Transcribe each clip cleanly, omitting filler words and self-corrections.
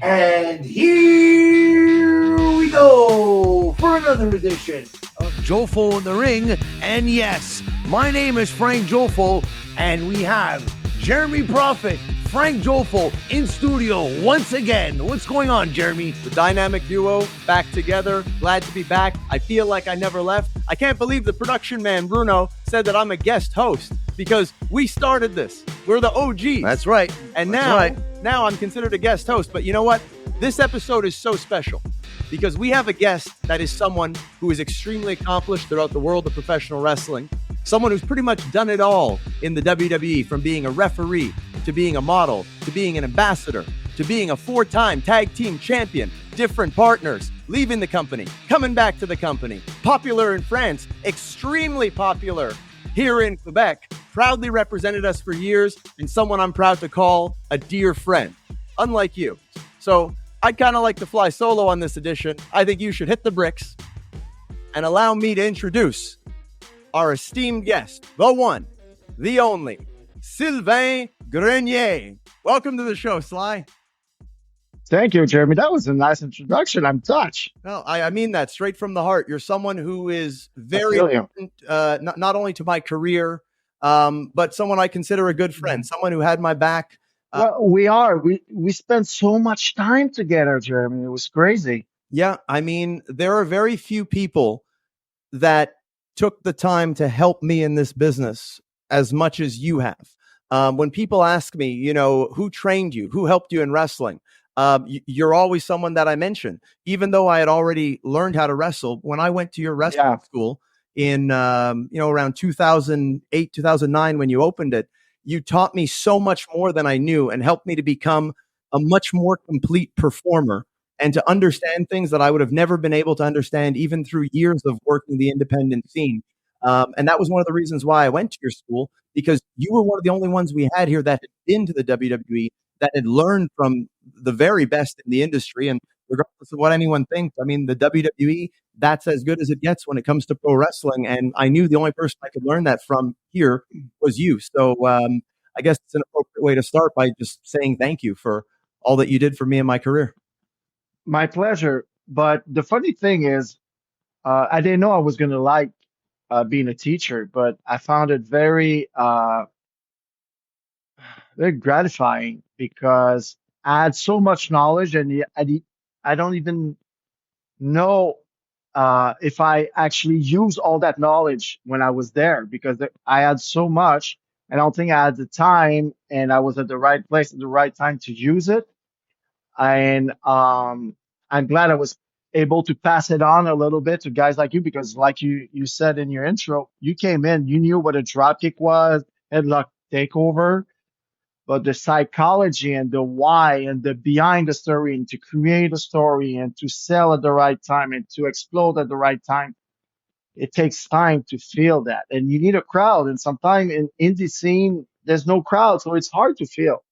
And here we go for another edition of Jofo in the Ring. And yes, my name is Frank Jofo, and we have Jeremy Prophet, Frank Jofo in studio once again. What's going on, Jeremy? The dynamic duo back together. Glad to be back. I feel like I never left. I can't believe the production man, Bruno, said that I'm a guest host because we started this. We're the OGs. That's right. And now I'm considered a guest host. But you know what? This episode is so special because we have a guest that is someone who is extremely accomplished throughout the world of professional wrestling. Someone who's pretty much done it all in the WWE, from being a referee to being a model, to being an ambassador, to being a 4-time tag team champion, different partners, leaving the company, coming back to the company, popular in France, extremely popular here in Quebec, proudly represented us for years, and someone I'm proud to call a dear friend, unlike you. So I'd kind of like to fly solo on this edition. I think you should hit the bricks and allow me to introduce our esteemed guest, the one, the only, Silvain Grenier. Welcome to the show, Sly. Thank you, Jeremy. That was a nice introduction. I'm touched. No, I mean that straight from the heart. You're someone who is very important, not only to my career, but someone I consider a good friend, someone who had my back. Well, we spent so much time together, Jeremy. It was crazy. Yeah, I mean, there are very few people that took the time to help me in this business as much as you have. When people ask me, you know, who trained you, who helped you in wrestling, you're always someone that I mention. Even though I had already learned how to wrestle, when I went to your wrestling school in, around 2008, 2009, when you opened it, you taught me so much more than I knew and helped me to become a much more complete performer and to understand things that I would have never been able to understand even through years of working the independent scene. And that was one of the reasons why I went to your school, because you were one of the only ones we had here that had been to the WWE, that had learned from the very best in the industry. And regardless of what anyone thinks, I mean, the WWE, that's as good as it gets when it comes to pro wrestling. And I knew the only person I could learn that from here was you. So I guess it's an appropriate way to start by just saying thank you for all that you did for me in my career. My pleasure. But the funny thing is, I didn't know I was going to like being a teacher, but I found it very gratifying because I had so much knowledge, and I don't even know if I actually used all that knowledge when I was there, because I had so much, and I don't think I had the time, and I was at the right place at the right time to use it. And I'm glad I was able to pass it on a little bit to guys like you, because like you said in your intro, you came in, you knew what a dropkick was, headlock takeover, but the psychology and the why and the behind the story, and to create a story and to sell at the right time and to explode at the right time, it takes time to feel that. And you need a crowd. And sometimes in indie scene, there's no crowd, so it's hard to feel.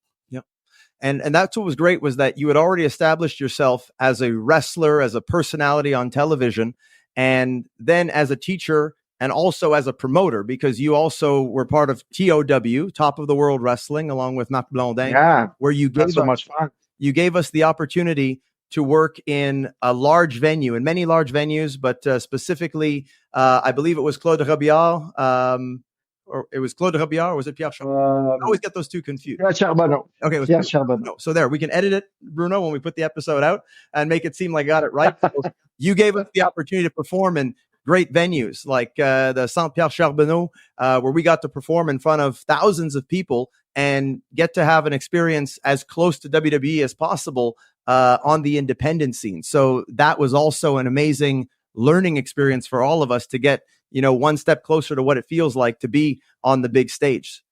And that's what was great, was that you had already established yourself as a wrestler, as a personality on television, and then as a teacher and also as a promoter, because you also were part of TOW, Top of the World Wrestling, along with Marc Blondin, where you gave so much fun. You gave us the opportunity to work in a large venue, in many large venues, but specifically, I believe it was Claude Robillard, or it was Claude Robillard, or was it Pierre Charbonneau? I always get those two confused. Pierre Charbonneau. Okay, it was Pierre Charbonneau. So there, we can edit it, Bruno, when we put the episode out and make it seem like I got it right. So you gave us the opportunity to perform in great venues like the Centre Pierre Charbonneau, where we got to perform in front of thousands of people and get to have an experience as close to WWE as possible on the independent scene. So that was also an amazing learning experience for all of us to get, one step closer to what it feels like to be on the big stage.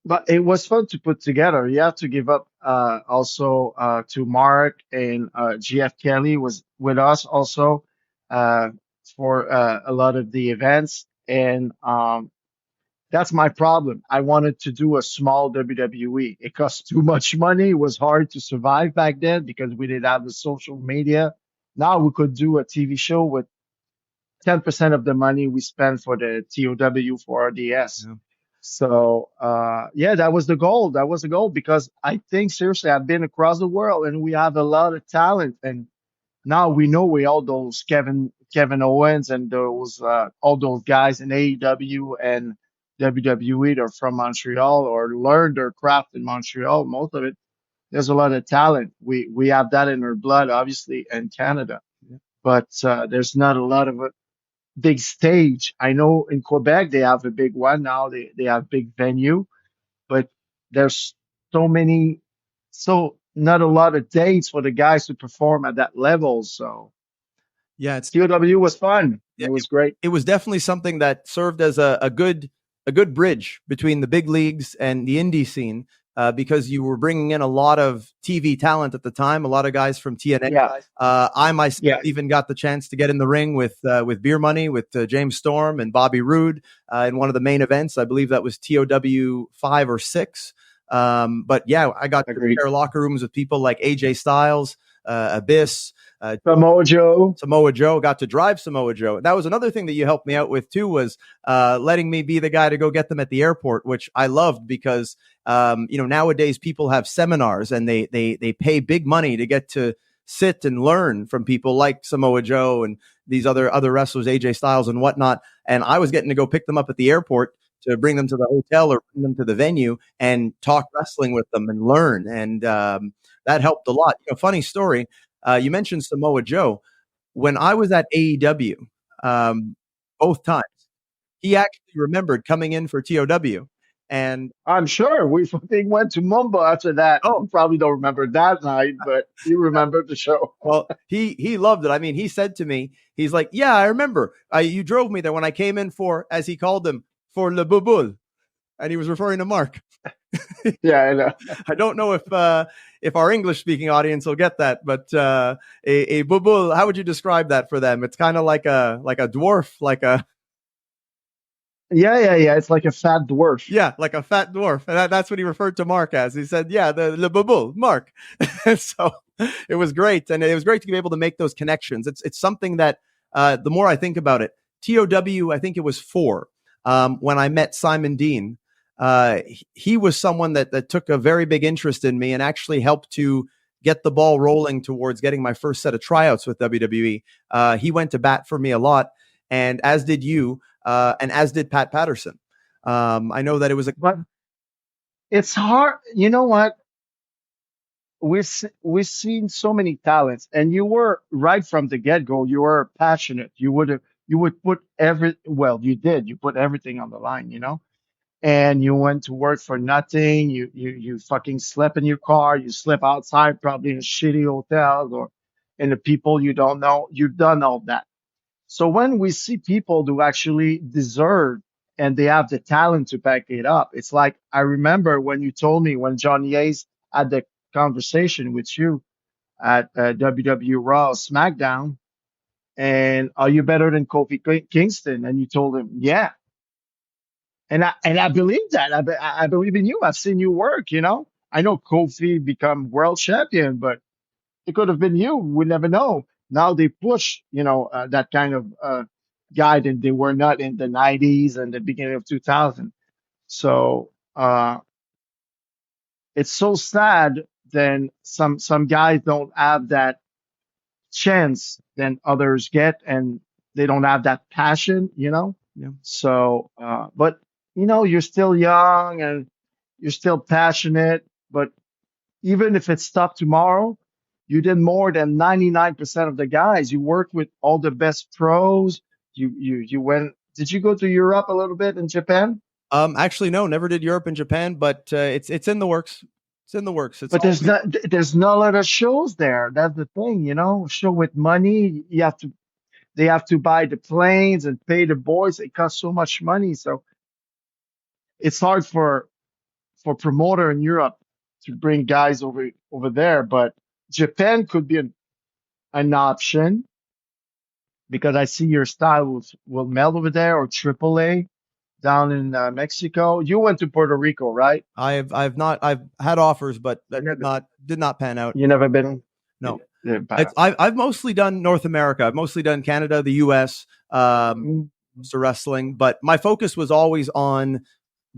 But it was fun to put together. You have to give up also to Mark, and GF Kelly was with us also for a lot of the events. And that's my problem. I wanted to do a small WWE. It cost too much money. It was hard to survive back then because we didn't have the social media. Now we could do a TV show with 10% of the money we spend for the TOW for RDS. Yeah. So yeah, that was the goal. That was the goal because I think seriously, I've been across the world and we have a lot of talent. And now we know we all those Kevin Owens and those all those guys in AEW and WWE are from Montreal or learned their craft in Montreal. Most of it, there's a lot of talent. We have that in our blood, obviously, in Canada, but there's not a lot of a big stage. I know in Quebec they have a big one now. They have big venue, but there's so many, so not a lot of dates for the guys to perform at that level. So Yeah, it's TOW was fun. yeah, It was great. it was definitely something that served as a good bridge between the big leagues and the indie scene, because you were bringing in a lot of TV talent at the time, a lot of guys from TNA. Yeah. I myself Yeah. even got the chance to get in the ring with Beer Money, with James Storm and Bobby Roode in one of the main events. I believe that was TOW 5 or 6. But yeah, I got to Agreed. share locker rooms with people like AJ Styles, Abyss, Samoa Joe. Samoa Joe. Got to drive Samoa Joe. That was another thing that you helped me out with too, was letting me be the guy to go get them at the airport, which I loved because nowadays people have seminars and they pay big money to get to sit and learn from people like Samoa Joe and these other wrestlers, AJ Styles and whatnot. And I was getting to go pick them up at the airport to bring them to the hotel or bring them to the venue and talk wrestling with them and learn. And that helped a lot. Funny story. You mentioned Samoa Joe. When I was at AEW, both times, he actually remembered coming in for TOW. And I'm sure we went to Mumba after that. Oh. You probably don't remember that night, but you remember the show. well, he loved it. I mean, he said to me, he's like, yeah, I remember. You drove me there when I came in for, as he called them, for Le Bouboule. And he was referring to Mark. Yeah, I know. I don't know if our English speaking audience will get that, but a bubul, how would you describe that for them? It's kind of like a dwarf, Yeah. It's like a fat dwarf. yeah, like a fat dwarf. And that's what he referred to Mark as. He said, yeah, the bubul, Mark. So it was great. And it was great to be able to make those connections. It's something that the more I think about it, TOW, I think it was 4, when I met Simon Dean. He was someone that took a very big interest in me and actually helped to get the ball rolling towards getting my first set of tryouts with WWE. He went to bat for me a lot, and as did you, and as did Pat Patterson. I know that it was But it's hard. You know what? We've seen so many talents, and you were right from the get go. You were passionate. You would put you did. You put everything on the line. And you went to work for nothing. You fucking slept in your car. You slept outside, probably in shitty hotels or in the people you don't know. You've done all that. So when we see people who actually deserve and they have the talent to back it up, it's like I remember when you told me when John Yates had the conversation with you at WWE Raw SmackDown, and are you better than Kofi Kingston? And you told him, yeah. And I believe that. I believe in you. I've seen you work. I know Kofi become world champion, but it could have been you. We never know. Now they push, that kind of guy that they were not in the 90s and the beginning of 2000. So it's so sad. Then some guys don't have that chance than others get, and they don't have that passion. Yeah. So, but you're still young and you're still passionate. But even if it's tough tomorrow, you did more than 99% of the guys. You worked with all the best pros. You went. Did you go to Europe a little bit in Japan? actually no, never did Europe and Japan, but it's in the works. It's in the works. But there's no lot of shows there. That's the thing, Show with money. They have to buy the planes and pay the boys. It costs so much money. So it's hard for promoter in Europe to bring guys over there. But Japan could be an option because I see your style will meld over there, or AAA down in Mexico. You went to Puerto Rico, right? I've had offers, but that did not pan out. You never been? No. Mm. I've mostly done North America. I've mostly done Canada, the US, so wrestling, but my focus was always on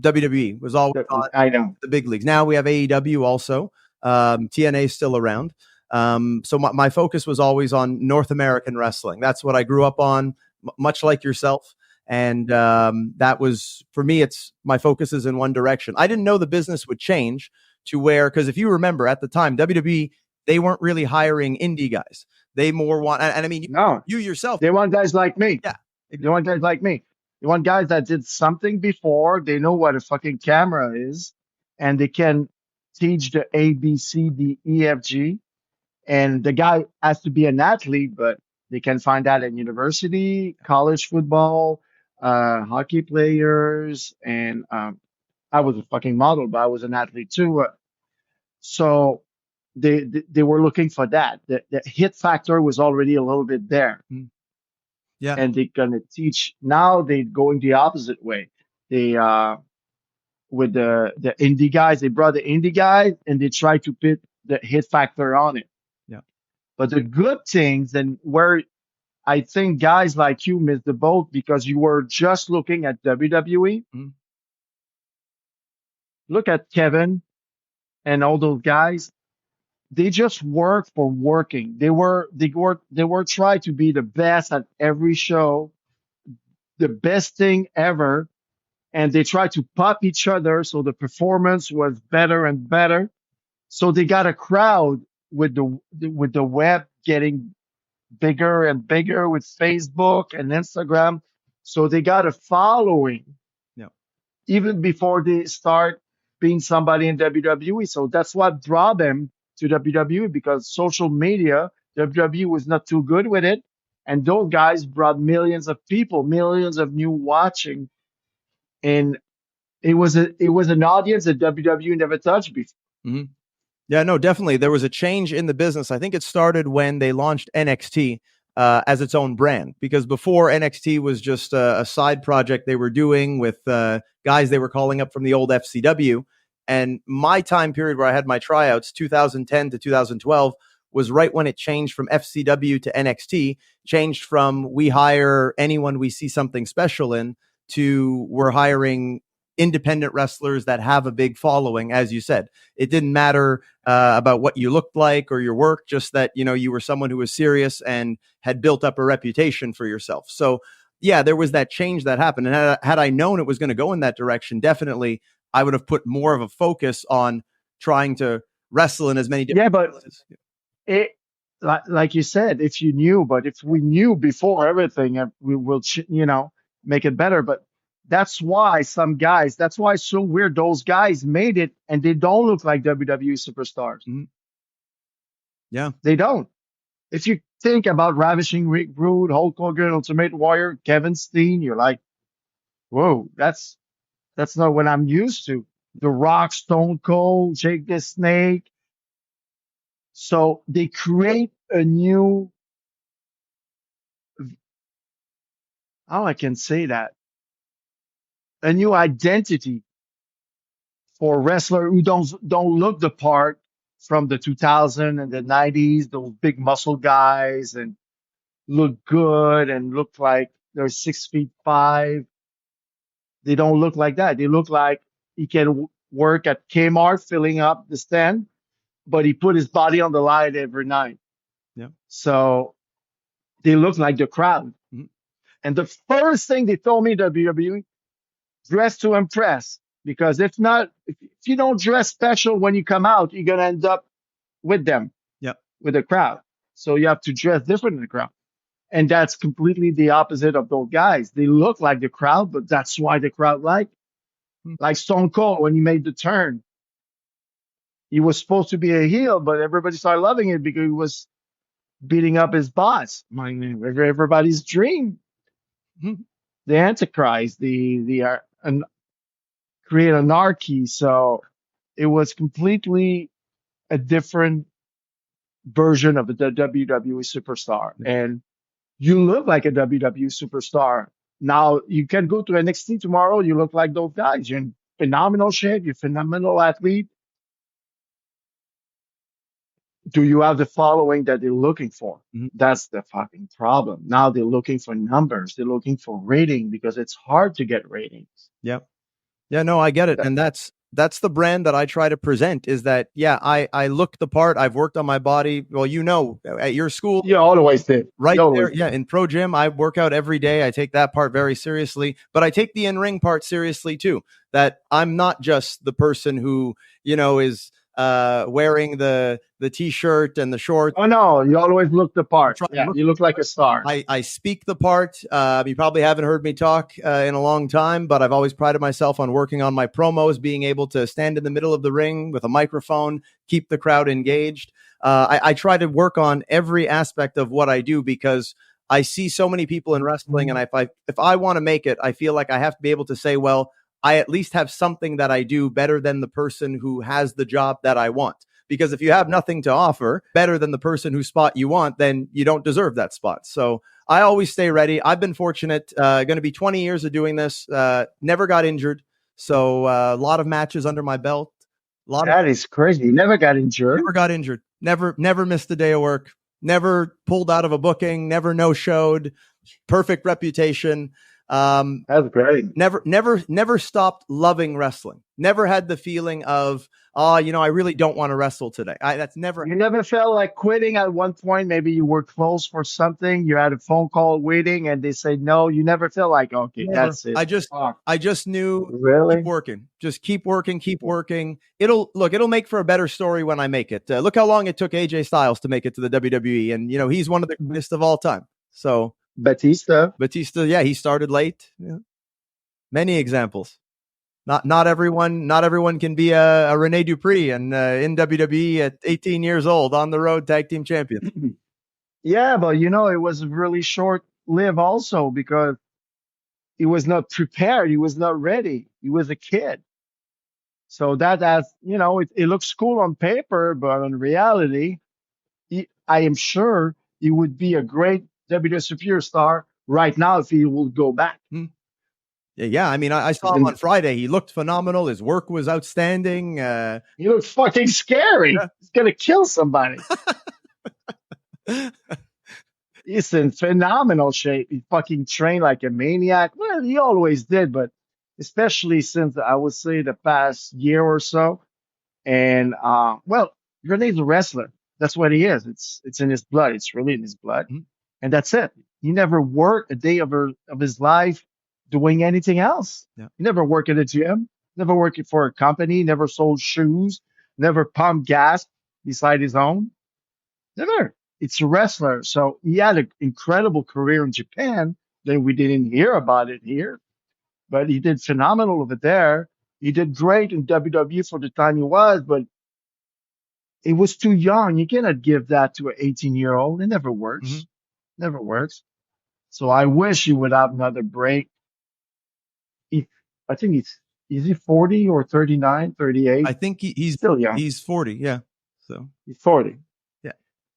WWE was always on I know. the big leagues. Now we have AEW also. TNA is still around. So my focus was always on North American wrestling. That's what I grew up on, much like yourself. And that was, for me, it's my focus is in one direction. I didn't know the business would change to where, because if you remember at the time, WWE, they weren't really hiring indie guys. They more want, and I mean, No, you yourself. they want guys like me. Yeah. They want guys like me. They want guys that did something before. They know what a fucking camera is, and they can teach the A, B, C, D, E, F, G. And the guy has to be an athlete, but they can find that in university, college football, hockey players, and I was a fucking model, but I was an athlete too. So they were looking for that. The hit factor was already a little bit there. Yeah. And they're gonna teach. Now they're going the opposite way. They with the indie guys, they brought the indie guys and they try to put the hit factor on it. Yeah. But the good things, and where I think guys like you missed the boat because you were just looking at WWE. Look at Kevin and all those guys. They just work for working. They were trying to be the best at every show, the best thing ever, and they tried to pop each other so the performance was better and better. So they got a crowd with the web getting bigger and bigger with Facebook and Instagram. So they got a following. Yeah. Even before they start being somebody in WWE. So that's what brought them to WWE, because social media, WWE was not too good with it. And those guys brought millions of people, millions of new watching. And it was an audience that WWE never touched before. Yeah, no, definitely. There was a change in the business. I think it started when they launched NXT as its own brand, because before NXT was just a side project they were doing with guys they were calling up from the old FCW. And my time period where I had my tryouts, 2010 to 2012, was right when it changed from FCW to NXT, changed from we hire anyone we see something special in to we're hiring independent wrestlers that have a big following. As you said, it didn't matter about what you looked like or your work, just that, you know, you were someone who was serious and had built up a reputation for yourself. So yeah, there was that change that happened. And had I known it was going to go in that direction, definitely I would have put more of a focus on trying to wrestle in as many different places. It, like you said, if you knew, but if we knew before everything, we will, make it better. But that's why that's why it's so weird. Those guys made it and they don't look like WWE superstars. Yeah. They don't. If you think about Ravishing Rick Rude, Hulk Hogan, Ultimate Warrior, Kevin Steen, you're like, whoa, that's not what I'm used to. The Rock, Stone Cold, Jake the Snake. So they create a new, how I can say that, a new identity for wrestler who don't look the part from the 2000s and the 90s, those big muscle guys, and look good and look like they're 6'5". They don't look like that. They look like he can work at Kmart filling up the stand, but he put his body on the line every night. Yeah. So they look like the crowd. And the first thing they told me, WWE, dress to impress. Because if not, if you don't dress special when you come out, you're going to end up with them, with the crowd. So you have to dress different than the crowd. And that's completely the opposite of those guys. They look like the crowd, but that's why the crowd like Stone Cold when he made the turn. He was supposed to be a heel, but everybody started loving it because he was beating up his boss. Everybody's dream. The Antichrist, create anarchy. So it was completely a different version of the WWE superstar. And you look like a WWE superstar. Now you can go to NXT tomorrow. You look like those guys. You're in phenomenal shape. You're a phenomenal athlete. Do you have the following that they're looking for? That's the fucking problem. Now they're looking for numbers. They're looking for rating because it's hard to get ratings. Yep. Yeah, no, I get it. That- And that's the brand that I try to present is that, yeah, I look the part. I've worked on my body. Well, at your school, You always did. right You always there. did. Yeah. In pro gym, I work out every day. I take that part very seriously, but I take the in-ring part seriously too. That I'm not just the person who, is wearing the t-shirt and the shorts. Oh no, you always look the I part. try to Yeah, look you look like a star. I speak the part. You probably haven't heard me talk in a long time, but I've always prided myself on working on my promos, being able to stand in the middle of the ring with a microphone, keep the crowd engaged. I try to work on every aspect of what I do because I see so many people in wrestling, and if I want to make it, I feel like I have to be able to say, well, I at least have something that I do better than the person who has the job that I want. Because if you have nothing to offer better than the person whose spot you want, then you don't deserve that spot. So I always stay ready. I've been fortunate, going to be 20 years of doing this, never got injured. So a lot of matches under my belt. That is crazy. You never got injured. Never got injured. Never missed a day of work. Never pulled out of a booking. Never no showed. Perfect reputation. That's great. Never stopped loving wrestling. Never had the feeling of, I really don't want to wrestle today. That's never. You never felt like quitting at one point. Maybe you were close for something. You had a phone call waiting, and they say no. You never felt like, okay, Never. that's it. I just knew Really? keep working. Just keep working. It'll make for a better story when I make it. Look how long it took AJ Styles to make it to the WWE, and he's one of the greatest of all time. So Batista, yeah, he started late. Yeah. Many examples. Not everyone can be a Rene Dupree and in WWE at 18 years old on the road tag team champion. Yeah, but it was really short lived also because he was not prepared. He was not ready. He was a kid. So it looks cool on paper, but in reality, I am sure he would be a great WWE superstar right now if he would go back. Yeah. I mean, I saw him on Friday. He looked phenomenal. His work was outstanding. He looked fucking scary. Yeah. He's gonna kill somebody. He's in phenomenal shape. He fucking trained like a maniac. Well, he always did, but especially since I would say the past year or so. And Renee's a wrestler. That's what he is. It's in his blood. It's really in his blood, and that's it. He never worked a day of his life doing anything else. Yeah. He never worked at a gym. Never worked for a company. Never sold shoes. Never pumped gas beside his own. Never. It's a wrestler. So he had an incredible career in Japan. Then we didn't hear about it here, but he did phenomenal over there. He did great in WWE for the time he was, but it was too young. You cannot give that to an 18-year-old. It never works. Never works. So I wish he would have another break. I think is he 40 or 39, 38? I think he's still young. He's 40. Yeah. So he's 40. Yeah.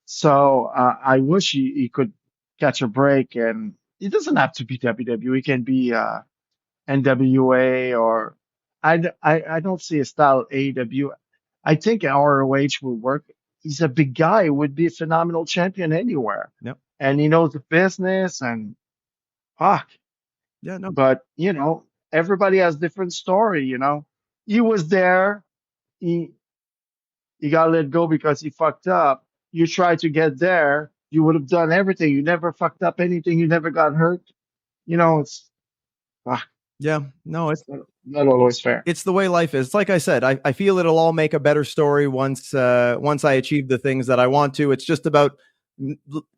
So I wish he could catch a break, and it doesn't have to be WWE. It can be NWA or I don't see a style AEW. I think ROH would work. He's a big guy. He would be a phenomenal champion anywhere. Yep. And he knows the business and fuck. Yeah, no. But everybody has different story, He was there. He got let go because he fucked up. You tried to get there. You would have done everything. You never fucked up anything. You never got hurt. It's fuck. Yeah, no, it's not always fair. It's the way life is. Like I said, I feel it'll all make a better story once I achieve the things that I want to. It's just about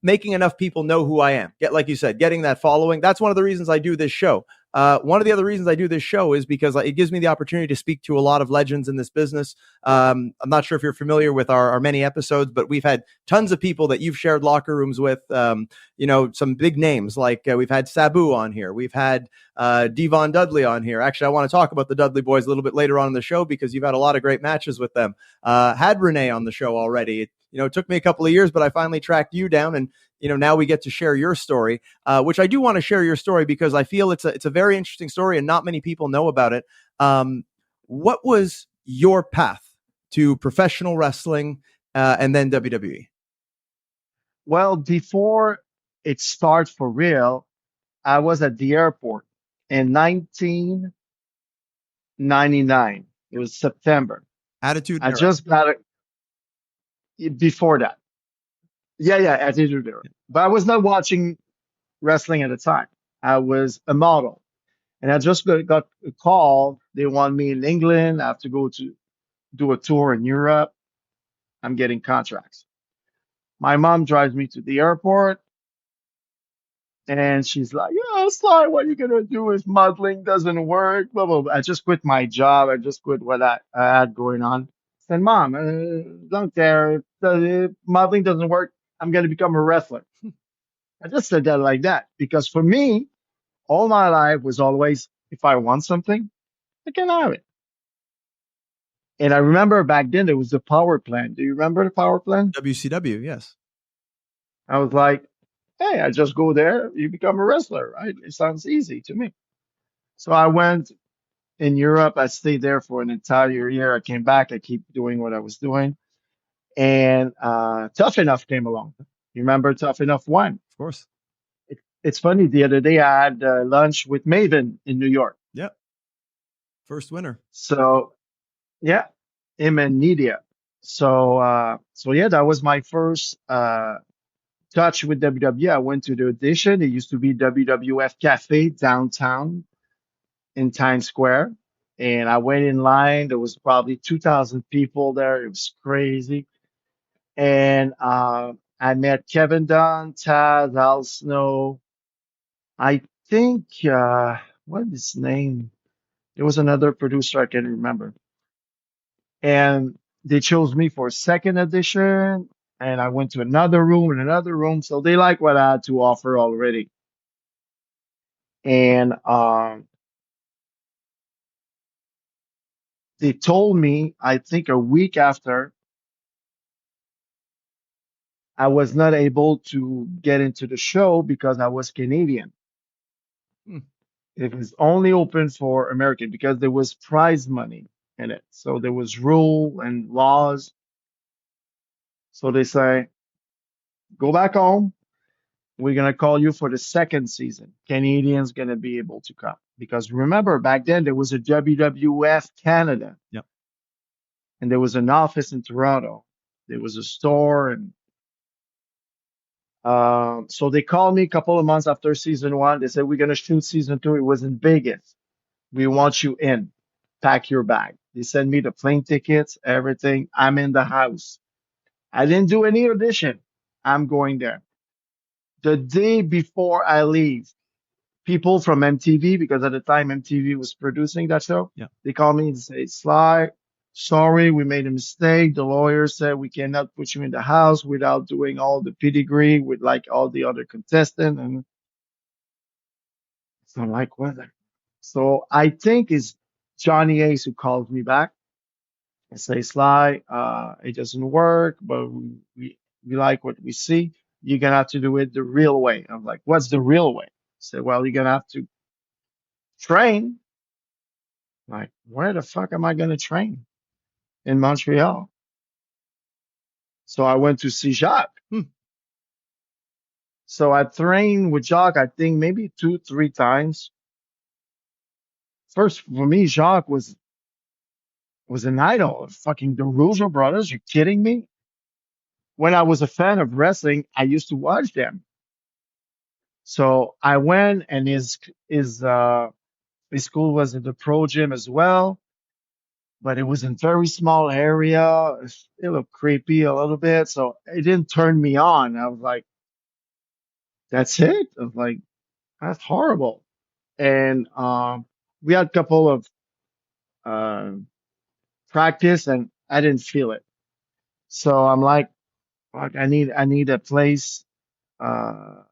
making enough people know who I am. Like you said, getting that following. That's one of the reasons I do this show. One of the other reasons I do this show is because it gives me the opportunity to speak to a lot of legends in this business. I'm not sure if you're familiar with our many episodes, but we've had tons of people that you've shared locker rooms with, some big names like we've had Sabu on here. We've had Devon Dudley on here. Actually, I want to talk about the Dudley Boys a little bit later on in the show because you've had a lot of great matches with them. Had Renee on the show already. It took me a couple of years, but I finally tracked you down, and now we get to share your story, which I do want to share your story because I feel it's a very interesting story and not many people know about it. What was your path to professional wrestling and then WWE? Well, before it started for real, I was at the airport in '99. It was September. Attitude I Era. just got it before that. Yeah, yeah, Attitude Era. But I was not watching wrestling at the time. I was a model. And I just got a call. They want me in England. I have to go to do a tour in Europe. I'm getting contracts. My mom drives me to the airport and she's like, "Yeah, Sly, what are you gonna do if modeling doesn't work?" Blah, blah, blah. I just quit my job. I just quit what I had going on. I said, "Mom, don't care. If modeling doesn't work, I'm gonna become a wrestler." I just said that like that because for me, all my life was always if I want something, I can have it. And I remember back then there was the power plan. Do you remember the power plan? WCW, yes. I was like, hey, I just go there, you become a wrestler, right? It sounds easy to me. So I went in Europe. I stayed there for an entire year. I came back. I keep doing what I was doing. And Tough Enough came along. You remember Tough Enough 1? Of course. It's funny. The other day I had lunch with Maven in New York. Yep. First winner. So, yeah, him and Nidia. So yeah, that was my first touch with WWE. I went to the audition. It used to be WWF Cafe downtown in Times Square. And I went in line. There was probably 2,000 people there. It was crazy. And I met Kevin Dunn, Taz, Al Snow. I think, what is his name? There was another producer I can't remember. And they chose me for a second edition. And I went to another room and another room. So they like what I had to offer already. And they told me, I think a week after, I was not able to get into the show because I was Canadian. Hmm. It was only open for American because there was prize money in it. So there was rule and laws. So they say, go back home. We're gonna call you for the second season. Canadians gonna be able to come because remember back then there was a WWF Canada. Yep. And there was an office in Toronto. There was a store, and so they called me a couple of months after season 1. They said we're gonna shoot season 2. It was in Vegas. We want you in. Pack your bag. They sent me the plane tickets, everything. I'm in the house. I didn't do any audition. I'm going there. The day before I leave, people from MTV, because at the time MTV was producing that show, Yeah. they call me and say, Sly, sorry, we made a mistake. The lawyer said we cannot put you in the house without doing all the pedigree with like all the other contestants. And so I'm like, what? So I think it's Johnny Ace who calls me back and say, Sly, it doesn't work, but we like what we see. You're gonna have to do it the real way. I'm like, what's the real way? I said, well, you're gonna have to train. Like, where the fuck am I gonna train? In Montreal. So I went to see Jacques. So I trained with Jacques, I think maybe 2, 3 times. First, for me, Jacques was an idol. Fucking the Rougeau brothers. You kidding me? When I was a fan of wrestling, I used to watch them. So I went, and his school was at the pro gym as well, but it was in very small area. It looked creepy a little bit, so it didn't turn me on. I was like, that's it. I was like, that's horrible. And we had a couple of uh, practice, and I didn't feel it. So I'm like, fuck, I need a place uh,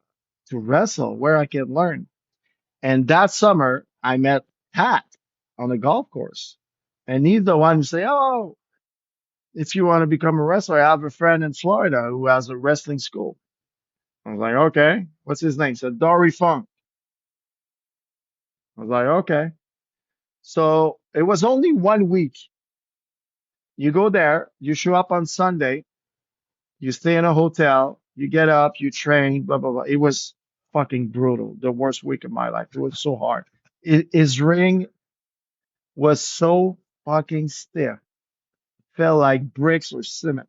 to wrestle where I can learn. And that summer, I met Pat on the golf course. And he's the one who say, oh, if you want to become a wrestler, I have a friend in Florida who has a wrestling school. I was like, okay, what's his name? He said, Dory Funk. I was like, okay. So it was only 1 week. You go there, you show up on Sunday, you stay in a hotel, you get up, you train, blah, blah, blah. It was fucking brutal. The worst week of my life. It was so hard. His ring was so fucking stiff. Felt like bricks or cement.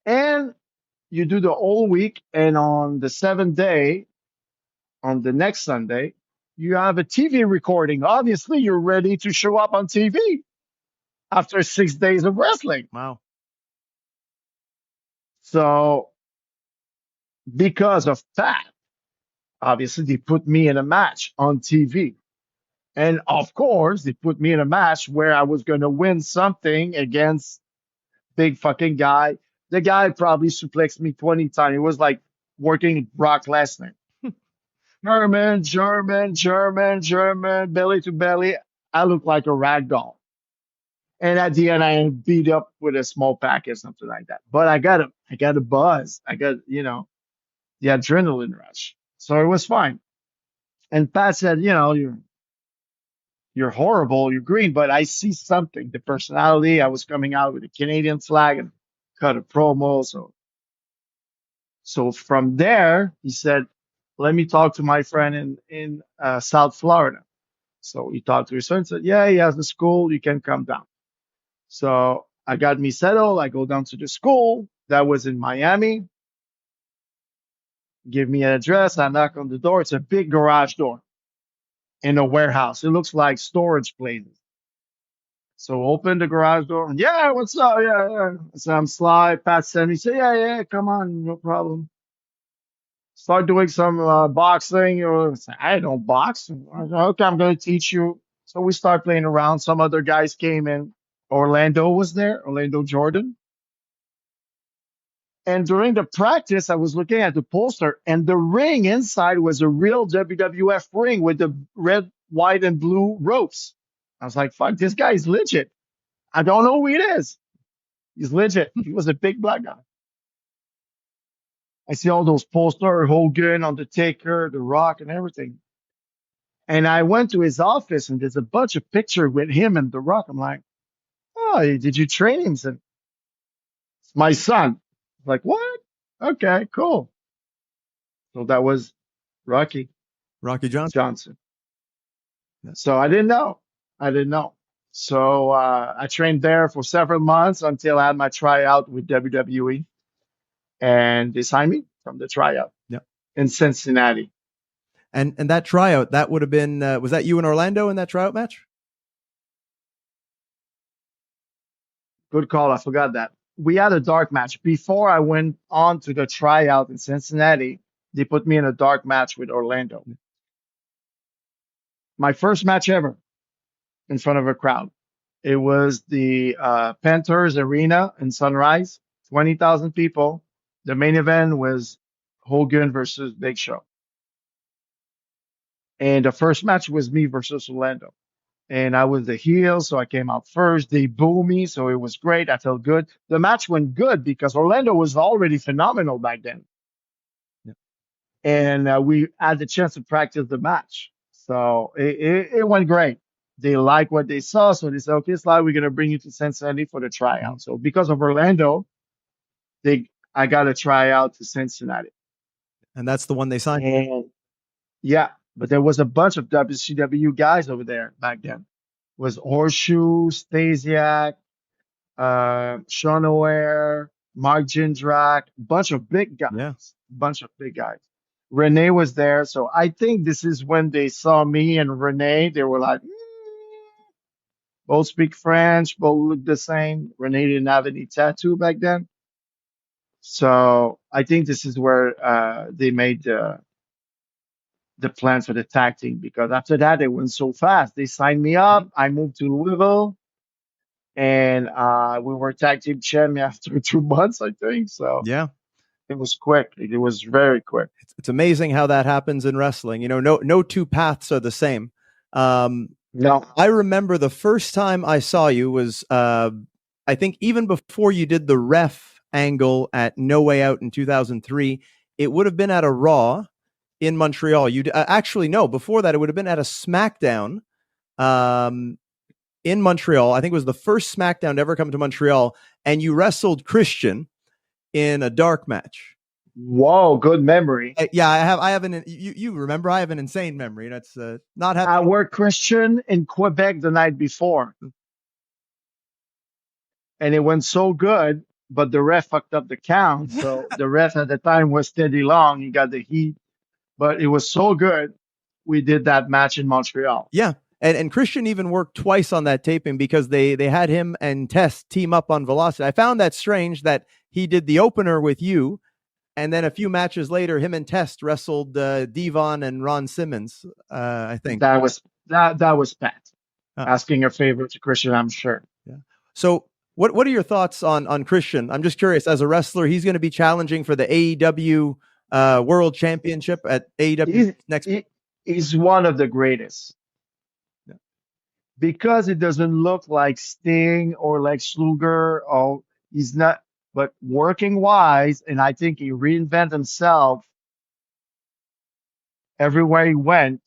And you do the whole week, and on the seventh day, on the next Sunday, you have a TV recording. Obviously, you're ready to show up on TV after 6 days of wrestling. Wow. So, because of that, obviously, they put me in a match on TV. And of course, they put me in a match where I was going to win something against big fucking guy. The guy probably suplexed me 20 times. It was like working Brock Lesnar. German, belly to belly. I look like a rag doll. And at the end, I am beat up with a small package, something like that. But I got a buzz. I got, the adrenaline rush. So it was fine. And Pat said, you're horrible, you're green, but I see something, the personality. I was coming out with a Canadian flag and cut a promo. So from there, he said, let me talk to my friend in South Florida. So he talked to his friend and said, yeah, he has a school. You can come down. So I got me settled. I go down to the school that was in Miami. Give me an address. I knock on the door. It's a big garage door in a warehouse. It looks like storage places. So open the garage door. And, yeah, what's up? Yeah. So I'm Sly. Pat sent me. Say, yeah, come on, no problem. Start doing some boxing. I don't box. Okay, I'm going to teach you. So we start playing around. Some other guys came in. Orlando was there, Orlando Jordan. And during the practice, I was looking at the poster, and the ring inside was a real WWF ring with the red, white, and blue ropes. I was like, fuck, this guy is legit. I don't know who he is. He's legit. He was a big black guy. I see all those posters, Hogan, Undertaker, The Rock, and everything. And I went to his office, and there's a bunch of pictures with him and The Rock. I'm like, oh, did you train him? He said, it's my son. I'm like, what? Okay, cool. So that was Rocky Johnson. Yeah. So I didn't know. So I trained there for several months until I had my tryout with WWE. And they signed me from the tryout in Cincinnati. And that tryout, that would have been, was that you in Orlando in that tryout match? Good call. I forgot that. We had a dark match. Before I went on to the tryout in Cincinnati, they put me in a dark match with Orlando. My first match ever in front of a crowd. It was the Panthers Arena in Sunrise, 20,000 people. The main event was Hogan versus Big Show. And the first match was me versus Orlando. And I was the heel, so I came out first. They booed me, so it was great. I felt good. The match went good because Orlando was already phenomenal back then. Yeah. And we had the chance to practice the match. So it went great. They liked what they saw, so they said, okay, Sly, we're going to bring you to Cincinnati for the tryout. So because of Orlando, I got a tryout to Cincinnati. And that's the one they signed? And yeah. But there was a bunch of WCW guys over there back then. It was Horseshoe, Stasiak, Sean O'Hare, Mark Jindrak, bunch of big guys. Renee was there. So I think this is when they saw me and Renee. They were like, both speak French, both look the same. Renee didn't have any tattoo back then. So I think this is where they made the plans for the tag team, because after that they went so fast. They signed me up. I moved to Louisville, and we were tag team champion after 2 months, I think. So yeah, it was quick. It was very quick. It's amazing how that happens in wrestling. No two paths are the same. No, I remember the first time I saw you was I think even before you did the ref angle at No Way Out in 2003. It would have been at a Raw in Montreal. You actually, no, before that, it would have been at a SmackDown in Montreal. I think it was the first SmackDown to ever come to Montreal, and you wrestled Christian in a dark match. Whoa, good memory. Yeah, I have an you remember I have an insane memory. That's not I having. worked Christian in Quebec the night before, and it went so good, but the ref fucked up the count. So the ref at the time was Teddy Long. He got the heat, but it was so good. We did that match in Montreal. Yeah. And Christian even worked twice on that taping because they had him and Test team up on Velocity. I found that strange that he did the opener with you, and then a few matches later, him and Test wrestled Devon and Ron Simmons. I think That was Pat uh, asking a favor to Christian, I'm sure. yeah. So what are your thoughts on Christian? I'm just curious. As a wrestler, he's going to be challenging for the AEW World Championship at AEW He's, next. he's one of the greatest. Yeah. Because it doesn't look like Sting or like Sluger. Oh, he's not, but working wise, and I think he reinvented himself everywhere he went.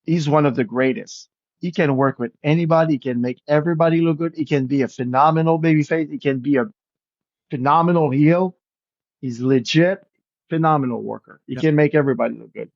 He's one of the greatest. He can work with anybody. He can make everybody look good. He can be a phenomenal babyface. He can be a phenomenal heel. He's legit, phenomenal worker. He can make everybody look good.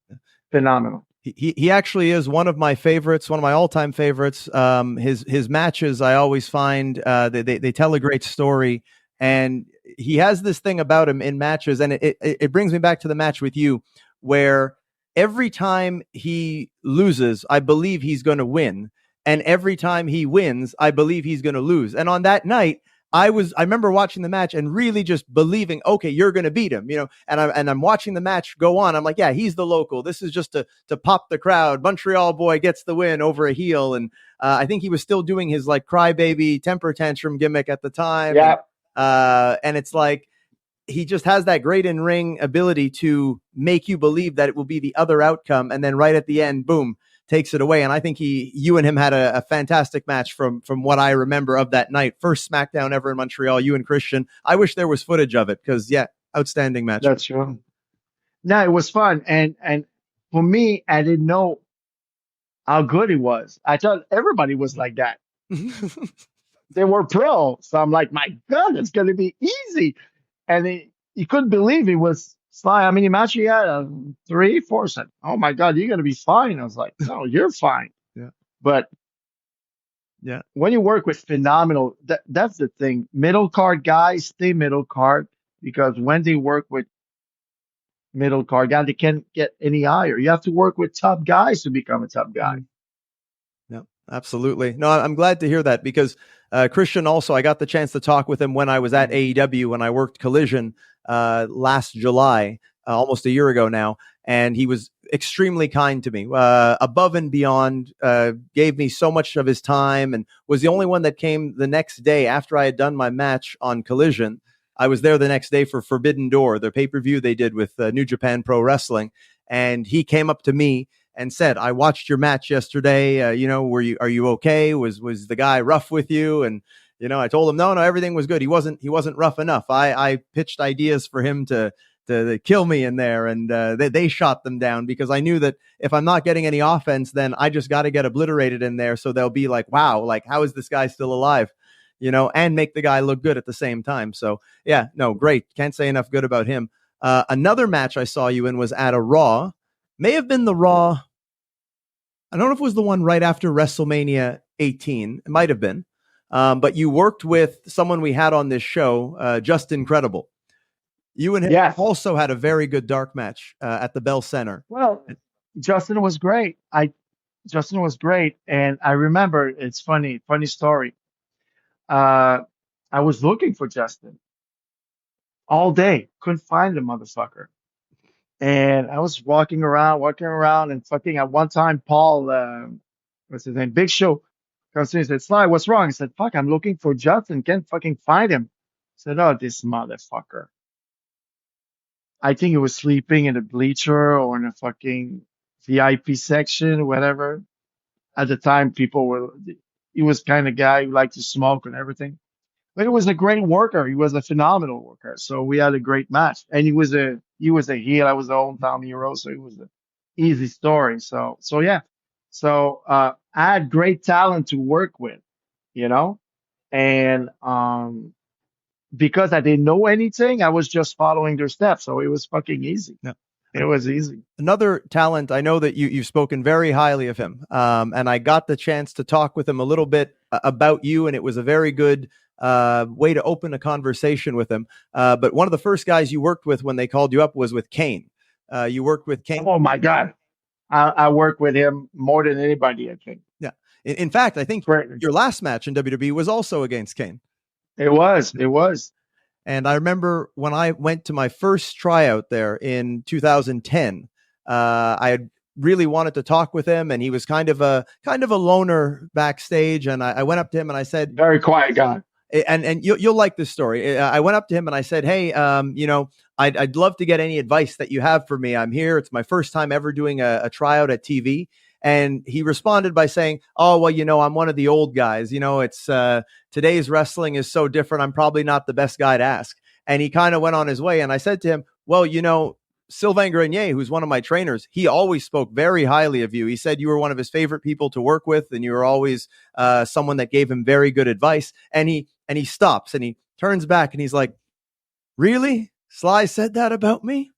Phenomenal. He actually is one of my favorites, one of my all-time favorites. His matches, I always find they tell a great story, and he has this thing about him in matches, and it brings me back to the match with you, where every time he loses, I believe he's going to win, and every time he wins, I believe he's going to lose. And on that night, I remember watching the match and really just believing, okay, you're going to beat him, and I'm watching the match go on. I'm like, yeah, he's the local. This is just to pop the crowd. Montreal boy gets the win over a heel. And I think he was still doing his like crybaby temper tantrum gimmick at the time. Yeah. And it's like, he just has that great in-ring ability to make you believe that it will be the other outcome. And then right at the end, boom, takes it away. And I think you and him had a fantastic match from what I remember of that night. First SmackDown ever in Montreal, you and Christian. I wish there was footage of it because, yeah, outstanding match. That's true. No, it was fun. And for me, I didn't know how good he was. I thought everybody was like that. They were pro. So I'm like, my God, it's going to be easy. And he couldn't believe he was Sly. How many matches he had? 3, 4. Said, oh my God, you're going to be fine. I was like, no, you're fine. Yeah. But yeah, when you work with phenomenal, that's the thing. Middle card guys stay middle card because when they work with middle card guys, they can't get any higher. You have to work with top guys to become a top guy. Yeah, absolutely. No, I'm glad to hear that because Christian also, I got the chance to talk with him when I was at AEW when I worked Collision last July, almost a year ago now. And he was extremely kind to me, above and beyond, gave me so much of his time and was the only one that came the next day after I had done my match on Collision. I was there the next day for Forbidden Door, the pay-per-view they did with New Japan Pro Wrestling. And he came up to me and said, I watched your match yesterday. Are you okay? Was the guy rough with you? And, I told him, no, everything was good. He wasn't rough enough. I pitched ideas for him to kill me in there. And they shot them down because I knew that if I'm not getting any offense, then I just got to get obliterated in there. So they'll be like, wow, like, how is this guy still alive? And make the guy look good at the same time. So yeah, no, great. Can't say enough good about him. Another match I saw you in was at a Raw. May have been the Raw. I don't know if it was the one right after WrestleMania 18. It might have been. But you worked with someone we had on this show, Just Incredible. You and him also had a very good dark match at the Bell Center. Well, Justin was great. Justin was great. And I remember, it's funny story. I was looking for Justin all day. Couldn't find the motherfucker. And I was walking around, and fucking at one time, Paul, what's his name? Big Show comes to me and said, Sly, what's wrong? I said, fuck, I'm looking for Justin. Can't fucking find him. I said, oh, this motherfucker. I think he was sleeping in a bleacher or in a fucking VIP section, whatever. At the time, he was kind of guy who liked to smoke and everything. But he was a great worker. He was a phenomenal worker. So we had a great match. And he was a heel. I was the hometown hero. So it was an easy story. So yeah. So, I had great talent to work with, and, because I didn't know anything, I was just following their steps. So it was fucking easy. Yeah. It was easy. Another talent, I know that you've spoken very highly of him, and I got the chance to talk with him a little bit about you, and it was a very good way to open a conversation with him. But one of the first guys you worked with when they called you up was with Kane. You worked with Kane. Oh my God. I work with him more than anybody, I think. Yeah. In fact, I think Great. your last match in WWE was also against Kane. It was. And I remember when I went to my first tryout there in 2010, I had really wanted to talk with him, and he was kind of a loner backstage. And I went up to him and I said, very quiet guy. And you'll like this story. I went up to him and I said, hey, I'd love to get any advice that you have for me. I'm here. It's my first time ever doing a tryout at TV. And he responded by saying, oh, well, I'm one of the old guys. It's today's wrestling is so different. I'm probably not the best guy to ask. And he kind of went on his way. And I said to him, well, Silvain Grenier, who's one of my trainers, he always spoke very highly of you. He said you were one of his favorite people to work with, and you were always someone that gave him very good advice. And he stops and he turns back and he's like, really? Sly said that about me?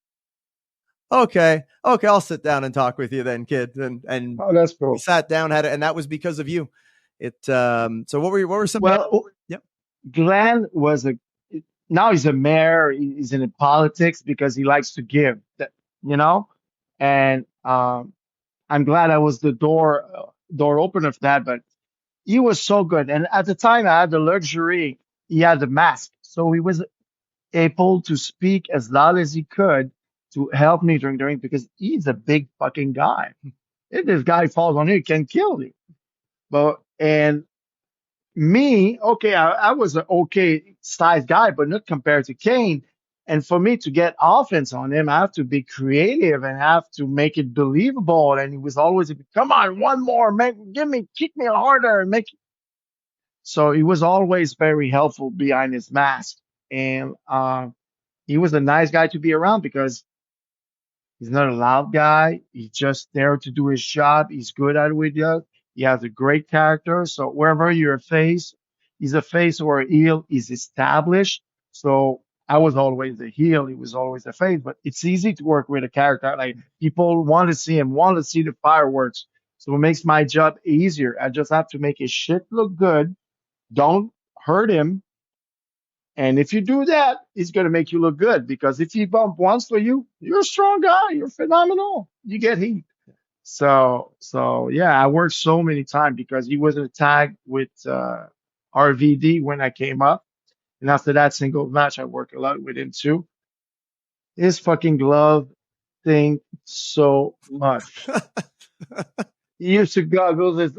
Okay, I'll sit down and talk with you then, kid. And oh, that's cool. We sat down, and that was because of you. So what were some? Well, yep. Glenn was now he's a mayor. He's in politics because he likes to give, and I'm glad I was the door opener for that. But he was so good, and at the time I had the luxury. He had the mask, so he was able to speak as loud as he could to help me during the ring because he's a big fucking guy. If this guy falls on you, he can kill you. And me, okay, I was an okay sized guy, but not compared to Kane. And for me to get offense on him, I have to be creative and have to make it believable. And he was always, come on, one more, kick me harder and make it. So he was always very helpful behind his mask. And he was a nice guy to be around because he's not a loud guy. He's just there to do his job. He's good at it with you. He has a great character. So wherever you're a face, he's a face or a heel, he's established. So I was always a heel. He was always a face. But it's easy to work with a character. Like people want to see him, want to see the fireworks. So it makes my job easier. I just have to make his shit look good. Don't hurt him. And if you do that, it's going to make you look good because if he bump once for you, you're a strong guy. You're phenomenal. You get heat. So yeah, I worked so many times because he was in a tag with RVD when I came up. And after that single match, I worked a lot with him too. His fucking glove thing so much. He used to goggles.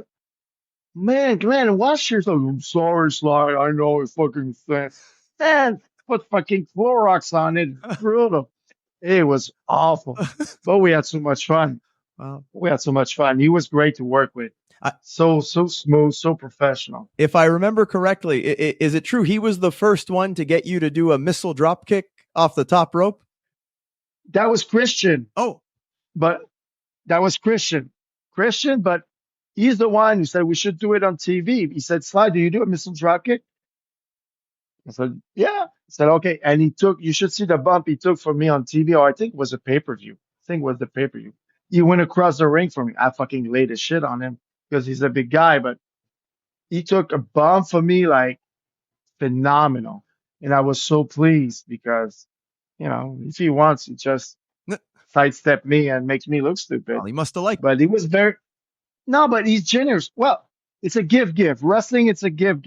Man, Glenn, wash yourself. I'm sorry, Sly. I know it fucking stinks. Man, put fucking Clorox on it. Brutal. It was awful. But we had so much fun. Wow. We had so much fun. He was great to work with. So smooth, so professional. If I remember correctly, is it true he was the first one to get you to do a missile drop kick off the top rope? That was Christian. Oh. But that was Christian. But he's the one who said we should do it on TV. He said, Sly, do you do a missile drop kick? I said, yeah. He said, okay. And you should see the bump he took for me on TV, or I think it was a pay-per-view. He went across the ring for me. I fucking laid his shit on him because he's a big guy, but he took a bump for me like phenomenal. And I was so pleased because, if he wants, he just sidestep me and makes me look stupid. Well, he must have liked it. But he was but he's generous. Well, it's a give. Wrestling, it's a give.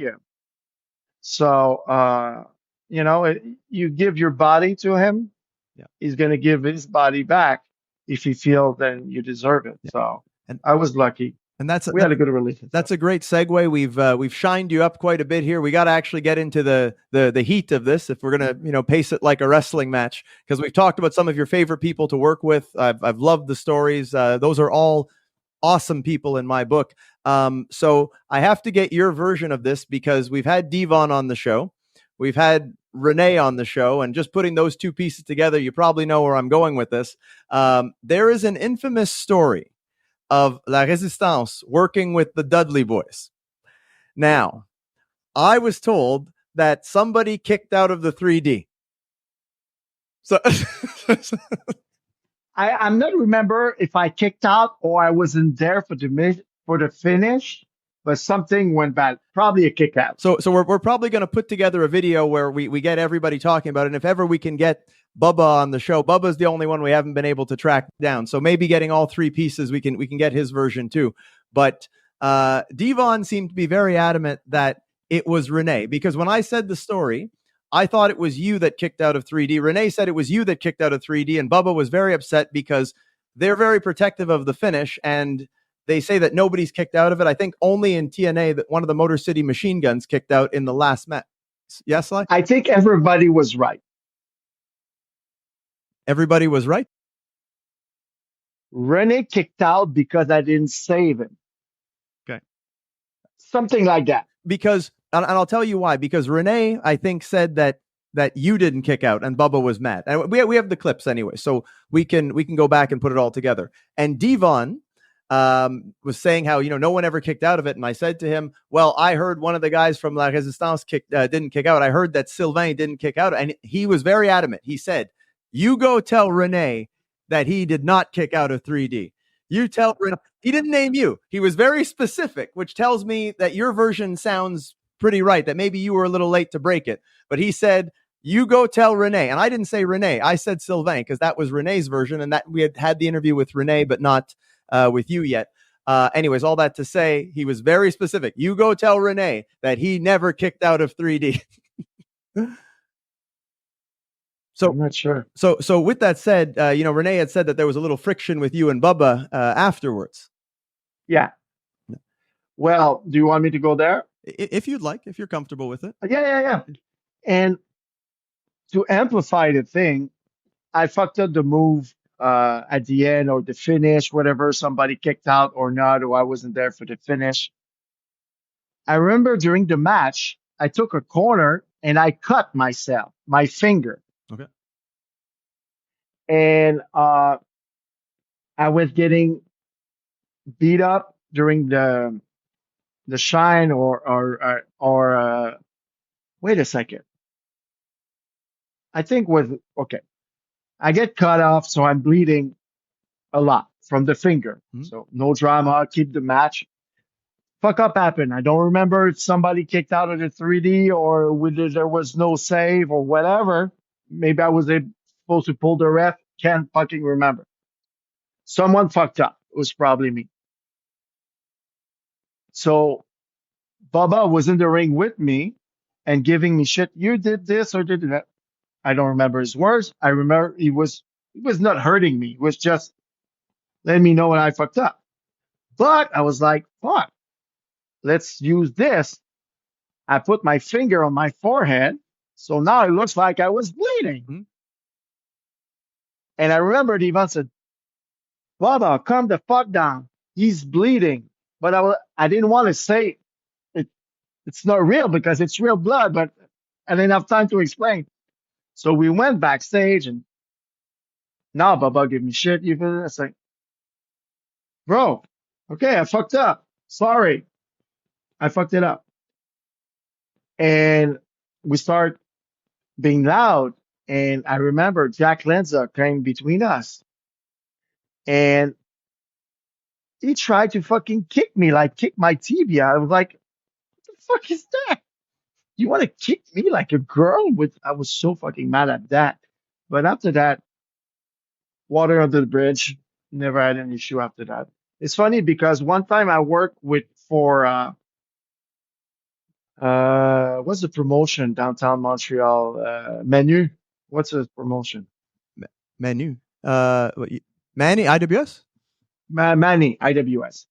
So, you give your body to him. Yeah. He's going to give his body back if he feels then you deserve it. Yeah. So I was lucky. And we had a good relationship. That's a great segue. We've shined you up quite a bit here. We got to actually get into the heat of this if we're gonna pace it like a wrestling match, because we've talked about some of your favorite people to work with. I've loved the stories. Those are all awesome people in my book. So I have to get your version of this because we've had Devon on the show, we've had Renee on the show, and just putting those two pieces together, you probably know where I'm going with this. There is an infamous story of La Resistance working with the Dudley Boys. Now, I was told that somebody kicked out of the 3D. So I'm not remember if I kicked out or I wasn't there for the finish, but something went bad. Probably a kick out. So we're probably going to put together a video where we get everybody talking about it. And if ever we can get Bubba on the show, Bubba's the only one we haven't been able to track down. So maybe getting all three pieces, we can get his version too. But Devon seemed to be very adamant that it was Renee, because when I said the story, I thought it was you that kicked out of 3D. Renee said it was you that kicked out of 3D, and Bubba was very upset because they're very protective of the finish, and they say that nobody's kicked out of it. I think only in TNA that one of the Motor City Machine Guns kicked out in the last match. Yes, Sly? I think everybody was right. Everybody was right? Renee kicked out because I didn't save him. Okay. Something like that. Because, and I'll tell you why, because Renee, I think, said that you didn't kick out and Bubba was mad. And we have the clips anyway, so we can go back and put it all together. And Devon was saying how, no one ever kicked out of it. And I said to him, well, I heard one of the guys from La Resistance didn't kick out. I heard that Silvain didn't kick out. And he was very adamant. He said, you go tell Renee that he did not kick out of 3D. You tell Renee. He didn't name you. He was very specific, which tells me that your version sounds pretty right, that maybe you were a little late to break it. But he said, you go tell Renee. And I didn't say Renee. I said Silvain, because that was Renee's version. And that we had the interview with Renee, but not with you yet. Anyways, all that to say, he was very specific. You go tell Renee that he never kicked out of 3D. So I'm not sure. So with that said, Renee had said that there was a little friction with you and Bubba afterwards. Yeah. Well, do you want me to go there? If you'd like, if you're comfortable with it. Yeah. And to amplify the thing, I fucked up the move at the end or the finish, whatever, somebody kicked out or not, or I wasn't there for the finish. I remember during the match, I took a corner and I cut myself, my finger. Okay. And I was getting beat up during the shine or wait a second. I think okay. I get cut off, so I'm bleeding a lot from the finger. Mm-hmm. So no drama, keep the match. Fuck up happened. I don't remember if somebody kicked out of the 3D or whether there was no save or whatever. Maybe I was supposed to pull the ref. Can't fucking remember. Someone fucked up. It was probably me. So Bubba was in the ring with me and giving me shit. You did this or did that. I don't remember his words. I remember he was not hurting me. He was just letting me know when I fucked up. But I was like, fuck, let's use this. I put my finger on my forehead. So now it looks like I was bleeding. Mm-hmm. And I remember Devon said, Bubba, calm the fuck down. He's bleeding. But I didn't want to say it's not real because it's real blood, but I didn't have time to explain. So we went backstage and now Bubba gave me shit. It's like, bro, okay, I fucked up. Sorry. I fucked it up. And we start being loud. And I remember Jack Lenza came between us. And he tried to fucking kick me, like kick my tibia. I was like, what the fuck is that? You want to kick me like a girl? I was so fucking mad at that. But after that, water under the bridge. Never had an issue after that. It's funny because one time I worked for what's the promotion downtown Montreal? Menu. What's the promotion? Menu. Manny IWS. Manny IWS.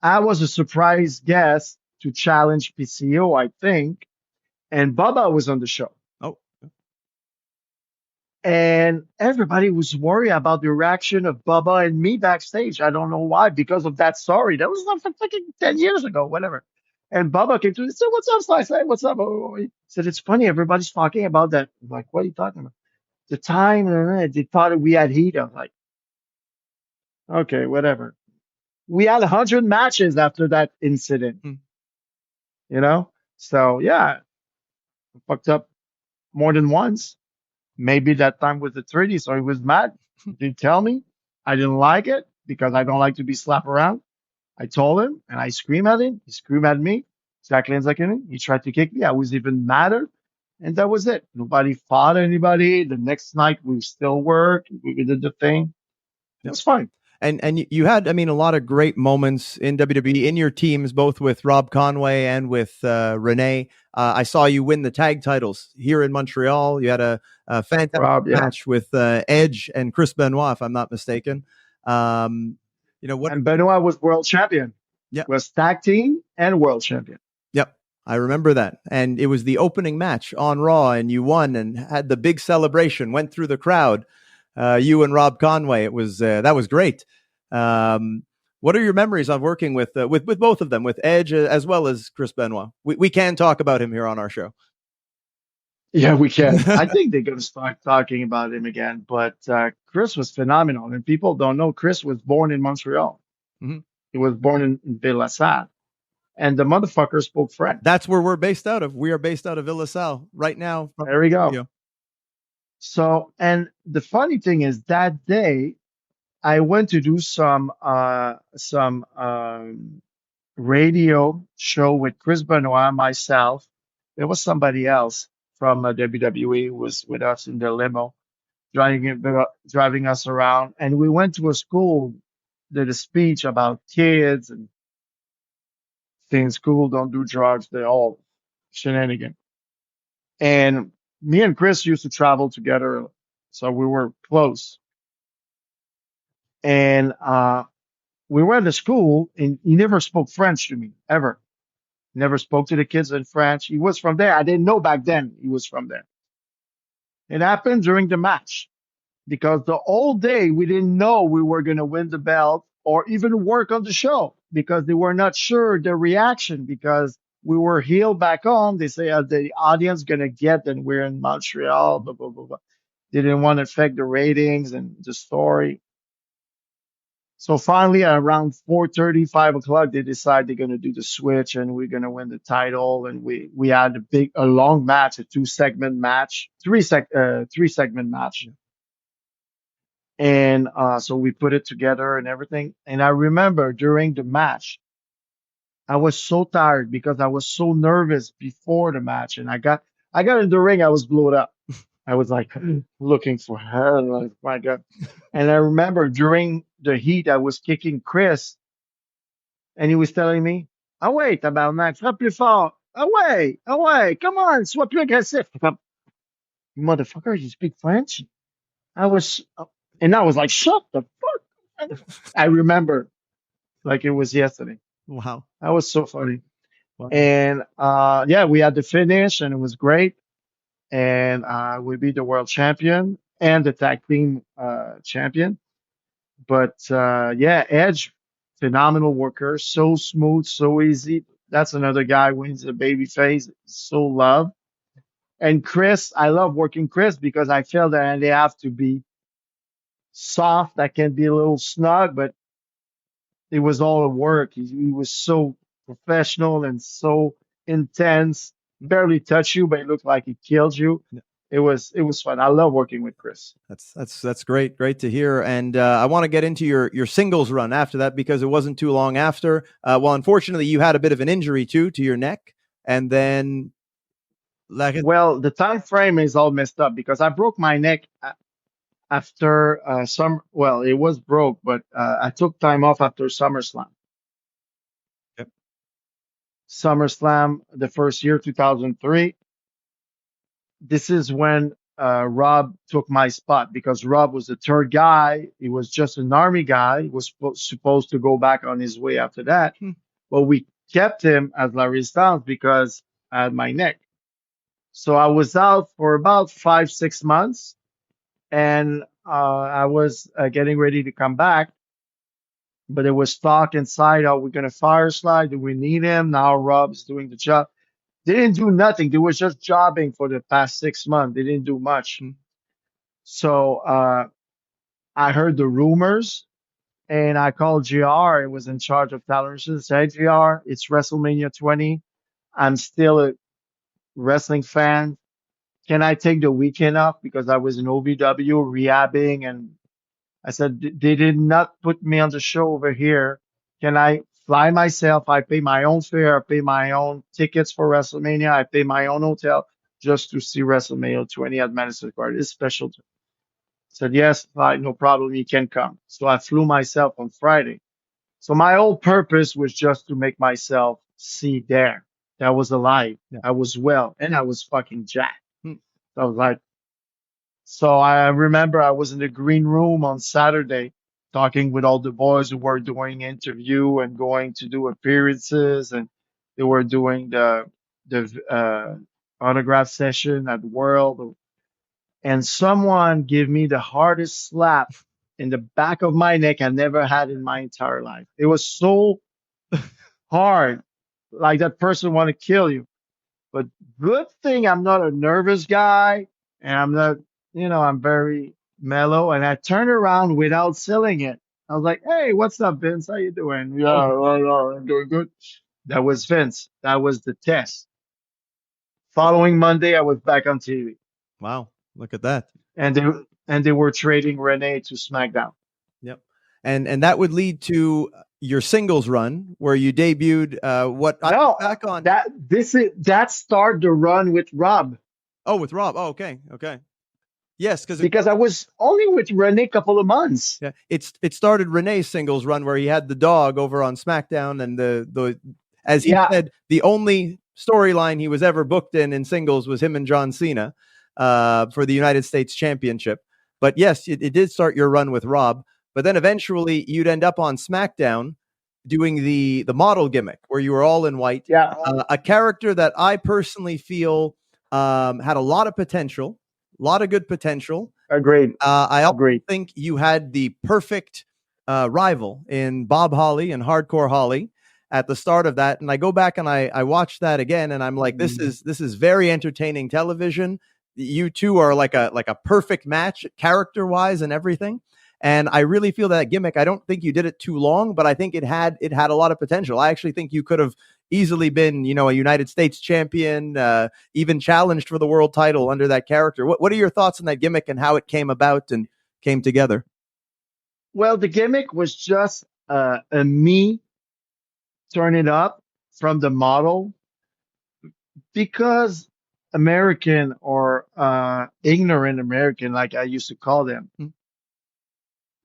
I was a surprise guest to challenge PCO, I think, and Bubba was on the show. Oh. And everybody was worried about the reaction of Bubba and me backstage. I don't know why, because of that story. That was like fucking 10 years ago, whatever. And Bubba came to me and said, what's up, Slice? What's up? He said, it's funny. Everybody's talking about that. I'm like, what are you talking about? The time, they thought we had heat. I was like, okay, whatever. We had 100 matches after that incident, you know? So, yeah. fucked up more than once. Maybe that time was the 30, so he was mad. He didn't tell me. I didn't like it because I don't like to be slapped around. I told him and I screamed at him. He screamed at me. Exactly as I can. He tried to kick me. I was even madder. And that was it. Nobody fought anybody. The next night we still worked. We did the thing. It was fine. And you had, I mean, a lot of great moments in WWE in your teams, both with Rob Conway and with Renee. I saw you win the tag titles here in Montreal. You had a fantastic match with Edge and Chris Benoit, if I'm not mistaken. You know what? And Benoit was world champion. Yeah, was tag team and world champion. Yep. I remember that. And it was the opening match on Raw, and you won and had the big celebration, went through the crowd. You and Rob Conway. It was that was great. What are your memories of working with both of them, with Edge as well as Chris Benoit? We can talk about him here on our show. Yeah, we can. I think they're going to start talking about him again. But Chris was phenomenal, and people don't know Chris was born in Montreal. Mm-hmm. He was born in Ville-la-Salle, and the motherfucker spoke French. That's where we're based out of. We are based out of Ville-la-Salle right now. There we go. So, and the funny thing is that day I went to do some radio show with Chris Benoit, myself. There was somebody else from WWE who was with us in the limo, driving us around. And we went to a school, did a speech about kids and things. School don't do drugs. They're all shenanigan. And me and Chris used to travel together, so we were close. And we were at the school, and he never spoke French to me, ever. Never spoke to the kids in French. He was from there. I didn't know back then he was from there. It happened during the match because the whole day we didn't know we were going to win the belt or even work on the show because they were not sure the reaction because we were healed back home. They say the audience going to get that we're in Montreal, blah, blah, blah, blah. They didn't want to affect the ratings and the story. So finally, at around 4:30, 5 o'clock, they decide they're going to do the switch and we're going to win the title. And we had a long match, a three segment match. And so we put it together and everything. And I remember during the match, I was so tired because I was so nervous before the match. And I got in the ring, I was blown up. I was like looking for her, and like, my God. And I remember during the heat, I was kicking Chris, and he was telling me, "Ah ouais, tabarnak, frappe plus fort. Ah ouais, come on, sois plus agressif." Motherfucker, you speak French? And I was like, "Shut the fuck!" I remember, like it was yesterday. Wow, that was so funny. Wow. And yeah, we had the finish, and it was great. And we beat the world champion and the tag team champion. But yeah, Edge, phenomenal worker, so smooth, so easy. That's another guy when he's a baby face, so loved. And Chris, I love working Chris because I feel that they have to be soft. That can be a little snug, but it was all a work. He was so professional and so intense. Barely touch you, but it looked like he killed you. Yeah. It was fun. I love working with Chris. That's great to hear. And I want to get into your singles run after that because it wasn't too long after. Well, unfortunately, you had a bit of an injury too to your neck, and then well, the time frame is all messed up because I broke my neck after well, it was broke, but I took time off after SummerSlam. SummerSlam, the first year, 2003. This is when Rob took my spot because Rob was the third guy. He was just an army guy. He was supposed to go back on his way after that. But we kept him as La Resistance because I had my neck. So I was out for about 5-6 months. And I was getting ready to come back. But there was talk inside, are we going to fire Sly? Do we need him? Now Rob's doing the job. They didn't do nothing. They was just jobbing for the past 6 months. They didn't do much. So I heard the rumors, and I called GR. It was in charge of talent. Said, "Hey, GR, it's WrestleMania 20. I'm still wrestling fan. Can I take the weekend off because I was in OVW rehabbing, and I said they did not put me on the show over here. Can I fly myself? I pay my own fare, I pay my own tickets for WrestleMania, I pay my own hotel just to see WrestleMania 20 at Madison Square. It's special. Said yes, fine, no problem, you can come. So I flew myself on Friday. So my whole purpose was just to make myself see there. That was alive. Yeah. I was well, and I was fucking jacked. Hmm. So I was like, so I remember I was in the green room on Saturday talking with all the boys who were doing interview and going to do appearances, and they were doing the autograph session at World, and someone gave me the hardest slap in the back of my neck I never had in my entire life. It was so hard, like that person want to kill you. But good thing I'm not a nervous guy, and I'm not, I'm very mellow. And I turned around without selling it. I was like, "Hey, what's up, Vince? How you doing?" Yeah, I'm doing good. That was Vince. That was the test. Following Monday, I was back on TV, Wow, look at that. and they were trading Renee to SmackDown. Yep. And that would lead to your singles run where you debuted what I No, back on that started the run with Rob. with Rob. Oh, okay. Okay. Yes, because I was only with Renee a couple of months. Yeah, it started Renee's singles run where he had the dog over on SmackDown, and the as he said, the only storyline he was ever booked in singles was him and John Cena for the United States Championship. But yes, it did start your run with Rob. But then eventually you'd end up on SmackDown doing the model gimmick where you were all in white. Yeah, a character that I personally feel had a lot of potential. A lot of good potential. Agreed. I also think you had the perfect rival in Bob Holly and Hardcore Holly at the start of that. And I go back and I watch that again, and I'm like, this is very entertaining television. You two are like a perfect match, character wise and everything. And I really feel that gimmick. I don't think you did it too long, but I think it had a lot of potential. I actually think you could have easily been, a United States champion, even challenged for the world title under that character. What are your thoughts on that gimmick and how it came about and came together? Well, the gimmick was just a me turning up from the model because American or ignorant American, like I used to call them.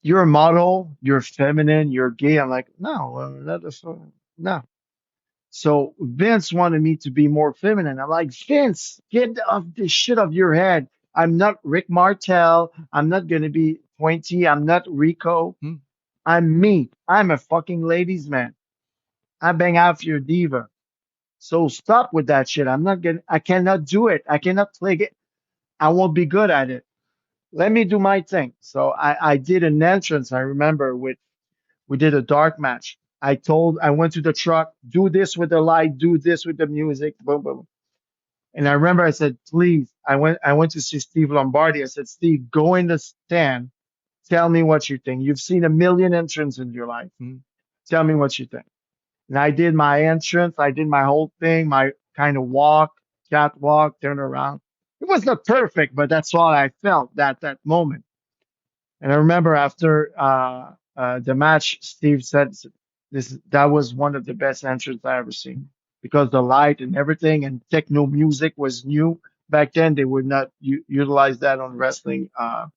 You're a model, you're feminine, you're gay. I'm like, no, no. So Vince wanted me to be more feminine. I'm like, Vince, get off this shit off your head. I'm not Rick Martel. I'm not going to be pointy. I'm not Rico. I'm me. I'm a fucking ladies man. I bang out your diva. So stop with that shit. I cannot do it. I cannot play it. I won't be good at it. Let me do my thing. So I did an entrance. I remember we did a dark match. I went to the truck, do this with the light, do this with the music, boom, boom. And I remember I said, please, I went to see Steve Lombardi. I said, Steve, go in the stand. Tell me what you think. You've seen a million entrances in your life. Tell me what you think. And I did my entrance. I did my whole thing, my kind of walk, catwalk, turn around. It was not perfect, but that's all I felt that moment. And I remember after the match, Steve said that was one of the best entrances I ever seen because the light and everything and techno music was new back then. They would not utilize that on wrestling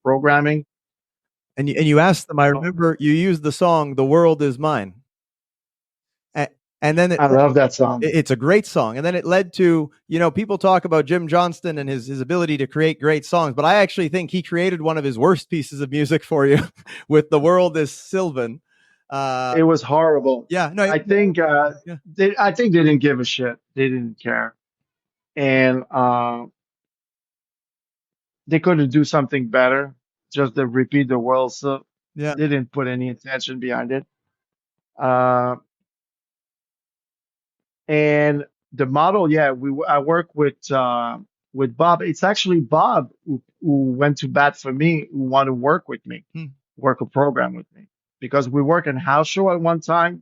programming. And you asked them. I remember you used the song "The World Is Mine," and then I love that song. It's a great song, and then it led to people talk about Jim Johnston and his ability to create great songs, but I actually think he created one of his worst pieces of music for you with "The World Is Silvan." It was horrible. Yeah, no, I think they didn't give a shit. They didn't care, and they couldn't do something better. Just to repeat the world, so they didn't put any attention behind it. And the model, I work with Bob. It's actually Bob who went to bat for me, who wanted to work with me, work a program with me, because we worked in house show at one time,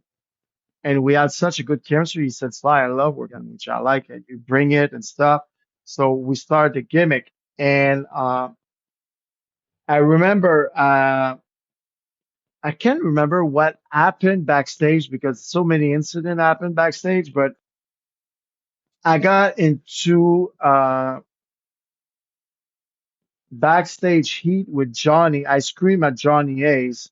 and we had such a good chemistry. He said, "Sly, I love working with you. I like it. You bring it and stuff." So we started the gimmick, and I remember I can't remember what happened backstage because so many incidents happened backstage, but I got into backstage heat with Johnny. I screamed at Johnny Ace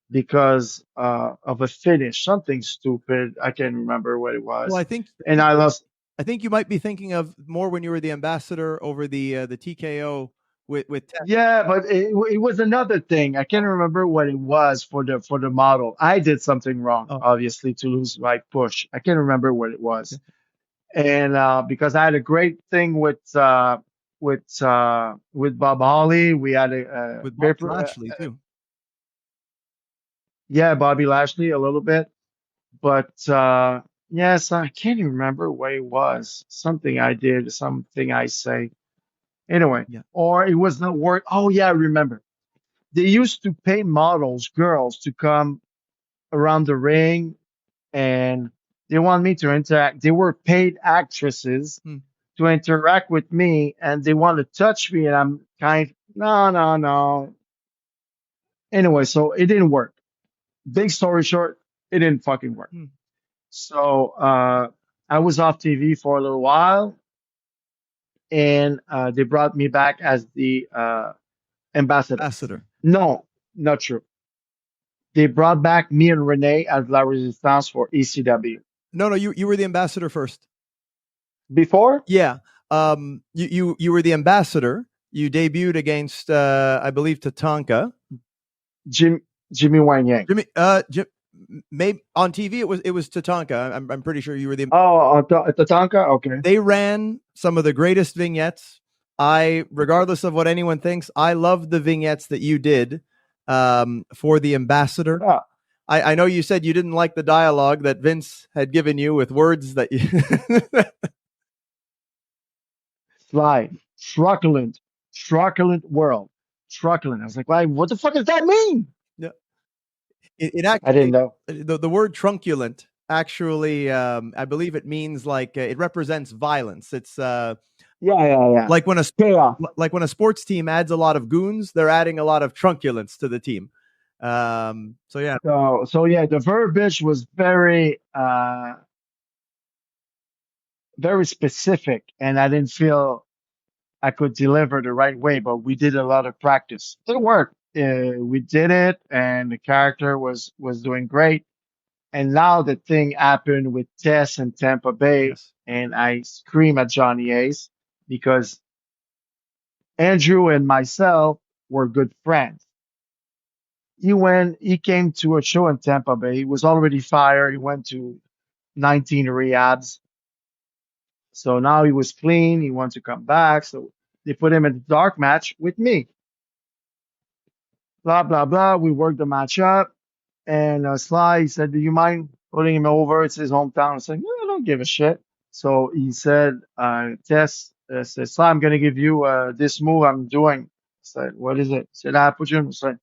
because of a finish, something stupid. I can't remember what it Well, was, I think and I lost. I think you might be thinking of more when you were the ambassador over the TKO with Tech. Yeah, but it was another thing. I can't remember what it was for the model. I did something wrong, Oh, obviously, to lose my push. I can't remember what it was, and because I had a great thing with Bob Holly, we had a with Bobby paper, Lashley too. yeah, Bobby Lashley a little bit, but yes, I can't even remember what it was. Something I did, something I say. Anyway, Yeah. or it was not work. Oh yeah, I remember. They used to pay models, girls, to come around the ring, and they want me to interact. They were paid actresses Hmm. to interact with me, and they want to touch me, and I'm kind, no, no, no. Anyway, so it didn't work. Big story short, it didn't fucking work. Hmm. So I was off TV for a little while, and they brought me back as the ambassador. Ambassador. No, not true. They brought back me and Renee as La Resistance for ECW. No, you were the ambassador first. Before Yeah. You were the ambassador. You debuted against I believe Tatanka. Jimmy Wang Yang. Maybe on TV it was Tatanka. I'm pretty sure you were the. Oh, Tatanka. Okay. They ran some of the greatest vignettes. Regardless of what anyone thinks, I love the vignettes that you did for the ambassador. Ah, I know you said you didn't like the dialogue that Vince had given you with words that you. slide. Truculent world. Truculent. I was like, why? What the fuck does that mean? Yeah. It I didn't actually know. the word trunculent actually I believe it means like it represents violence. It's Yeah. like when Chaos. a sports team adds a lot of goons, they're adding a lot of trunculence to the team. So yeah, So yeah, the verbiage was very specific, and I didn't feel I could deliver the right way. But we did a lot of practice. It worked. We did it, and the character was doing great. And now the thing happened with Tess and Tampa Bay, yes. and I scream at Johnny Ace because Andrew and myself were good friends. He came to a show in Tampa Bay. He was already fired. He went to 19 rehabs. So now he was clean. He wanted to come back. So they put him in a dark match with me. Blah, blah, blah. We worked the match up. And Sly said, do you mind putting him over? It's his hometown. I said, no, I don't give a shit. So he said, Tess, said, Sly, I'm going to give you this move I'm doing. I said, what is it? He said, I put you in. I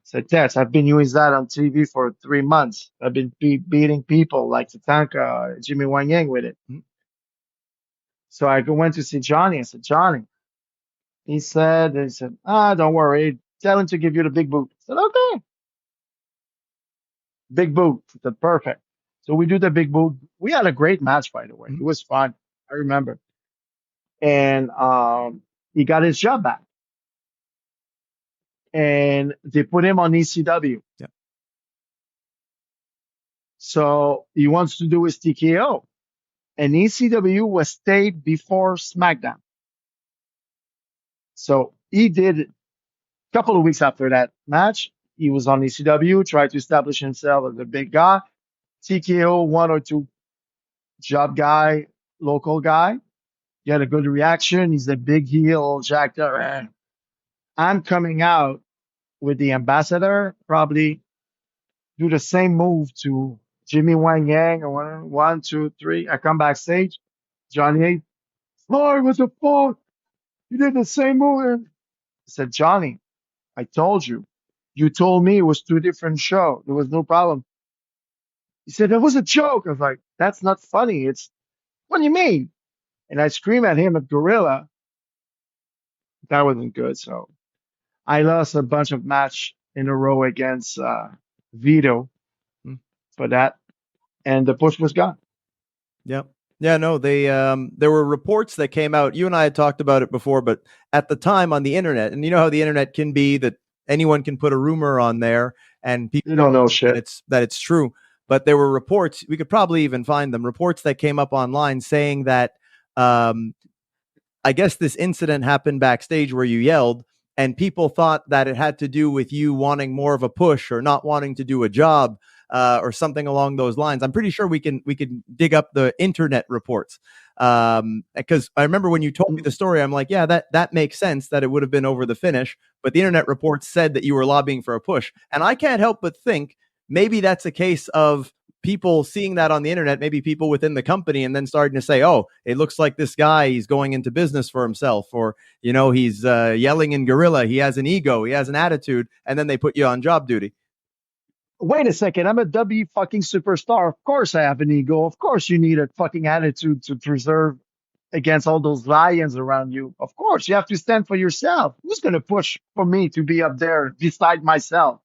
said, Tess, I've been using that on TV for 3 months. I've been beating people like Tatanka, Jimmy Wang Yang with it. Mm-hmm. So I went to see Johnny. I said, Johnny. He said, don't worry. Tell him to give you the big boot. I said, okay. Big boot. I said, perfect. So we do the big boot. We had a great match, by the way. Mm-hmm. It was fun. I remember. And he got his job back. And they put him on ECW. Yeah. So he wants to do his TKO. And ECW was taped before SmackDown. So he did a couple of weeks after that match. He was on ECW, tried to establish himself as a big guy. TKO 1 or 2 job guy, local guy. He had a good reaction. He's a big heel, jacked up. I'm coming out with the ambassador, probably do the same move to Jimmy Wang Yang or 1, 2, 3. I come backstage. Johnny A. Floyd, what the fuck? You did the same move. I said, Johnny, I told you. You told me it was 2 different shows. There was no problem. He said, that was a joke. I was like, that's not funny. What do you mean? and I scream at him at Gorilla. That wasn't good. So I lost a bunch of match in a row against Vito Mm. for that, and the push was gone. Yep. Yeah, no, they there were reports that came out. You and I had talked about it before, but at the time on the internet, and you know how the internet can be, that anyone can put a rumor on there and people You don't know that shit. it's true. But there were reports, we could probably even find them, reports that came up online saying that I guess this incident happened backstage where you yelled, and people thought that it had to do with you wanting more of a push or not wanting to do a job, or something along those lines. I'm pretty sure we can dig up the internet reports, because I remember when you told me the story, I'm like, yeah, that makes sense that it would have been over the finish, but the internet reports said that you were lobbying for a push, and I can't help but think maybe that's a case of people seeing that on the internet, maybe people within the company, and then starting to say, oh, it looks like this guy, he's going into business for himself, or, you know, he's yelling in gorilla, he has an ego, he has an attitude, and then they put you on job duty. Wait a second, I'm a W fucking superstar. Of course I have an ego. Of course you need a fucking attitude to preserve against all those lions around you. Of course you have to stand for yourself. Who's gonna push for me to be up there beside myself?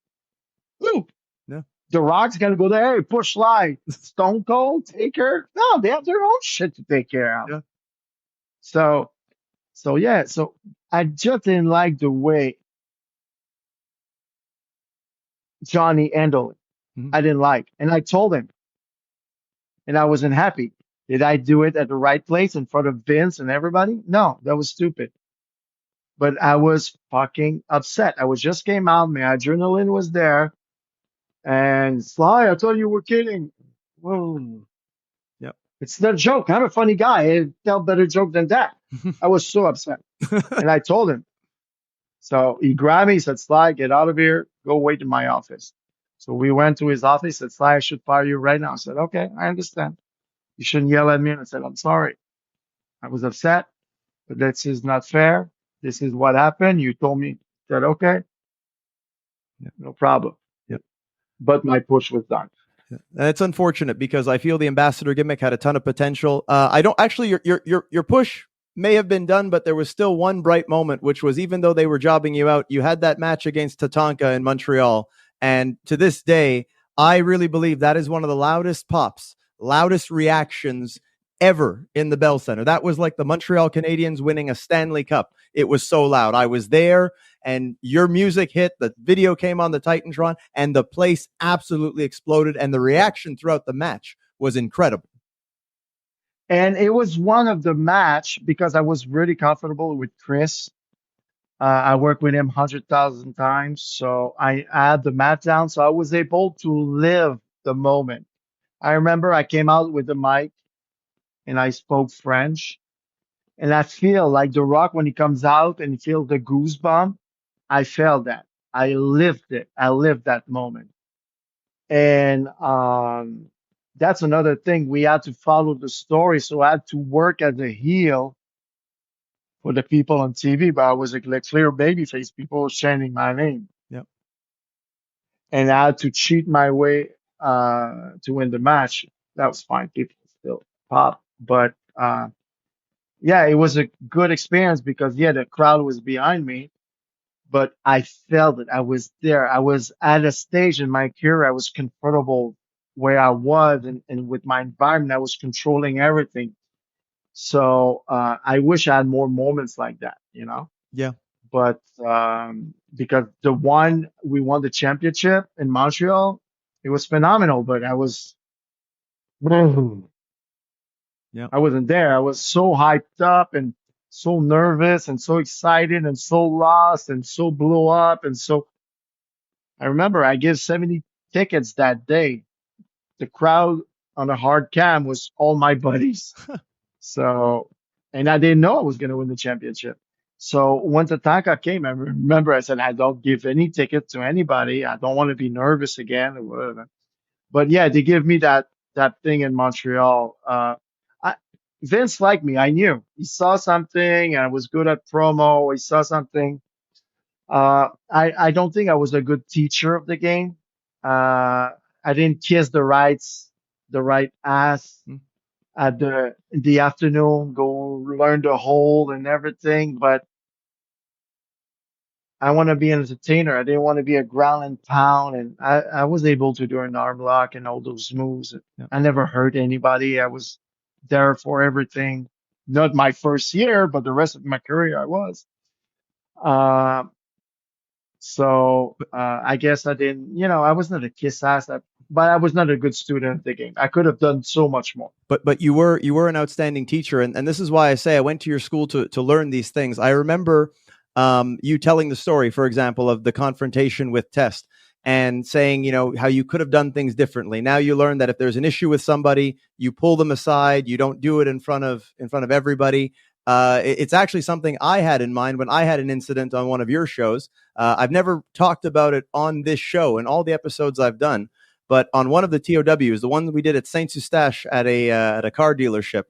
Who? Yeah. The Rock's gonna go there, hey, push lie. Stone Cold, Taker. No, they have their own shit to take care of. Yeah. So yeah, so I just didn't like the way Johnny handled it. Mhm. I didn't like. And I told him, and I wasn't happy. Did I do it at the right place in front of Vince and everybody? No, that was stupid. But I was fucking upset. I was just came out, my adrenaline was there. And Sly, I thought you were kidding. Whoa. Yep. It's not a joke. I'm a funny guy. I tell better joke than that. I was so upset. And I told him. So he grabbed me, he said, Sly, get out of here. Go wait in my office. So we went to his office, said, Sly, I should fire you right now. I said, okay, I understand. You shouldn't yell at me. And I said, I'm sorry. I was upset, but this is not fair. This is what happened. You told me. I said, okay, no problem. Yep. But my push was done. And it's unfortunate because I feel the ambassador gimmick had a ton of potential. I don't actually, your push may have been done, but there was still one bright moment, which was, even though they were jobbing you out, you had that match against Tatanka in Montreal. And to this day, I really believe that is one of the loudest pops, loudest reactions ever in the Bell Center. That was like the Montreal Canadiens winning a Stanley Cup. It was so loud. I was there, and your music hit, the video came on the Titantron, and the place absolutely exploded, and the reaction throughout the match was incredible. And it was one of the match because I was really comfortable with Chris. I worked with him 100,000 times. So I had the mat down. So I was able to live the moment. I remember I came out with the mic and I spoke French. And I feel like The Rock, when he comes out and he feels the goosebump, I felt that. I lived it. I lived that moment. And that's another thing. We had to follow the story. So I had to work as a heel for the people on TV, but I was a clear babyface. People were chanting my name. Yep. And I had to cheat my way to win the match. That was fine. People still pop. But yeah, it was a good experience because, yeah, the crowd was behind me, but I felt it. I was there. I was at a stage in my career. I was comfortable where I was and with my environment. I was controlling everything. So I wish I had more moments like that, you know? Yeah. But because we won the championship in Montreal, it was phenomenal. But I wasn't there. I was so hyped up and so nervous and so excited and so lost and so blew up. And so I remember I gave 70 tickets that day. The crowd on a hard cam was all my buddies. So, and I didn't know I was going to win the championship. So when Tatanka came, I remember I said, I don't give any ticket to anybody. I don't want to be nervous again or whatever. But yeah, they give me that thing in Montreal. Vince liked me. I knew he saw something, and I was good at promo. He saw something. I don't think I was a good teacher of the game. I didn't kiss the right ass. at the in the afternoon, go learn the hold and everything. But I want to be an entertainer. I didn't want to be a ground and pound. And I was able to do an arm lock and all those moves. Yeah. I never hurt anybody. I was there for everything. Not my first year, but the rest of my career, I was. Uh, I guess I didn't, I was not a kiss ass, but I was not a good student of the game. I could have done so much more. But you were an outstanding teacher, and this is why I say I went to your school to learn these things. I remember you telling the story, for example, of the confrontation with Test and saying, how you could have done things differently. Now you learn that if there's an issue with somebody, you pull them aside. You don't do it in front of everybody. It's actually something I had in mind when I had an incident on one of your shows. I've never talked about it on this show in all the episodes I've done, but on one of the TOWs, the one that we did at Saint Eustache at a car dealership,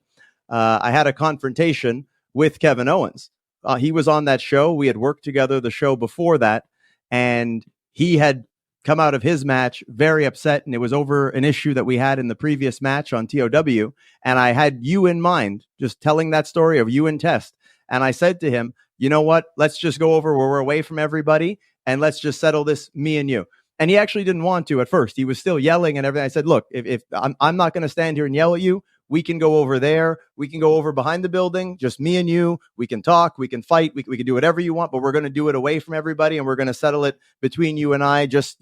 I had a confrontation with Kevin Owens. He was on that show. We had worked together the show before that, and he had come out of his match very upset, and it was over an issue that we had in the previous match on TOW. And I had you in mind, just telling that story of you and Test. And I said to him, you know what? Let's just go over where we're away from everybody, and let's just settle this, me and you. And he actually didn't want to at first. He was still yelling and everything. I said, look, if I'm not going to stand here and yell at you, we can go over there. We can go over behind the building, just me and you. We can talk. We can fight. We can do whatever you want, but we're going to do it away from everybody, and we're going to settle it between you and I, just,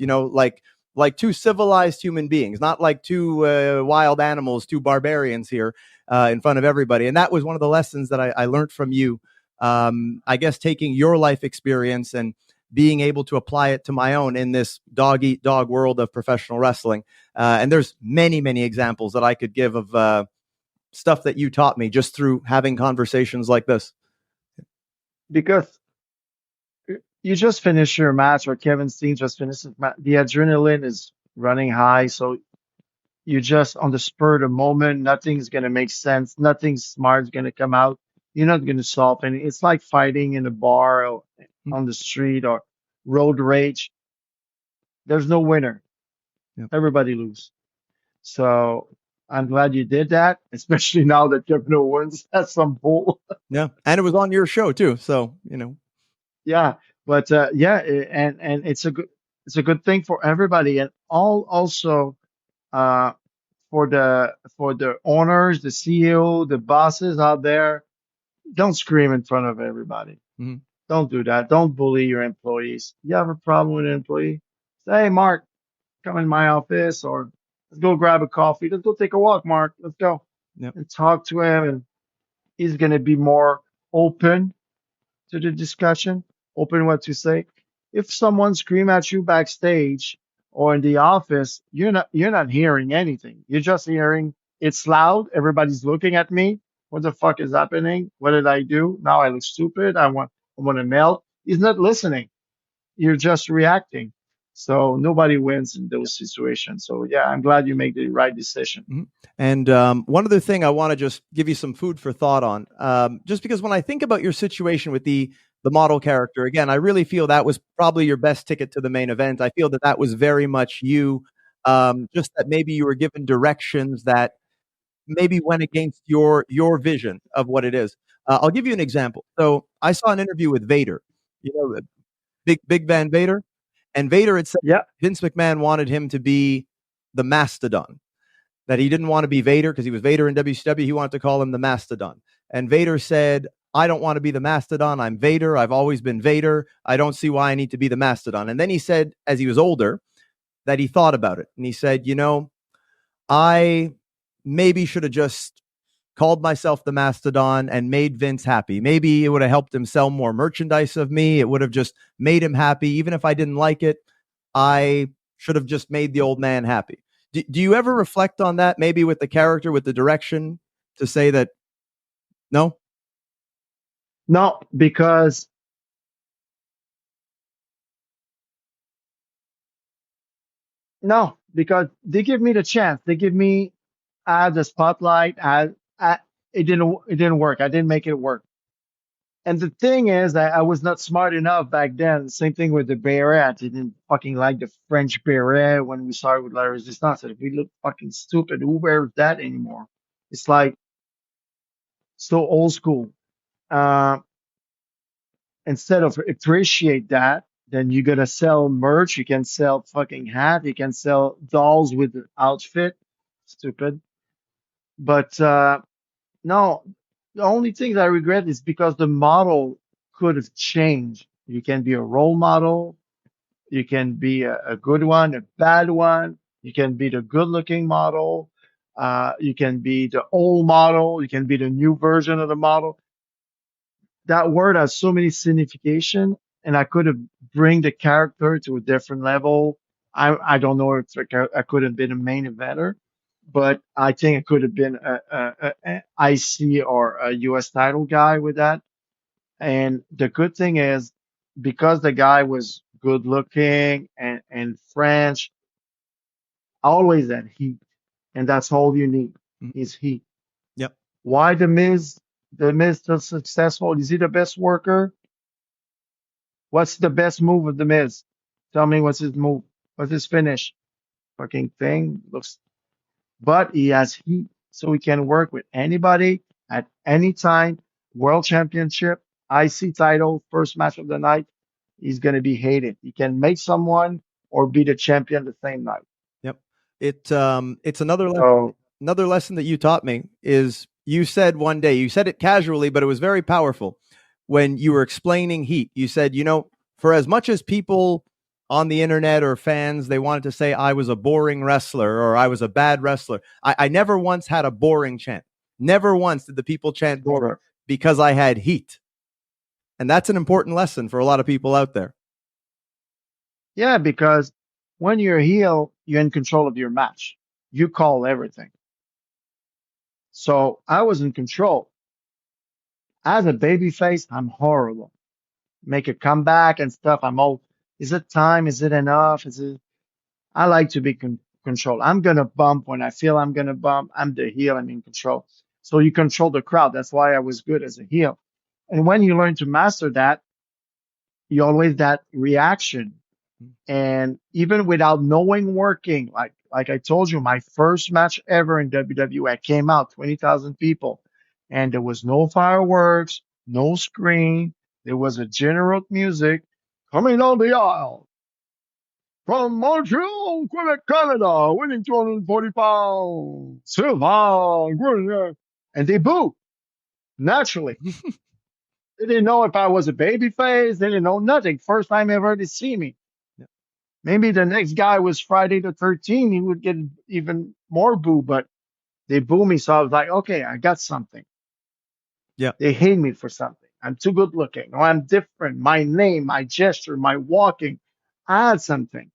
like two civilized human beings, not like two wild animals, two barbarians here in front of everybody. And that was one of the lessons that I learned from you. I guess taking your life experience and being able to apply it to my own in this dog eat dog world of professional wrestling. And there's many, many examples that I could give of stuff that you taught me just through having conversations like this. Because you just finished your match, or Kevin Steen just finished his match. The adrenaline is running high. So you just, on the spur of the moment, nothing's going to make sense. Nothing smart is going to come out. You're not going to solve any. It's like fighting in a bar or on the street or road rage. There's no winner. Yep. Everybody lose. So I'm glad you did that, especially now that Kevin Owens has some pull. Yeah. And it was on your show too. So, Yeah. But and it's a good thing for everybody, and also uh for the owners, the CEO, the bosses out there. Don't scream in front of everybody. Mm-hmm. Don't do that. Don't bully your employees. You have a problem with an employee? Say, hey, Mark, come in my office, or let's go grab a coffee. Let's go take a walk, Mark. Let's go. Yep. And talk to him, and he's going to be more open to the discussion, open what to say. If someone scream at you backstage or in the office, you're not hearing anything. You're just hearing it's loud. Everybody's looking at me. What the fuck is happening? What did I do? Now I look stupid. I want to melt. He's not listening. You're just reacting. So nobody wins in those situations. So yeah, I'm glad you make the right decision. Mm-hmm. And one other thing I want to just give you some food for thought on, just because when I think about your situation with the model character, again, I really feel that was probably your best ticket to the main event. I feel that was very much you, just that maybe you were given directions that maybe went against your vision of what it is. I'll give you an example. So I saw an interview with Vader, Big Van Vader, and Vader had said Vince McMahon wanted him to be the Mastodon, that he didn't want to be Vader because he was Vader in WCW. He wanted to call him the Mastodon. And Vader said, I don't want to be the Mastodon. I'm Vader. I've always been Vader. I don't see why I need to be the Mastodon. And then he said, as he was older, that he thought about it. And he said, I maybe should have just called myself the Mastodon and made Vince happy. Maybe it would have helped him sell more merchandise of me. It would have just made him happy. Even if I didn't like it, I should have just made the old man happy. Do you ever reflect on that, maybe with the character, with the direction, to say that, no? No, because they give me the chance. They give me the spotlight. It didn't work. I didn't make it work. And the thing is that I was not smart enough back then. Same thing with the beret. I didn't fucking like the French beret when we started with La Resistance. We look fucking stupid. Who wears that anymore? It's like so old school. Uh, Instead of appreciate that, then you're gonna sell merch. You can sell fucking hat. You can sell dolls with the outfit. Stupid. But no, the only thing that I regret is because the model could have changed. You can be a role model. You can be a good one, a bad one. You can be the good-looking model. You can be the old model. You can be the new version of the model. That word has so many signification, and I could have bring the character to a different level. I don't know if I could have been a main eventer, but I think I could have been a IC or a US title guy with that. And the good thing is because the guy was good looking and French, always that heat, and that's all you need is heat. Yep. Why the Miz? The Miz still successful? Is he the best worker? What's the best move of the Miz? Tell me what's his move? What's his finish? Fucking thing looks, but he has heat, so he can work with anybody at any time. World Championship, IC title, first match of the night. He's gonna be hated. He can make someone or be the champion the same night. Yep. It's another So another lesson that you taught me is you said one day, you said it casually, but it was very powerful. When you were explaining heat, you said, for as much as people on the internet or fans, they wanted to say I was a boring wrestler or I was a bad wrestler, I never once had a boring chant. Never once did the people chant boring because I had heat. And that's an important lesson for a lot of people out there. yeah, because when you're a heel, you're in control of your match. You call everything. So I was in control. As a babyface, I'm horrible. Make a comeback and stuff. I'm all, is it time? Is it enough? I like to be controlled. I'm going to bump when I feel I'm going to bump. I'm the heel. I'm in control. So you control the crowd. That's why I was good as a heel. And when you learn to master that, you always that reaction. And even without knowing working, like I told you, my first match ever in WWE, I came out 20,000 people, and there was no fireworks, no screen. There was a general music coming down the aisle from Montreal, Quebec, Canada, winning 240 pounds, Silvan Grenier, and they boo naturally. They didn't know if I was a babyface. They didn't know nothing. First time ever to see me. Maybe the next guy was Friday the 13th. He would get even more boo, but they boo me. So I was like, okay, I got something. Yeah. They hate me for something. I'm too good looking. Or I'm different. My name, my gesture, my walking. I had something.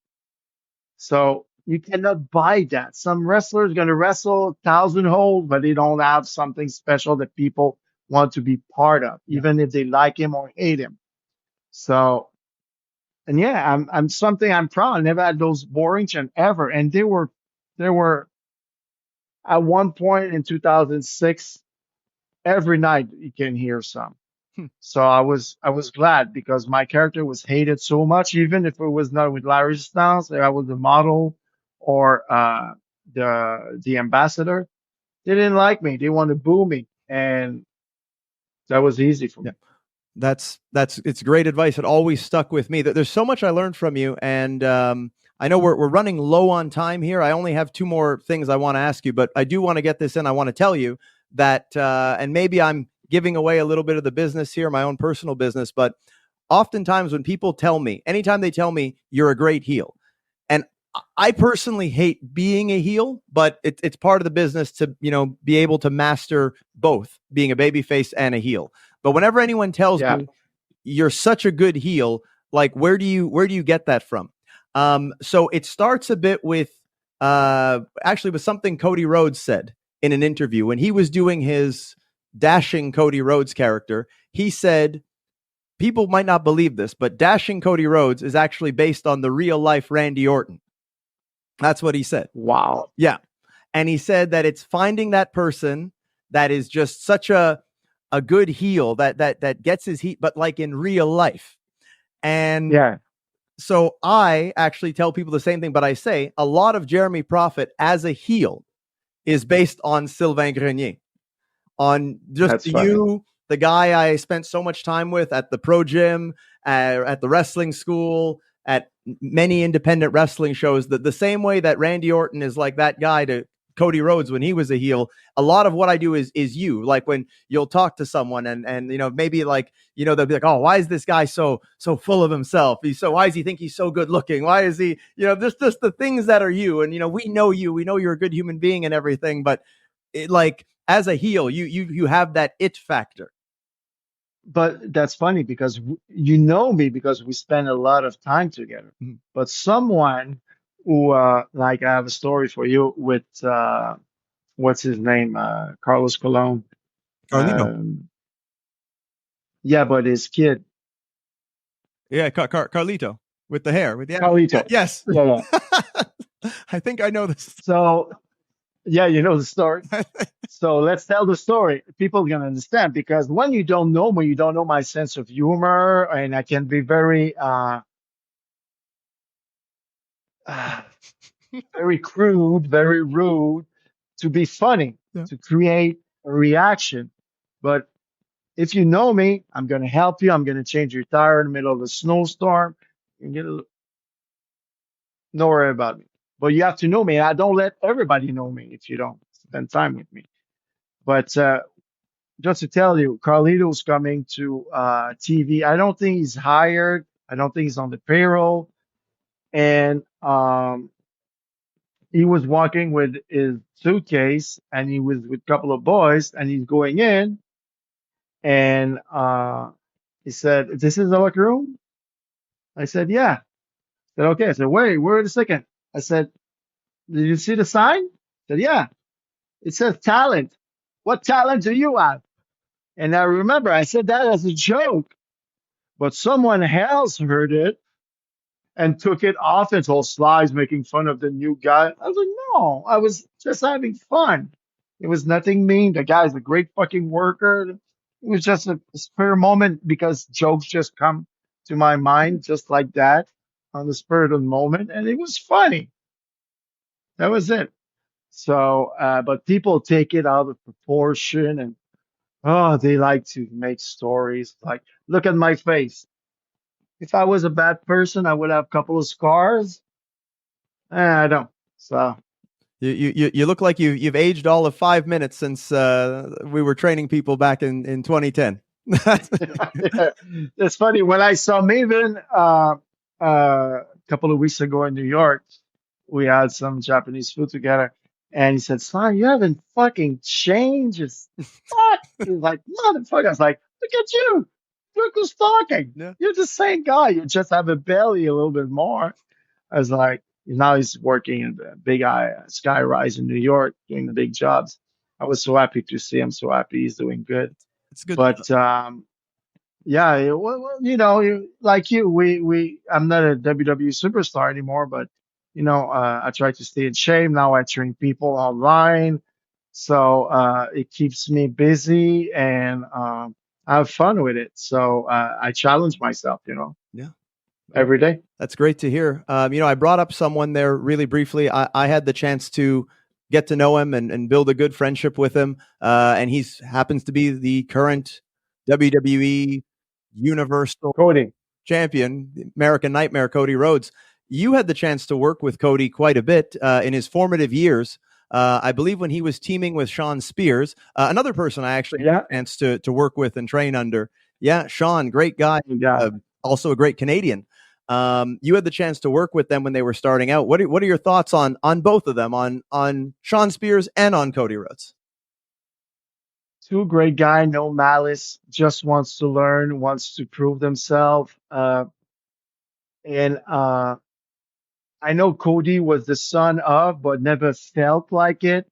So you cannot buy that. Some wrestlers going to wrestle 1,000 holds, but they don't have something special that people want to be part of, even if they like him or hate him. So, and yeah, I'm something I'm proud. I never had those boring chants ever. And there were at one point in 2006, every night you can hear some. So I was glad because my character was hated so much, even if it was not with Larry Styles, I was the model or the ambassador. They didn't like me. They wanted to boo me, and that was easy for me. That's it's great advice. It always stuck with me. There's so much I learned from you, and I know we're running low on time here. I only have two more things I want to ask you, but I do want to get this in. I want to tell you that, and maybe I'm giving away a little bit of the business here, my own personal business, but oftentimes when people tell me, anytime they tell me you're a great heel, and I personally hate being a heel, but it's part of the business to, be able to master both being a babyface and a heel. But whenever anyone tells me you're such a good heel, like where do you get that from? So it starts a bit with actually with something Cody Rhodes said in an interview when he was doing his dashing Cody Rhodes character. He said, people might not believe this, but dashing Cody Rhodes is actually based on the real life Randy Orton. That's what he said. Wow. Yeah. And he said that it's finding that person that is just such a good heel that gets his heat, but like in real life. And so I actually tell people the same thing, but I say a lot of Jeremy Prophet as a heel is based on Silvain Grenier, on just That's funny. you, the guy I spent so much time with at the pro gym, at the wrestling school, at many independent wrestling shows. The same way that Randy Orton is like that guy to Cody Rhodes when he was a heel. A lot of what I do is you. Like when you'll talk to someone and maybe like, they'll be like, oh, why is this guy so full of himself? Why does he think he's so good looking? Why is he, just the things that are you. And, we know you, we know you're a good human being and everything, but like as a heel, you have that it factor. But that's funny because you know me because we spend a lot of time together. Mm-hmm. But someone who, like, I have a story for you with, what's his name? Carlos Colon. Carlito. Yeah, but his kid. Yeah, Carlito with the hair. Carlito. Yes. Yeah. I think I know this. So, yeah, you know the story. So let's tell the story. People can understand because when you don't know me, you don't know my sense of humor, and I can be very, very crude, very rude, to be funny, to create a reaction. But if you know me, I'm going to help you. I'm going to change your tire in the middle of a snowstorm. Don't worry about me. But you have to know me. I don't let everybody know me if you don't spend time with me. But just to tell you, Carlito's coming to TV. I don't think he's hired. I don't think he's on the payroll. And he was walking with his suitcase, and he was with a couple of boys, and he's going in, and he said, "This is the locker room?" I said, "Yeah." I said, "Okay." I said, "Wait a second." I said, "Did you see the sign?" I said, "Yeah." It says talent. What talent do you have? And I remember I said that as a joke, but someone else heard it and took it off and told Sly's making fun of the new guy. I was like, no, I was just having fun. It was nothing mean. The guy's a great fucking worker. It was just a spur moment because jokes just come to my mind just like that on the spur of the moment. And it was funny. That was it. So, but people take it out of proportion and, oh, they like to make stories like, look at my face. If I was a bad person, I would have a couple of scars. I don't. So you look like you've aged all of 5 minutes since we were training people back in 2010. it's funny when I saw Maven a couple of weeks ago in New York. We had some Japanese food together, and he said, "Son, you haven't fucking changed." Fuck. He's like, "Motherfucker!" I was like, "Look at you. Look who's talking. Yeah. You're the same guy. You just have a belly a little bit more." I was like, now he's working in the big sky rise in New York, doing the big jobs. I was so happy to see him. So happy he's doing good. It's good. But yeah, well, like you, I'm not a WWE superstar anymore, but I try to stay in shape. Now I train people online, so it keeps me busy and I have fun with it. So I challenge myself, Yeah. every day. That's great to hear. I brought up someone there really briefly. I had the chance to get to know him and build a good friendship with him. And he happens to be the current WWE Universal Cody. Champion, the American Nightmare, Cody Rhodes. You had the chance to work with Cody quite a bit in his formative years. I believe when he was teaming with Sean Spears, another person I actually had a chance to work with and train under. Yeah, Sean, great guy. Also a great Canadian. You had the chance to work with them when they were starting out. What are your thoughts on both of them, on Sean Spears and on Cody Rhodes? Two great guy, no malice, just wants to learn, wants to prove themselves. And I know Cody was the son of, but never felt like it.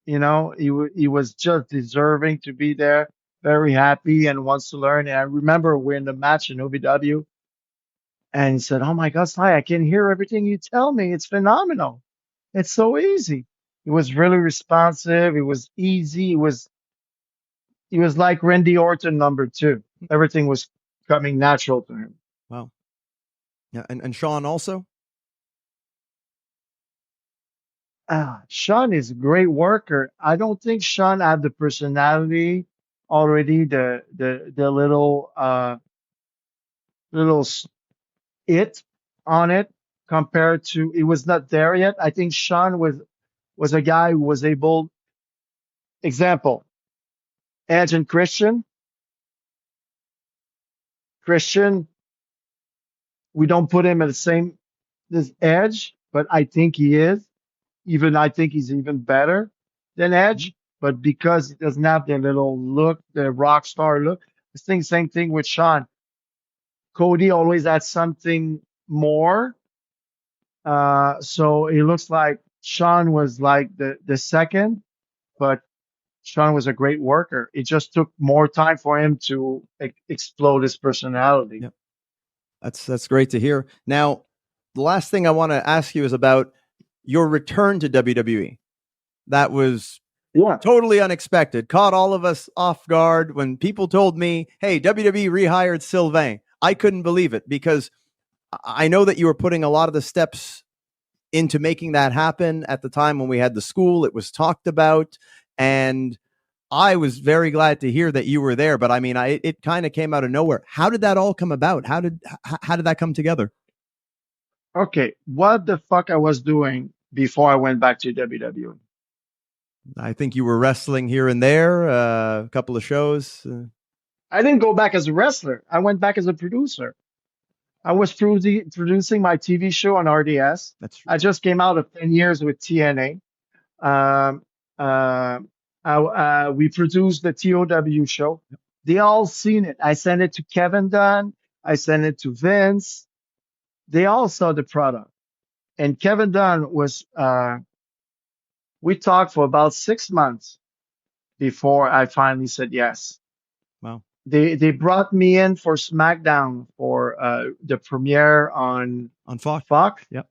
He was just deserving to be there, very happy and wants to learn. And I remember we're in the match in OVW, and he said, "Oh my God, Sly, I can hear everything you tell me. It's phenomenal. It's so easy." He was really responsive. It was easy. He was like Randy Orton #2. Everything was coming natural to him. Wow. Yeah, and Sean also? Sean is a great worker. I don't think Sean had the personality already, the little it on it compared to it was not there yet. I think Sean was a guy who was able. Example, Edge and Christian. Christian, we don't put him at the same this Edge, but I think he is. Even I think he's even better than Edge, but because he doesn't have the little look, the rock star look. Same thing with Sean. Cody always had something more. So it looks like Sean was like the second, but Sean was a great worker. It just took more time for him to explode his personality. Yep. That's great to hear. Now, the last thing I want to ask you is about your return to WWE. That was totally unexpected. Caught all of us off guard when people told me, "Hey, WWE rehired Sylvain." I couldn't believe it because I know that you were putting a lot of the steps into making that happen at the time when we had the school. It was talked about, and I was very glad to hear that you were there. But I mean, it kind of came out of nowhere. How did that all come about? How did that come together? Okay, what the fuck I was doing before I went back to WWE? I think you were wrestling here and there, a couple of shows. I didn't go back as a wrestler. I went back as a producer. I was producing my TV show on RDS. That's true. I just came out of 10 years with TNA. Um, we produced the TOW show. Yep. They all seen it. I sent it to Kevin Dunn. I sent it to Vince. They all saw the product. And Kevin Dunn was, we talked for about 6 months before I finally said yes. Wow. They brought me in for SmackDown for the premiere on Fox. Fox. Yep.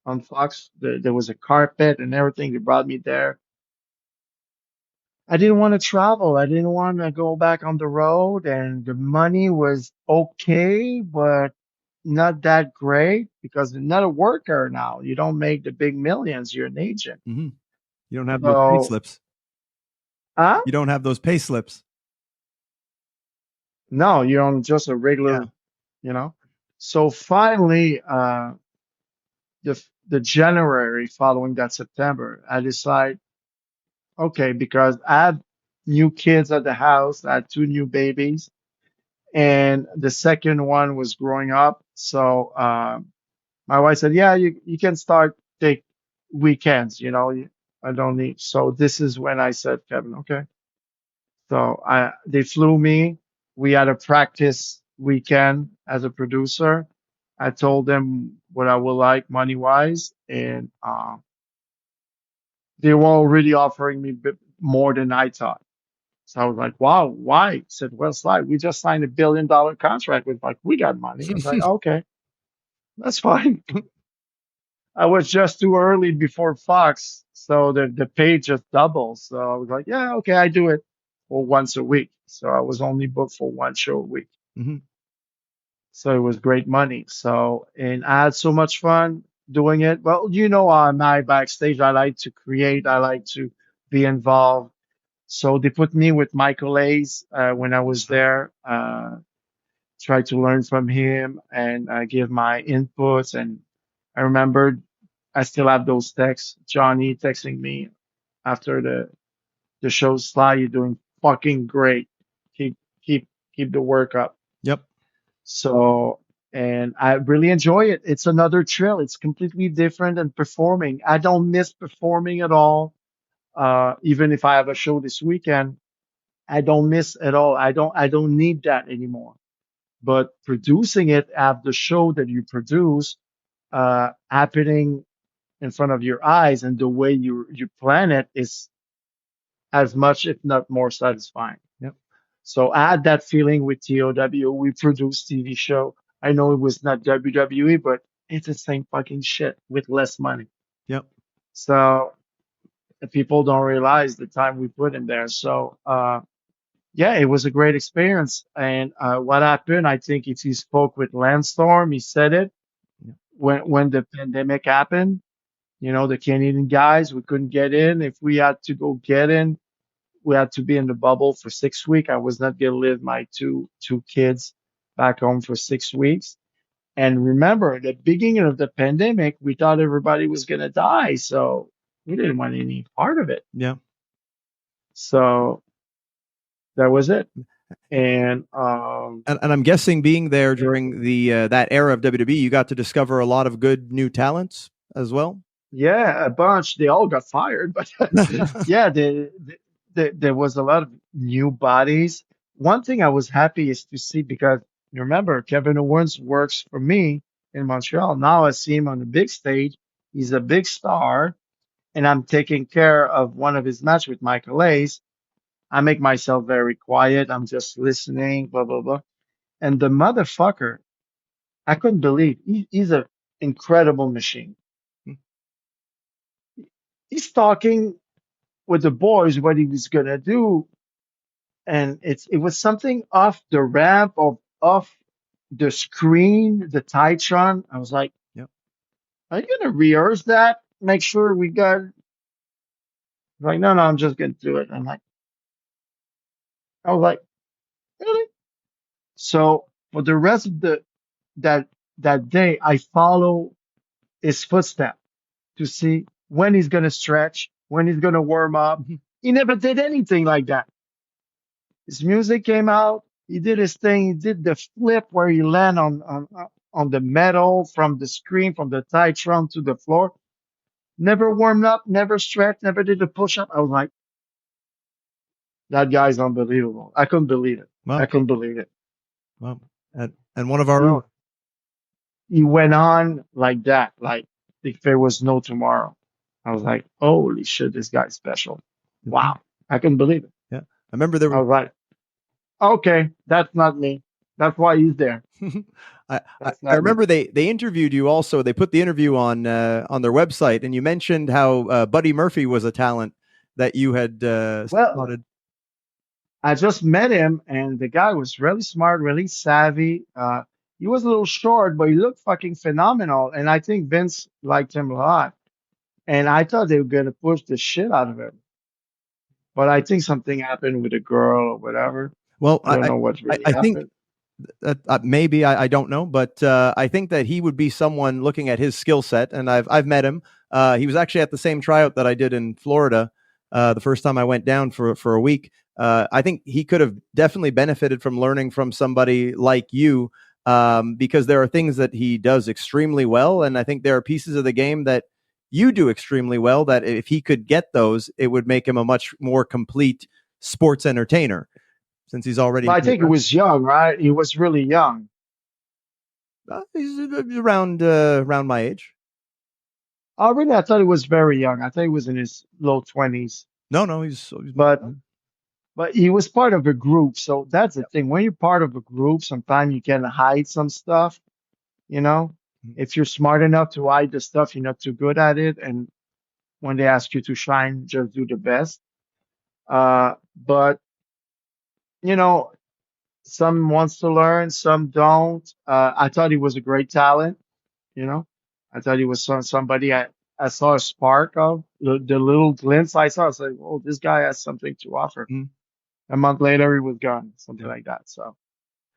On Fox, there was a carpet and everything. They brought me there. I didn't want to travel. I didn't want to go back on the road, and the money was okay, but not that great because you're not a worker now. You don't make the big millions. You're an agent. Mm-hmm. You don't have those pay slips. Huh? You don't have those pay slips. No, you're on just a regular, you know. So finally, the January following that September, I decide, okay, because I had new kids at the house. I had 2 new babies, and the second one was growing up. So my wife said, "Yeah, you can start take weekends. You know, I don't need." So this is when I said, "Kevin, okay." So they flew me. We had a practice weekend as a producer. I told them what I would like money wise, and they were already offering me a bit more than I thought. So I was like, "Wow, why?" I said, "Well, Sly, we just signed $1 billion contract with like we got money." I was like, "Okay, that's fine." I was just too early before Fox, so the pay just doubles. So I was like, "Yeah, okay, I do it for once a week." So I was only booked for 1 show a week. Mm-hmm. So it was great money. So, and I had so much fun doing it. Well, you know, on my backstage, I like to create, I like to be involved. So they put me with Michael Hayes when I was there, try to learn from him and give my inputs. And I remember I still have those texts, Johnny texting me after the show, Sly, you're doing fucking great. Keep, keep the work up. Yep. So, and I really enjoy it. It's another thrill. It's completely different than performing. I don't miss performing at all. Even if I have a show this weekend, I don't miss at all. I don't need that anymore. But producing it at the show that you produce, happening in front of your eyes and the way you plan it is as much, if not more satisfying. Yep. So I had that feeling with TOW. We produced TV show. I know it was not WWE, but it's the same fucking shit with less money. Yep. So people don't realize the time we put in there. So yeah, it was a great experience. And what happened, I think if he spoke with Landstorm, he said it Yep. when the pandemic happened. The Canadian guys, we couldn't get in. If we had to go get in, we had to be in the bubble for 6 weeks. I was not gonna leave my two kids back home for 6 weeks. And remember, at the beginning of the pandemic, we thought everybody was gonna die, so we didn't want any part of it. Yeah. So that was it. And And I'm guessing being there during the that era of WWE, you got to discover a lot of good new talents as well. yeah, a bunch. They all got fired, but yeah, there was a lot of new bodies. One thing I was happy is to see because remember Kevin Owens works for me in Montreal. Now I see him on the big stage. He's a big star, and I'm taking care of one of his match with Michael Hayes. I make myself very quiet. I'm just listening, blah blah blah. And the motherfucker, I couldn't believe he's an incredible machine. He's talking with the boys what he was gonna do, and it was something off the ramp or off the screen, the Titron. I was like, Yep. "Are you gonna rehearse that? Make sure we got." Like, no, I'm just gonna do it. I was like, really? So for the rest of that that day, I follow his footsteps to see when he's gonna stretch, when he's gonna warm up. He never did anything like that. His music came out. He did his thing. He did the flip where he land on the metal from the screen, from the Titron to the floor. Never warmed up, never stretched, never did a push up. I was like, that guy's unbelievable. I couldn't believe it. Wow. I couldn't believe it. Wow. And one of our own. He went on like that, like if there was no tomorrow. I was like, holy shit, this guy's special. Wow. I couldn't believe it. Yeah. I remember there I was was like, okay, that's not me. That's why he's there. I remember they interviewed you also. They put the interview on their website, and you mentioned how Buddy Murphy was a talent that you had spotted. I just met him, and the guy was really smart, really savvy. He was a little short, but he looked fucking phenomenal, and I think Vince liked him a lot. And I thought they were gonna push the shit out of him, but I think something happened with a girl or whatever. Well, I don't know what really happened. Maybe I don't know, but I think that he would be someone looking at his skill set, and I've met him. He was actually at the same tryout that I did in Florida the first time I went down for a week. I think he could have definitely benefited from learning from somebody like you, because there are things that he does extremely well, and I think there are pieces of the game that you do extremely well that if he could get those, it would make him a much more complete sports entertainer. Since he's already, But I think he was young, right? He was really young. He's around my age. Oh, really? I thought he was very young. I thought he was in his low 20s. No, he's But he was part of a group, so that's the thing. When you're part of a group, sometimes you can hide some stuff. You know, if you're smart enough to hide the stuff, you're not too good at it. And when they ask you to shine, just do the best. But you know, some wants to learn, some don't. I thought he was a great talent. You know, I thought he was somebody I saw a spark of the little glimpse I saw. I was like, oh, this guy has something to offer. A month later, he was gone, something like that. So,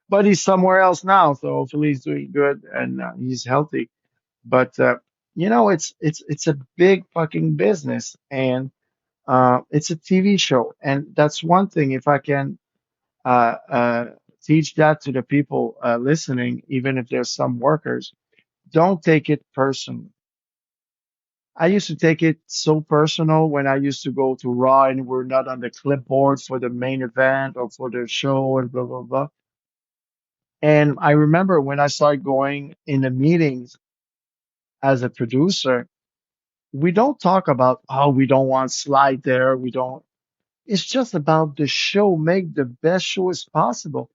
but he's somewhere else now. So hopefully he's doing good and he's healthy. But it's a big fucking business, and it's a TV show, and that's one thing. If I can teach that to the people listening, even if there's some workers, don't take it personally. I used to take it so personal when I used to go to Raw and we're not on the clipboard for the main event or for the show and blah, blah, blah. And I remember when I started going in the meetings as a producer, we don't talk about, oh, we don't want slide there. We don't. It's just about the show, make the best show as possible.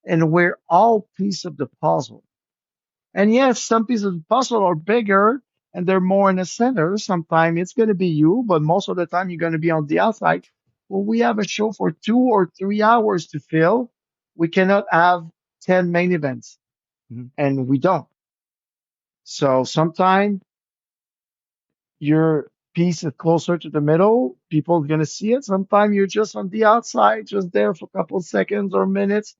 And we're all piece of the puzzle. And yes, some pieces of the puzzle are bigger and they're more in the center. Sometimes it's going to be you, but most of the time you're going to be on the outside. Well, we have a show for 2 or 3 hours to fill. We cannot have 10 main events, and we don't. So sometimes your piece is closer to the middle, people are gonna see it. Sometimes you're just on the outside, just there for a couple of seconds or minutes,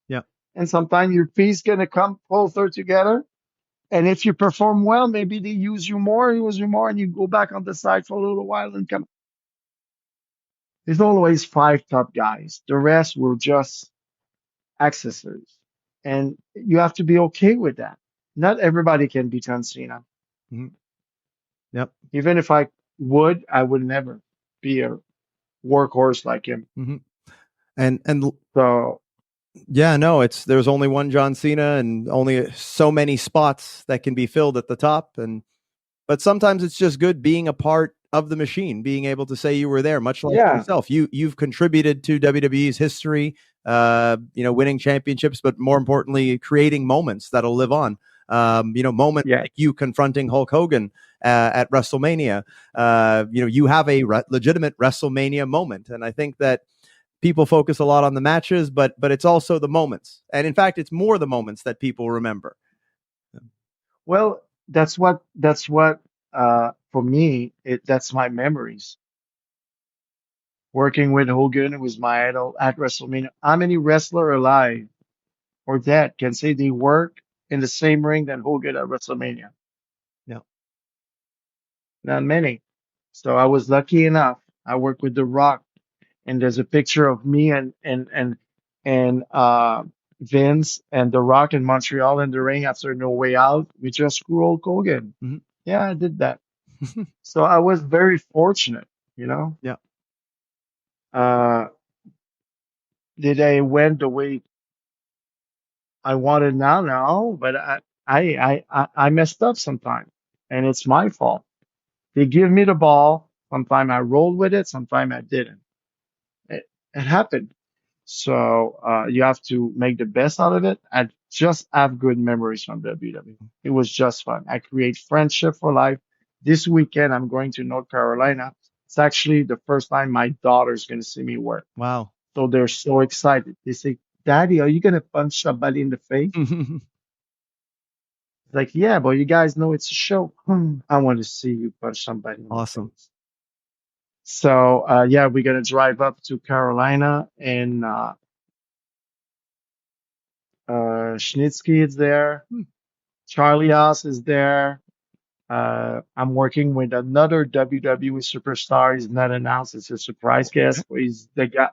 Yeah. and sometimes your piece gonna come closer together. And if you perform well, maybe they use you more, and you go back on the side for a little while and come. There's always five top guys. The rest were just accessories, and you have to be okay with that. Not everybody can be John Cena. Mhm. Yep. Even if I would never be a workhorse like him. Hmm. And So yeah, no, there's only one John Cena and only so many spots that can be filled at the top. But sometimes it's just good being a part of the machine, being able to say you were there, much like yeah, yourself. You've contributed to WWE's history, winning championships, but more importantly, creating moments that'll live on. Moments yeah, like you confronting Hulk Hogan at WrestleMania. You have a legitimate WrestleMania moment, and I think that people focus a lot on the matches, but it's also the moments, and in fact, it's more the moments that people remember. well, that's what for me that's my memories. Working with Hogan, who was my idol at WrestleMania. How many wrestler alive or dead can say they work in the same ring that Hogan at WrestleMania? Yeah. Not many. So I was lucky enough. I worked with The Rock, and there's a picture of me and Vince and The Rock in Montreal in the ring after No Way Out. We just screw Hulk Hogan. Mhm. Yeah, I did that. So I was very fortunate, you know. Yeah. Uh, did I win the way I wanted now? No, but I messed up sometimes, and it's my fault. They give me the ball. Sometimes I rolled with it. Sometimes I didn't. It happened. So you have to make the best out of it. I just have good memories from WWE. It was just fun. I create friendship for life. This weekend, I'm going to North Carolina. It's actually the first time my daughter's going to see me work. Wow. So they're so excited. They say, Daddy, are you going to punch somebody in the face? Like, yeah, but you guys know it's a show. I want to see you punch somebody in the Awesome. face. So, yeah, we're going to drive up to Carolina, and Schnitsky is there. Charlie Haas is there. I'm working with another WWE superstar. He's not announced. It's a surprise guest. But he's the guy.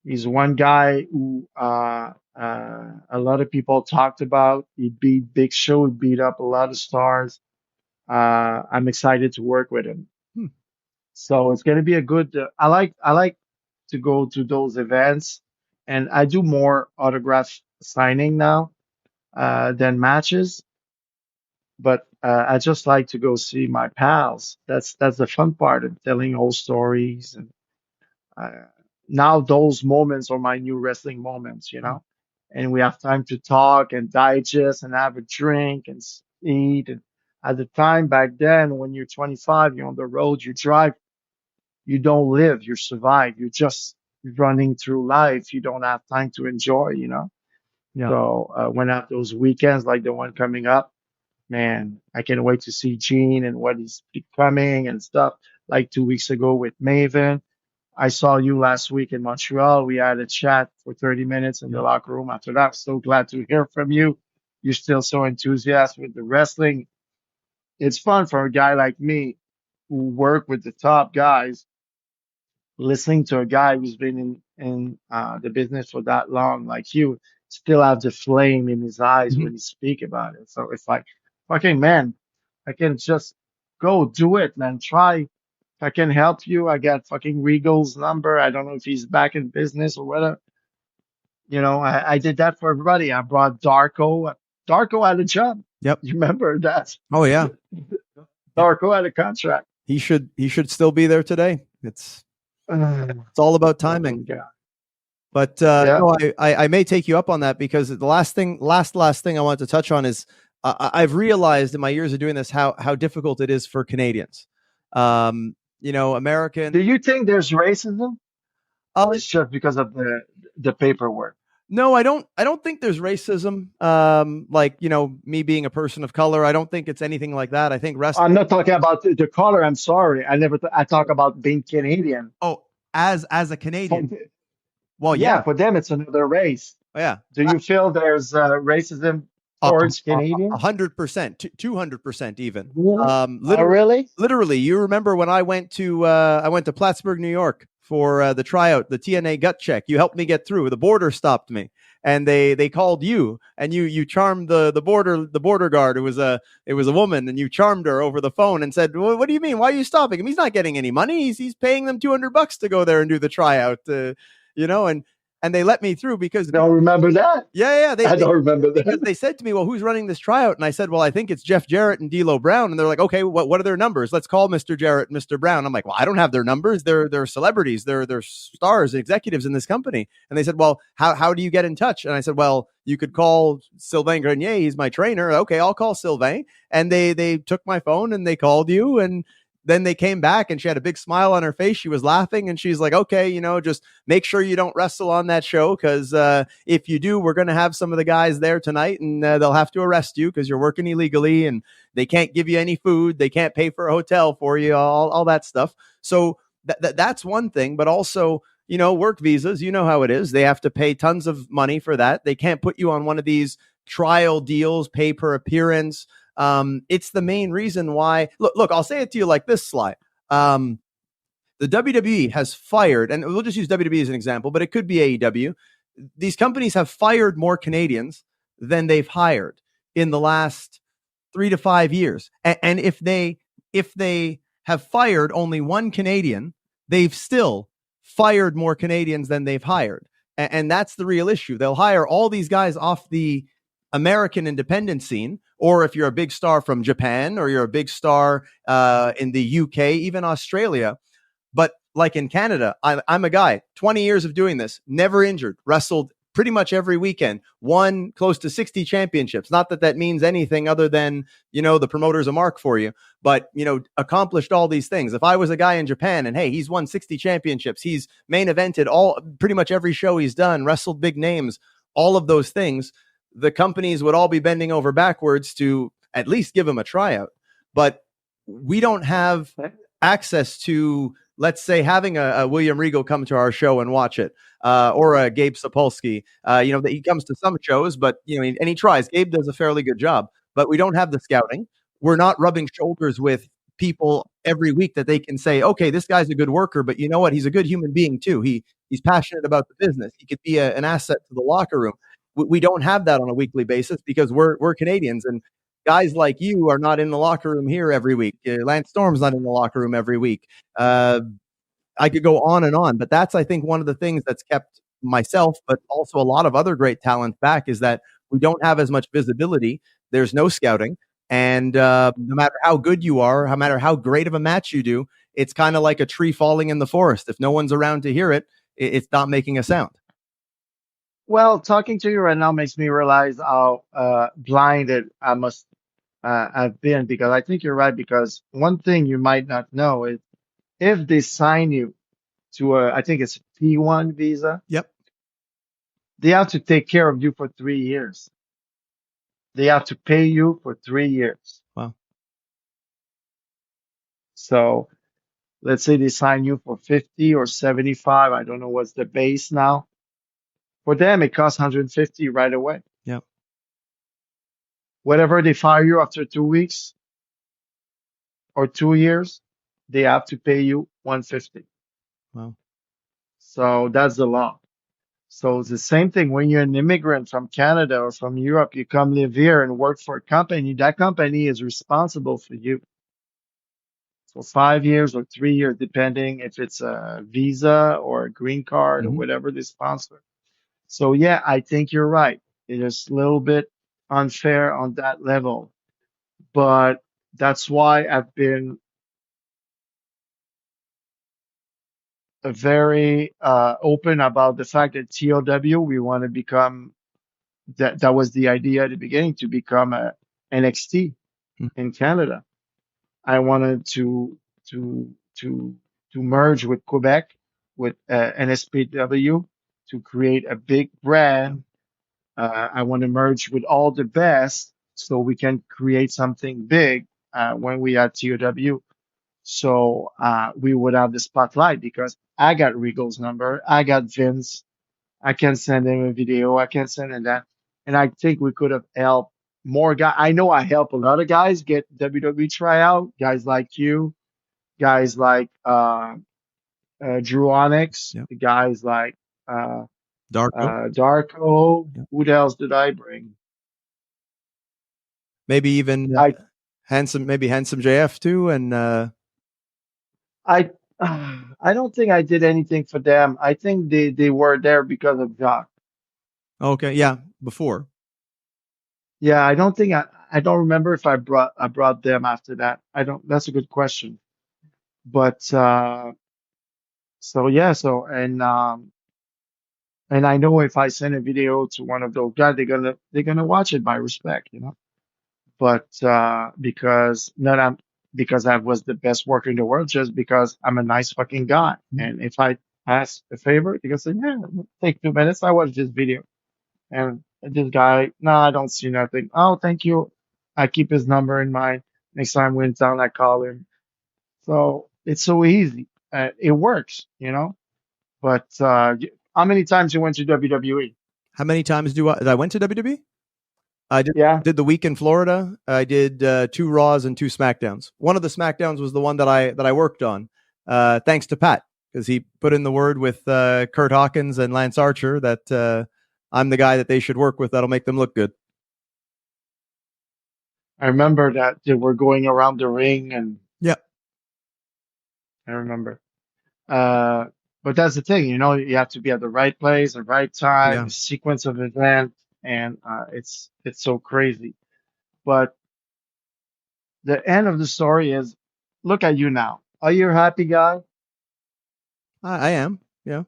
He's one guy who a lot of people talked about. He beat Big Show. He beat up a lot of stars. I'm excited to work with him. Hmm. So it's going to be a good. I like to go to those events, and I do more autograph signing now than matches. But I just like to go see my pals. That's the fun part of telling old stories. And uh, now those moments are my new wrestling moments, you know. And we have time to talk and digest and have a drink and eat. And at the time back then, when you're 25, you're on the road, you drive, you don't live, you survive. You're just running through life. You don't have time to enjoy, you know. Yeah. So when I have those weekends like the one coming up, man, I can't wait to see Gene and what he's becoming and stuff. Like 2 weeks ago with Maven, I saw you last week in Montreal. We had a chat for 30 minutes in the locker room. After that, so glad to hear from you. You're still so enthusiastic with the wrestling. It's fun for a guy like me who work with the top guys, listening to a guy who's been in the business for that long, like you, still have the flame in his eyes when he speak about it. So it's like, fucking man, I can just go do it, man. Try. If I can help you, I got fucking Regal's number. I don't know if he's back in business or whatever. You know, I did that for everybody. I brought Darko. Darko had a job. Yep. You remember that? Oh yeah. Darko had a contract. He should still be there today. It's all about timing. Yeah. But no, I may take you up on that, because the last thing I want to touch on is I've realized in my years of doing this how difficult it is for Canadians. American. Do you think there's racism? Oh, It's just because of the paperwork. No, I don't. I don't think there's racism. Like, me being a person of color, I don't think it's anything like that. I think I'm wrestling. not talking about the color. I'm sorry. I talk about being Canadian. Oh, as a For, Canadian. Well, yeah, yeah, for them, it's another race. yeah. Do you feel there's racism A towards Canadians? 100%, 200% even. Really? Oh, Literally, really? literally. You remember when I went to Plattsburgh, New York for the tryout, the TNA gut check. You helped me get through. The border stopped me, and they called you, and you charmed the border guard. It was a woman, and you charmed her over the phone and said, "What do you mean? Why are you stopping him? He's not getting any money. He's paying them $200 to go there and do the tryout." And they let me through because Don't remember that. yeah, they, I don't remember because that. they said to me, "Well, who's running this tryout?" And I said, "Well, I think it's Jeff Jarrett and D'Lo Brown." And they're like, "Okay, what are their numbers? Let's call Mr. Jarrett, Mr. Brown." I'm like, "Well, I don't have their numbers. They're celebrities. They're stars, executives in this company." And they said, "Well, how do you get in touch?" And I said, "Well, you could call Silvain Grenier. He's my trainer." "Okay, I'll call Silvain." And they took my phone and they called you, and then they came back and she had a big smile on her face. She was laughing and she's like, "Okay, just make sure you don't wrestle on that show, because if you do, we're going to have some of the guys there tonight, and they'll have to arrest you because you're working illegally, and they can't give you any food. They can't pay for a hotel for you, all that stuff." So that's one thing. But also, work visas, you know how it is. They have to pay tons of money for that. They can't put you on one of these trial deals, pay per appearance. It's the main reason why. Look, I'll say it to you like this, Sly. The WWE has fired, and we'll just use WWE as an example, but it could be AEW. These companies have fired more Canadians than they've hired in the last 3 to 5 years. And if they have fired only one Canadian, they've still fired more Canadians than they've hired. And that's the real issue. They'll hire all these guys off the American independent scene, or if you're a big star from Japan, or you're a big star in the UK, even Australia. But like in Canada, I'm a guy, 20 years of doing this, never injured, wrestled pretty much every weekend, won close to 60 championships. Not that means anything other than, the promoter's a mark for you, but, accomplished all these things. If I was a guy in Japan and, hey, he's won 60 championships, he's main evented pretty much every show he's done, wrestled big names, all of those things, the companies would all be bending over backwards to at least give him a tryout. But we don't have access to, let's say, having a William Regal come to our show and watch it, or a Gabe Sapolsky. He comes to some shows, but and he tries. Gabe does a fairly good job, but we don't have the scouting. We're not rubbing shoulders with people every week that they can say, "Okay, this guy's a good worker, but you know what? He's a good human being too. He's passionate about the business. He could be an asset to the locker room." We don't have that on a weekly basis because we're Canadians, and guys like you are not in the locker room here every week. Lance Storm's not in the locker room every week. I could go on and on, but that's, I think, one of the things that's kept myself, but also a lot of other great talent back, is that we don't have as much visibility. There's no scouting. And no matter how good you are, no matter how great of a match you do, it's kind of like a tree falling in the forest. If no one's around to hear it, it's not making a sound. Well, talking to you right now makes me realize how blinded I must have been, because I think you're right. Because one thing you might not know is, if they sign you to I think it's P1 visa, Yep. they have to take care of you for 3 years. They have to pay you for 3 years. Wow. So let's say they sign you for 50 or 75. I don't know what's the base now. For them, it costs 150 right away. Yep. Whatever they fire you after 2 weeks or 2 years, they have to pay you 150. Wow. So that's the law. So it's the same thing when you're an immigrant from Canada or from Europe, you come live here and work for a company. That company is responsible for you for 5 years or 3 years, depending if it's a visa or a green card or Mhm. whatever they sponsor. So yeah, I think you're right. It is a little bit unfair on that level, but that's why I've been very open about the fact that TOW, we want to become that was the idea at the beginning, to become a NXT Mhm. in Canada. I wanted to to merge with Quebec, with NSPW, to create a big brand. I want to merge with all the best so we can create something big when we at TOW. So we would have the spotlight because I got Regal's number, I got Vince, I can send him a video, I can send him that, and I think we could have helped more guys. I know I help a lot of guys get WWE tryout, guys like you, guys like Drew Onyx, Yeah. guys like uh, Darko. Darko. Yeah. Who else did I bring? Maybe even I handsome JF too. And I I don't think I did anything for them. I think they were there because of Jock. okay, yeah, before. Yeah, I don't think I don't remember if I brought them after that. I don't. That's a good question. But so yeah, so and I know if I send a video to one of those guys, they're gonna watch it by respect, you know. But because not I'm because I was the best worker in the world, just because I'm a nice fucking guy. And if I ask a favor, they can say, yeah, take 2 minutes. I watch this video. And this guy, no, I don't see nothing. Oh, thank you. I keep his number in mind. Next time we're in town, I call him. So it's so easy. It works, you know. But how many times you went to WWE? How many times did I went to WWE? I Yeah. did the week in Florida. I did 2 Raws and 2 SmackDowns. One of the SmackDowns was the one that I worked on, thanks to Pat, because he put in the word with Kurt Hawkins and Lance Archer that I'm the guy that they should work with. That'll make them look good. I remember that they were going around the ring, and Yeah, I remember. Uh, but that's the thing, you know, you have to be at the right place, the right time, yeah. the sequence of events, and it's so crazy. But the end of the story is, look at you now. Are you a happy guy? I am. Yeah.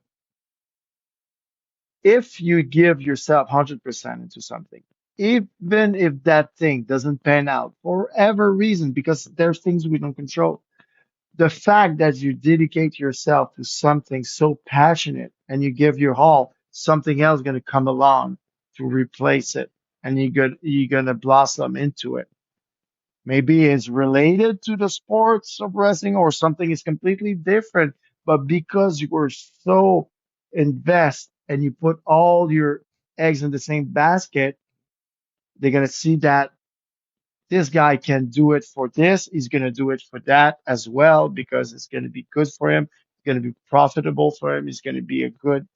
If you give yourself 100% into something, even if that thing doesn't pan out for whatever reason, because there's things we don't control, the fact that you dedicate yourself to something so passionate and you give your all, something else is going to come along to replace it, and you're gonna blossom into it. Maybe it's related to the sports of wrestling or something is completely different, but because you were so invest and you put all your eggs in the same basket, they're gonna see that this guy can do it for this. He's going to do it for that as well because it's going to be good for him. It's going to be profitable for him. He's going to be a good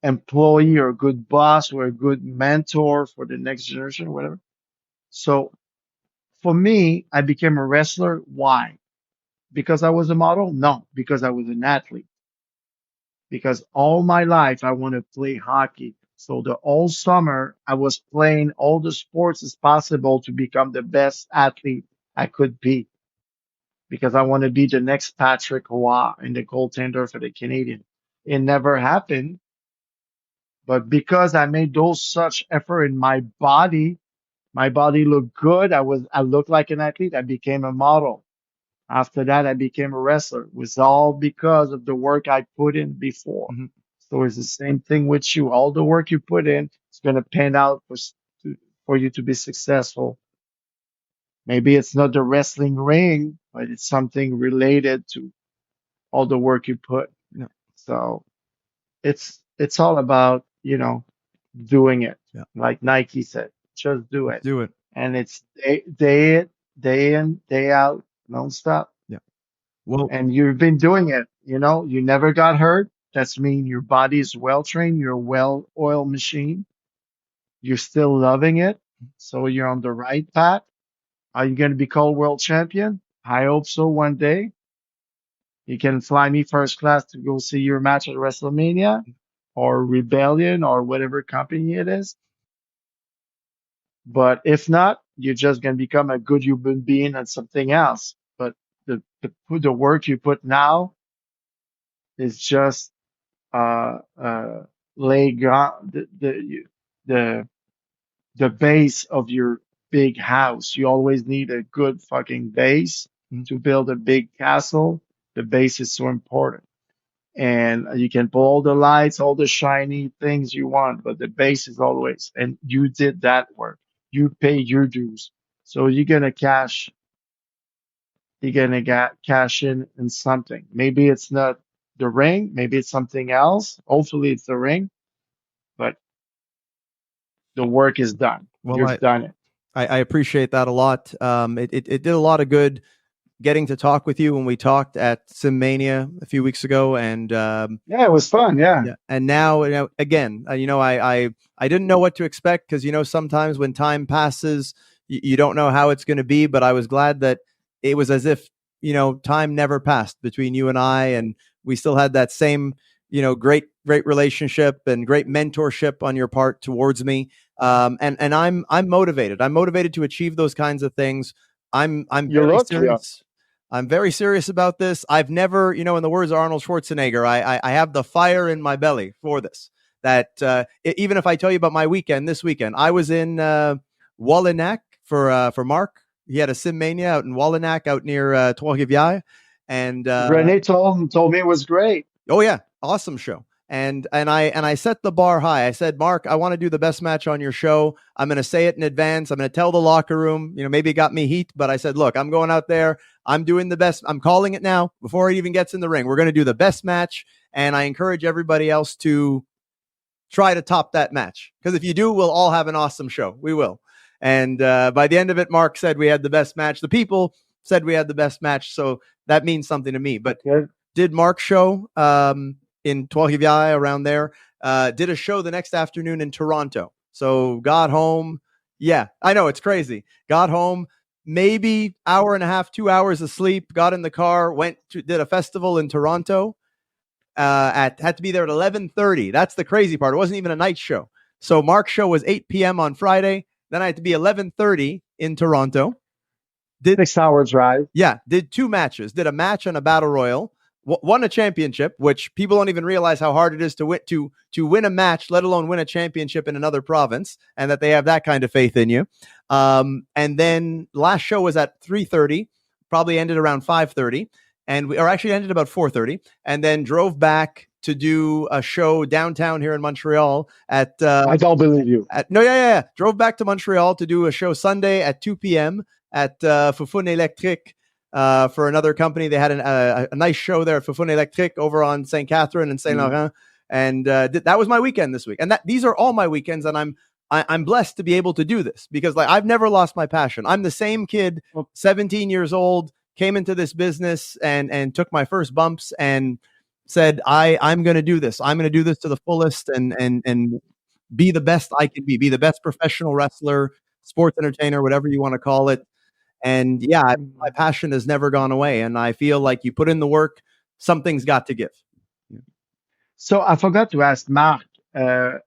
employee or a good boss or a good mentor for the next generation or whatever. So for me, I became a wrestler. Why? Because I was a model? No, because I was an athlete. Because all my life I want to play hockey. So the whole summer I was playing all the sports as possible to become the best athlete I could be. Because I want to be the next Patrick Roy and the goaltender for the Canadian. It never happened, but because I made those such effort in my body looked good. I looked like an athlete. I became a model. After that, I became a wrestler. It was all because of the work I put in before. Mm-hmm. So it's the same thing with you. All the work you put in is going to pan out for you to be successful. Maybe it's not the wrestling ring, but it's something related to all the work you put. Yeah. So it's all about, doing it. Yeah. Like Nike said, just do Let's it. do it. And it's day in, day out, nonstop. Yeah. Well, And you've been doing it, you never got hurt. That's mean your body is well trained, you're a well oiled machine. You're still loving it. So you're on the right path. Are you going to be called world champion? I hope so one day. You can fly me first class to go see your match at WrestleMania or Rebellion or whatever company it is. But if not, you're just going to become a good human being and something else. But the work you put now is just lay ground the the base of your big house. You always need a good fucking base Mhm. to build a big castle. The base is so important. and you can put all the lights, all the shiny things you want, but the base is always, and you did that work. You paid your dues. So you're gonna get cash in something. Maybe it's not the ring, maybe it's something else. Hopefully it's the ring, but the work is done. Well, You've done it. I appreciate that a lot. It did a lot of good getting to talk with you when we talked at Simmania a few weeks ago, and Yeah, it was fun. Yeah. and now again, I didn't know what to expect because sometimes when time passes, you don't know how it's going to be. But I was glad that it was as if time never passed between you and I, and we still had that same great relationship and great mentorship on your part towards me. And I'm motivated. I'm motivated to achieve those kinds of things. I'm You're very lucky. serious. I'm very serious about this. I've never, in the words of Arnold Schwarzenegger, I have the fire in my belly for this. That even if I tell you about my weekend, this weekend, I was in Wallinac for Mark. He had a Simmania out in Wallinac, out near Trois-Rivières. And Renee told me it was great. oh yeah, awesome show. And I set the bar high. I said, Mark, I want to do the best match on your show. I'm going to say it in advance. I'm going to tell the locker room, maybe it got me heat, but I said, look, I'm going out there. I'm doing the best. I'm calling it now before it even gets in the ring. We're going to do the best match. And I encourage everybody else to try to top that match. Because if you do, we'll all have an awesome show. We will. And by the end of it, Mark said we had the best match. The people said we had the best match. So that means something to me. But did Mark's show in Trois-Rivières, around there, did a show the next afternoon in Toronto. So got home. Yeah, I know, it's crazy. Got home, maybe hour and a half, 2 hours of sleep, got in the car, did a festival in Toronto. Had to be there at 11:30. That's the crazy part. It wasn't even a night show. So Mark's show was 8 p.m. on Friday. Then I had to be 11:30 in Toronto. Did 6 hour drive. Yeah, did 2 matches. Did a match and a battle royal. Won a championship, which people don't even realize how hard it is to win a match, let alone win a championship in another province, and that they have that kind of faith in you. And then last show was at 3:30, probably ended around 5:30, or actually ended about 4:30, and then drove back to do a show downtown here in Montreal at. I don't believe you. Drove back to Montreal to do a show Sunday at 2 p.m. at Foufoune Électrique. For another company. They had a nice show there at Foufoune Électrique over on St. Catherine and Saint Laurent, and that was my weekend this week. And these are all my weekends, and I'm blessed to be able to do this because I've never lost my passion. I'm the same kid, 17 years old, came into this business and took my first bumps and said, I'm going to do this. I'm going to do this to the fullest and be the best I can be the best professional wrestler, sports entertainer, whatever you want to call it. And yeah, my passion has never gone away. And I feel like you put in the work, something's got to give. So I forgot to ask Mark a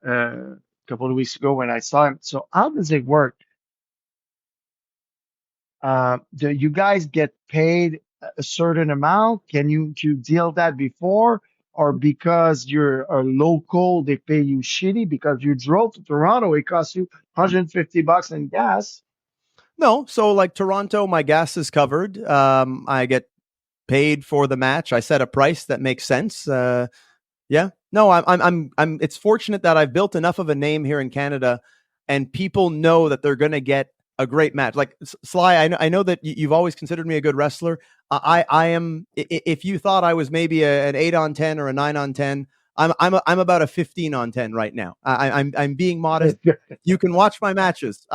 couple of weeks ago when I saw him. So how does it work? Do you guys get paid a certain amount? Can you deal that before? Or because you're a local, they pay you shitty because you drove to Toronto, it costs you $150 in gas. No, so like Toronto, my gas is covered. I get paid for the match. I set a price that makes sense. Yeah, no, I'm. It's fortunate that I've built enough of a name here in Canada, and people know that they're going to get a great match. Like Sly, I know that you've always considered me a good wrestler. I am. If you thought I was maybe an 8 on 10 or a 9 on 10. I'm about a 15 on 10 right now. I'm being modest. You can watch my matches.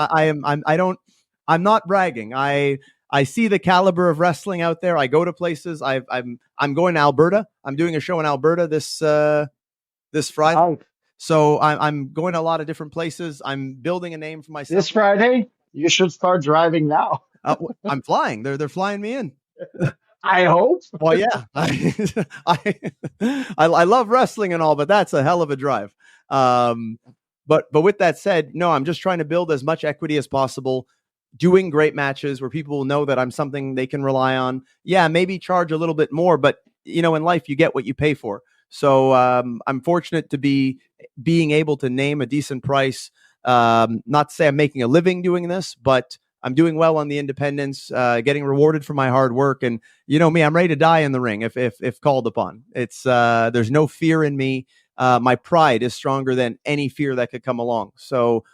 I'm not bragging. I see the caliber of wrestling out there. I go to places. I'm going to Alberta. I'm doing a show in Alberta this Friday. Oh. So I'm going to a lot of different places. I'm building a name for myself. This Friday, you should start driving now. I'm flying. They're flying me in. I hope. Well, yeah. I love wrestling and all, but that's a hell of a drive. But with that said, no, I'm just trying to build as much equity as possible. Doing great matches where people will know that I'm something they can rely on. Yeah, maybe charge a little bit more, but in life you get what you pay for. So I'm fortunate to be being able to name a decent price. Not to say I'm making a living doing this, but I'm doing well on the independents, getting rewarded for my hard work. And you know me, I'm ready to die in the ring if called upon. It's there's no fear in me. My pride is stronger than any fear that could come along. So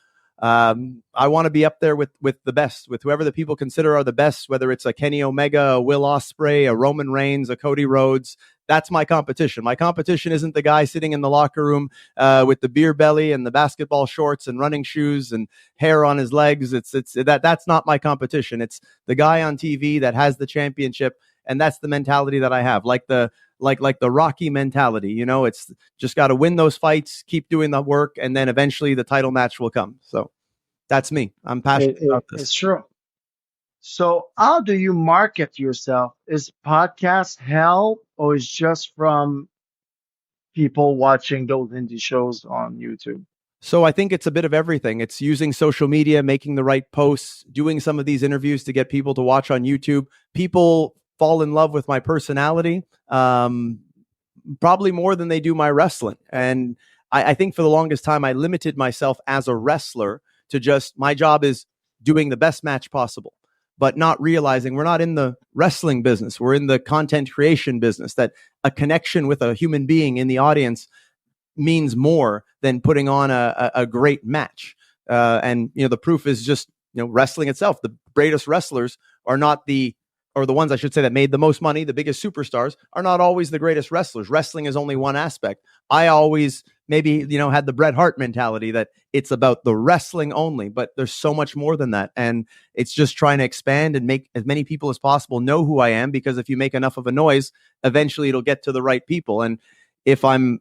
I want to be up there with the best, with whoever the people consider are the best, whether it's a Kenny Omega, a Will Ospreay, a Roman Reigns, a Cody Rhodes. That's my competition. My competition isn't the guy sitting in the locker room with the beer belly and the basketball shorts and running shoes and hair on his legs. That's not my competition. It's the guy on TV that has the championship, and that's the mentality that I have. Like the Rocky mentality, you know, it's just got to win those fights, keep doing the work, and then eventually the title match will come. So that's me. I'm passionate about this. It's true. So how do you market yourself? Is podcast help, or is just from people watching those indie shows on YouTube? So I think it's a bit of everything. It's using social media, making the right posts, doing some of these interviews to get people to watch on YouTube. People fall in love with my personality, probably more than they do my wrestling. And I think for the longest time, I limited myself as a wrestler to just, my job is doing the best match possible, but not realizing we're not in the wrestling business. We're in the content creation business, that a connection with a human being in the audience means more than putting on a great match. And, you know, the proof is just, you know, wrestling itself. The greatest wrestlers are not the ones, I should say, that made the most money. The biggest superstars are not always the greatest wrestlers. Wrestling is only one aspect. I always maybe, you know, had the Bret Hart mentality that it's about the wrestling only, but there's so much more than that. And it's just trying to expand and make as many people as possible know who I am, because if you make enough of a noise, eventually it'll get to the right people. And if I'm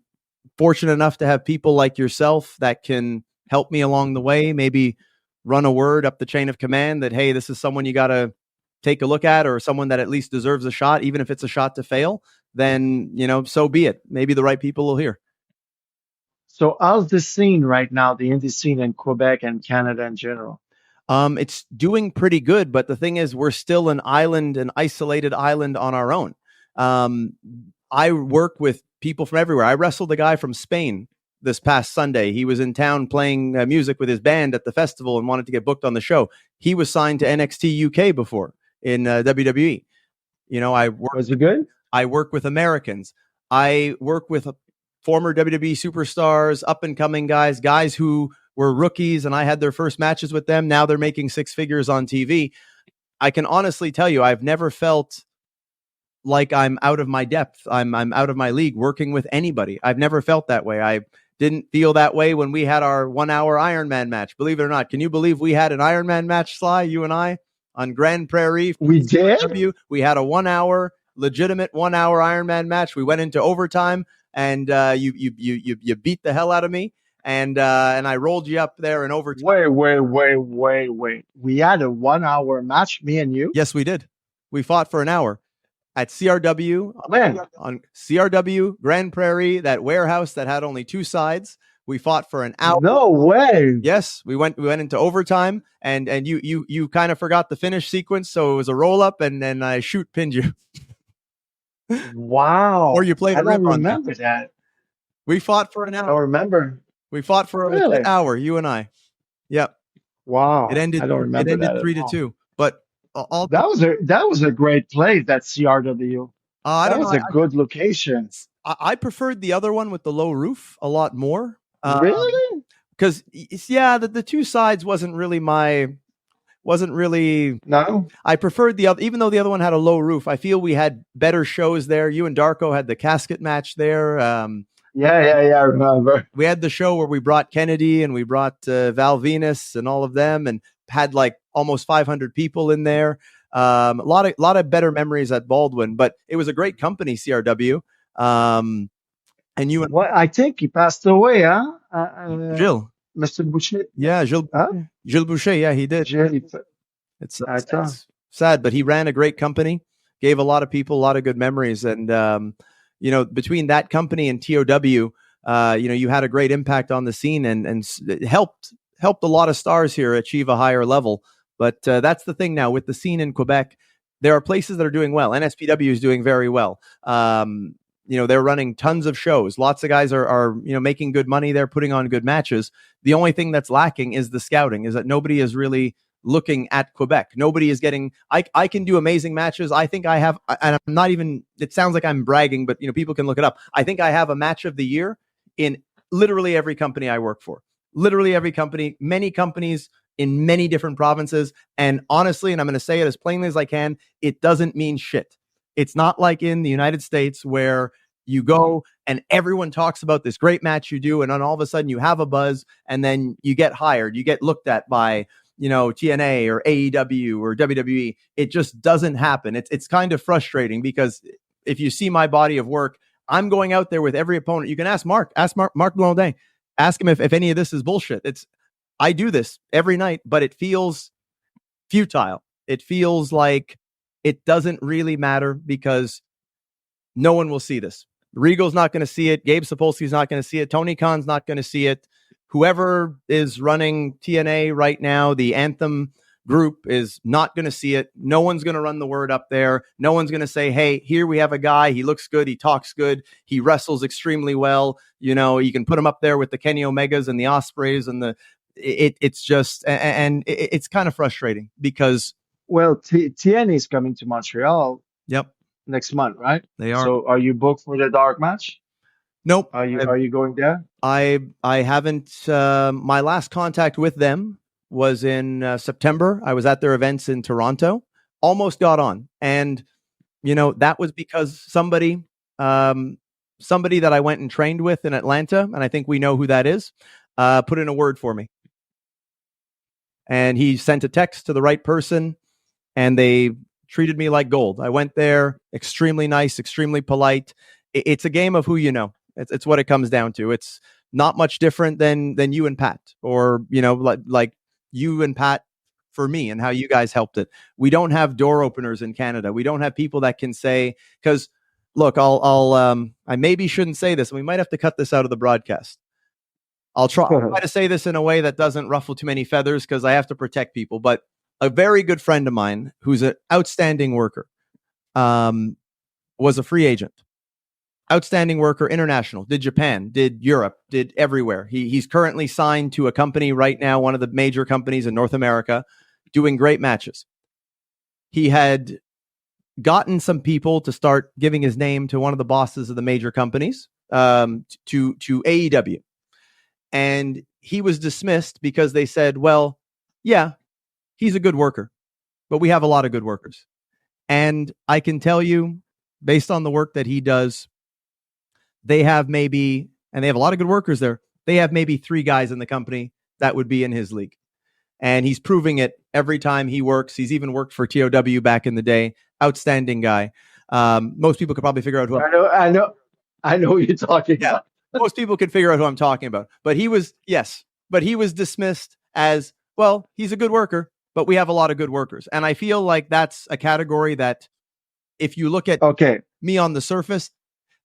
fortunate enough to have people like yourself that can help me along the way, maybe run a word up the chain of command that, hey, this is someone you got to take a look at, or someone that at least deserves a shot, even if it's a shot to fail, then, you know, so be it. Maybe the right people will hear. So how's the scene right now, the indie scene in Quebec and Canada in general? It's doing pretty good, but the thing is, we're still an isolated island on our own. I work with people from everywhere. I wrestled a guy from Spain this past Sunday. He was in town playing music with his band at the festival and wanted to get booked on the show. He was signed to NXT UK before in WWE. You know, Was it good? I work with Americans. I work with former WWE superstars, up and coming guys who were rookies, and I had their first matches with them. Now they're making six figures on TV. I can honestly tell you, I've never felt like I'm out of my depth. I'm out of my league working with anybody. I've never felt that way. I didn't feel that way when we had our 1 hour Iron Man match. Believe it or not. Can you believe we had an Iron Man match, Sly, you and I, on Grand Prairie? We did? We had a 1 hour, legitimate 1 hour Iron Man match. We went into overtime, and you beat the hell out of me. And I rolled you up there in overtime. Wait. We had a 1 hour match, me and you? Yes, we did. We fought for an hour at CRW, on CRW, Grand Prairie, that warehouse that had only two sides. We fought for an hour. No way. Yes, we went into overtime, and you kind of forgot the finish sequence, so it was a roll up, and then I pinned you. Wow. Or you played. I don't remember that. We fought for an hour. I don't remember. We fought for an hour, you and I. Yep. Wow. It ended. I don't remember. It ended 3-2. But that was a great place, that CRW. That was a good location. I preferred the other one with the low roof a lot more. Really? Because the two sides wasn't really. No. I preferred the other, even though the other one had a low roof. I feel we had better shows there. You and Darko had the casket match there. Yeah. I remember. We had the show where we brought Kennedy and we brought Val Venus and all of them, and had like almost 500 people in there. A lot of better memories at Baldwin, but it was a great company, CRW. And you and I think he passed away, huh? Jull. Mr. Boucher. Yeah, Jull. Huh? Jull Boucher. Yeah, he did. It's sad, but he ran a great company, gave a lot of people a lot of good memories. And, you know, between that company and TOW, you know, you had a great impact on the scene, and it helped a lot of stars here achieve a higher level. But that's the thing now with the scene in Quebec. There are places that are doing well. NSPW is doing very well. You know, they're running tons of shows. Lots of guys are you know, making good money. They're putting on good matches. The only thing that's lacking is the scouting, is that nobody is really looking at Quebec. Nobody is getting. I can do amazing matches. I think I have, and I'm not even. It sounds like I'm bragging, but people can look it up. I think I have a match of the year in literally every company I work for. Literally every company, many companies in many different provinces. And honestly, and I'm going to say it as plainly as I can, it doesn't mean shit. It's not like in the United States where you go and everyone talks about this great match you do, and then all of a sudden you have a buzz, and then you get hired, you get looked at by TNA or AEW or WWE. It just doesn't happen. It's kind of frustrating because if you see my body of work, I'm going out there with every opponent. You can ask Mark Blondin, ask him if any of this is bullshit. I do this every night, but it feels futile. It feels like it doesn't really matter because no one will see this. Regal's not going to see it. Gabe Sapolsky's not going to see it. Tony Khan's not going to see it. Whoever is running TNA right now, the Anthem group, is not going to see it. No one's going to run the word up there. No one's going to say, hey, here we have a guy. He looks good. He talks good. He wrestles extremely well. You can put him up there with the Kenny Omegas and the Ospreys and it's just, and it's kind of frustrating because. Well, TNA is coming to Montreal. Yep. Next month, right? They are. So are you booked for the dark match? Nope. Are you going there? I haven't. My last contact with them was in September. I was at their events in Toronto. Almost got on, and that was because somebody that I went and trained with in Atlanta, and I think we know who that is, put in a word for me, and he sent a text to the right person, and they treated me like gold. I went there, extremely nice, extremely polite. It's a game of who you know. It's what it comes down to. It's not much different than you and Pat, or like you and Pat for me, and how you guys helped it. We don't have door openers in Canada. We don't have people that can say, because look, I maybe shouldn't say this, and we might have to cut this out of the broadcast. I'll try to say this in a way that doesn't ruffle too many feathers because I have to protect people. But a very good friend of mine who's an outstanding worker was a free agent. Outstanding worker, international, did Japan, did Europe, did everywhere. He's currently signed to a company right now, one of the major companies in North America, doing great matches. He had gotten some people to start giving his name to one of the bosses of the major companies, to AEW. And he was dismissed because they said, well, yeah, he's a good worker, but we have a lot of good workers. And I can tell you, based on the work that he does, they have maybe, and they have a lot of good workers there, they have maybe 3 guys in the company that would be in his league. And he's proving it every time he works. He's even worked for TOW back in the day. Outstanding guy. Most people could probably figure out who I know who you're talking about. Most people could figure out who I'm talking about. But he was dismissed as, well, he's a good worker, but we have a lot of good workers. And I feel like that's a category that if you look at me on the surface,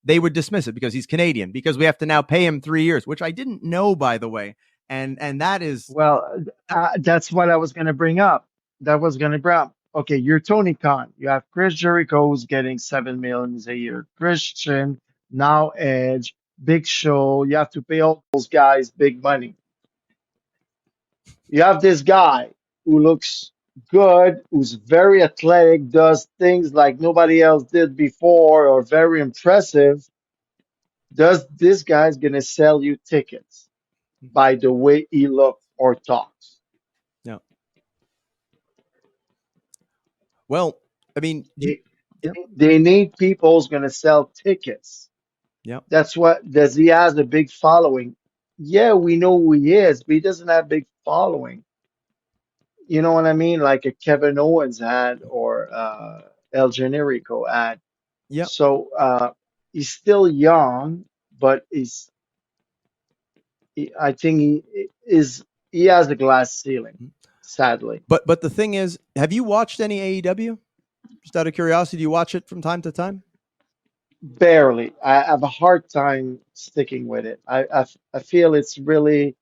they would dismiss it because he's Canadian, because we have to now pay him 3 years, which I didn't know, by the way. And that is... Well, that's what I was going to bring up. Okay, you're Tony Khan. You have Chris Jericho who's getting $7 million a year. Christian, now Edge, Big Show. You have to pay all those guys big money. You have this guy who looks good, who's very athletic, does things like nobody else did before, or very impressive. Does this guy's gonna sell you tickets by the way he looks or talks? No. Well, I mean, they need people who's gonna sell tickets. Yeah. Does he has a big following? Yeah, we know who he is, but he doesn't have a big following. You know what I mean? Like a Kevin Owens had, or El Generico had. Yeah. So he's still young, but I think he has a glass ceiling, sadly. But the thing is, have you watched any AEW? Just out of curiosity, do you watch it from time to time? Barely. I have a hard time sticking with it. I feel it's really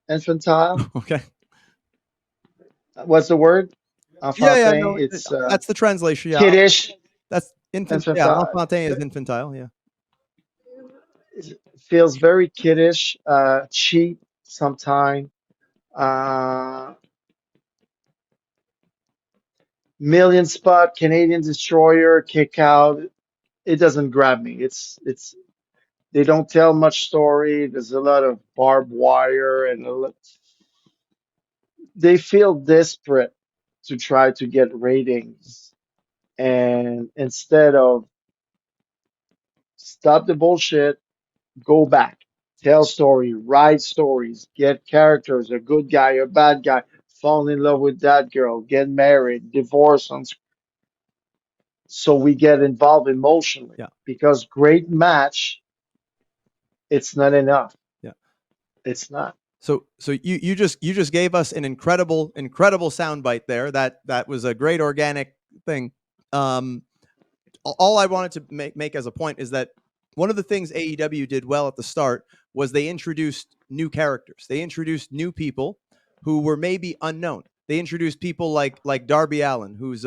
infantile. Okay. What's the word? Enfantine. No, it's that's the translation. Yeah. Kiddish. That's infantile. Yeah, enfantine is infantile. Yeah. It feels very kiddish, cheap sometimes. Uh, Million Spot, Canadian Destroyer, Kick Out. It doesn't grab me. It's they don't tell much story. There's a lot of barbed wire and they feel desperate to try to get ratings. And instead of stop the bullshit, go back, tell story, write stories, get characters, a good guy, a bad guy, fall in love with that girl, get married, divorce on so we get involved emotionally Yeah. because great match, it's not enough. Yeah. It's not. So you just gave us an incredible soundbite there. That was a great organic thing. Um, all I wanted to make as a point is that one of the things AEW did well at the start was they introduced new characters. They introduced new people who were maybe unknown. They introduced people like Darby Allin, who's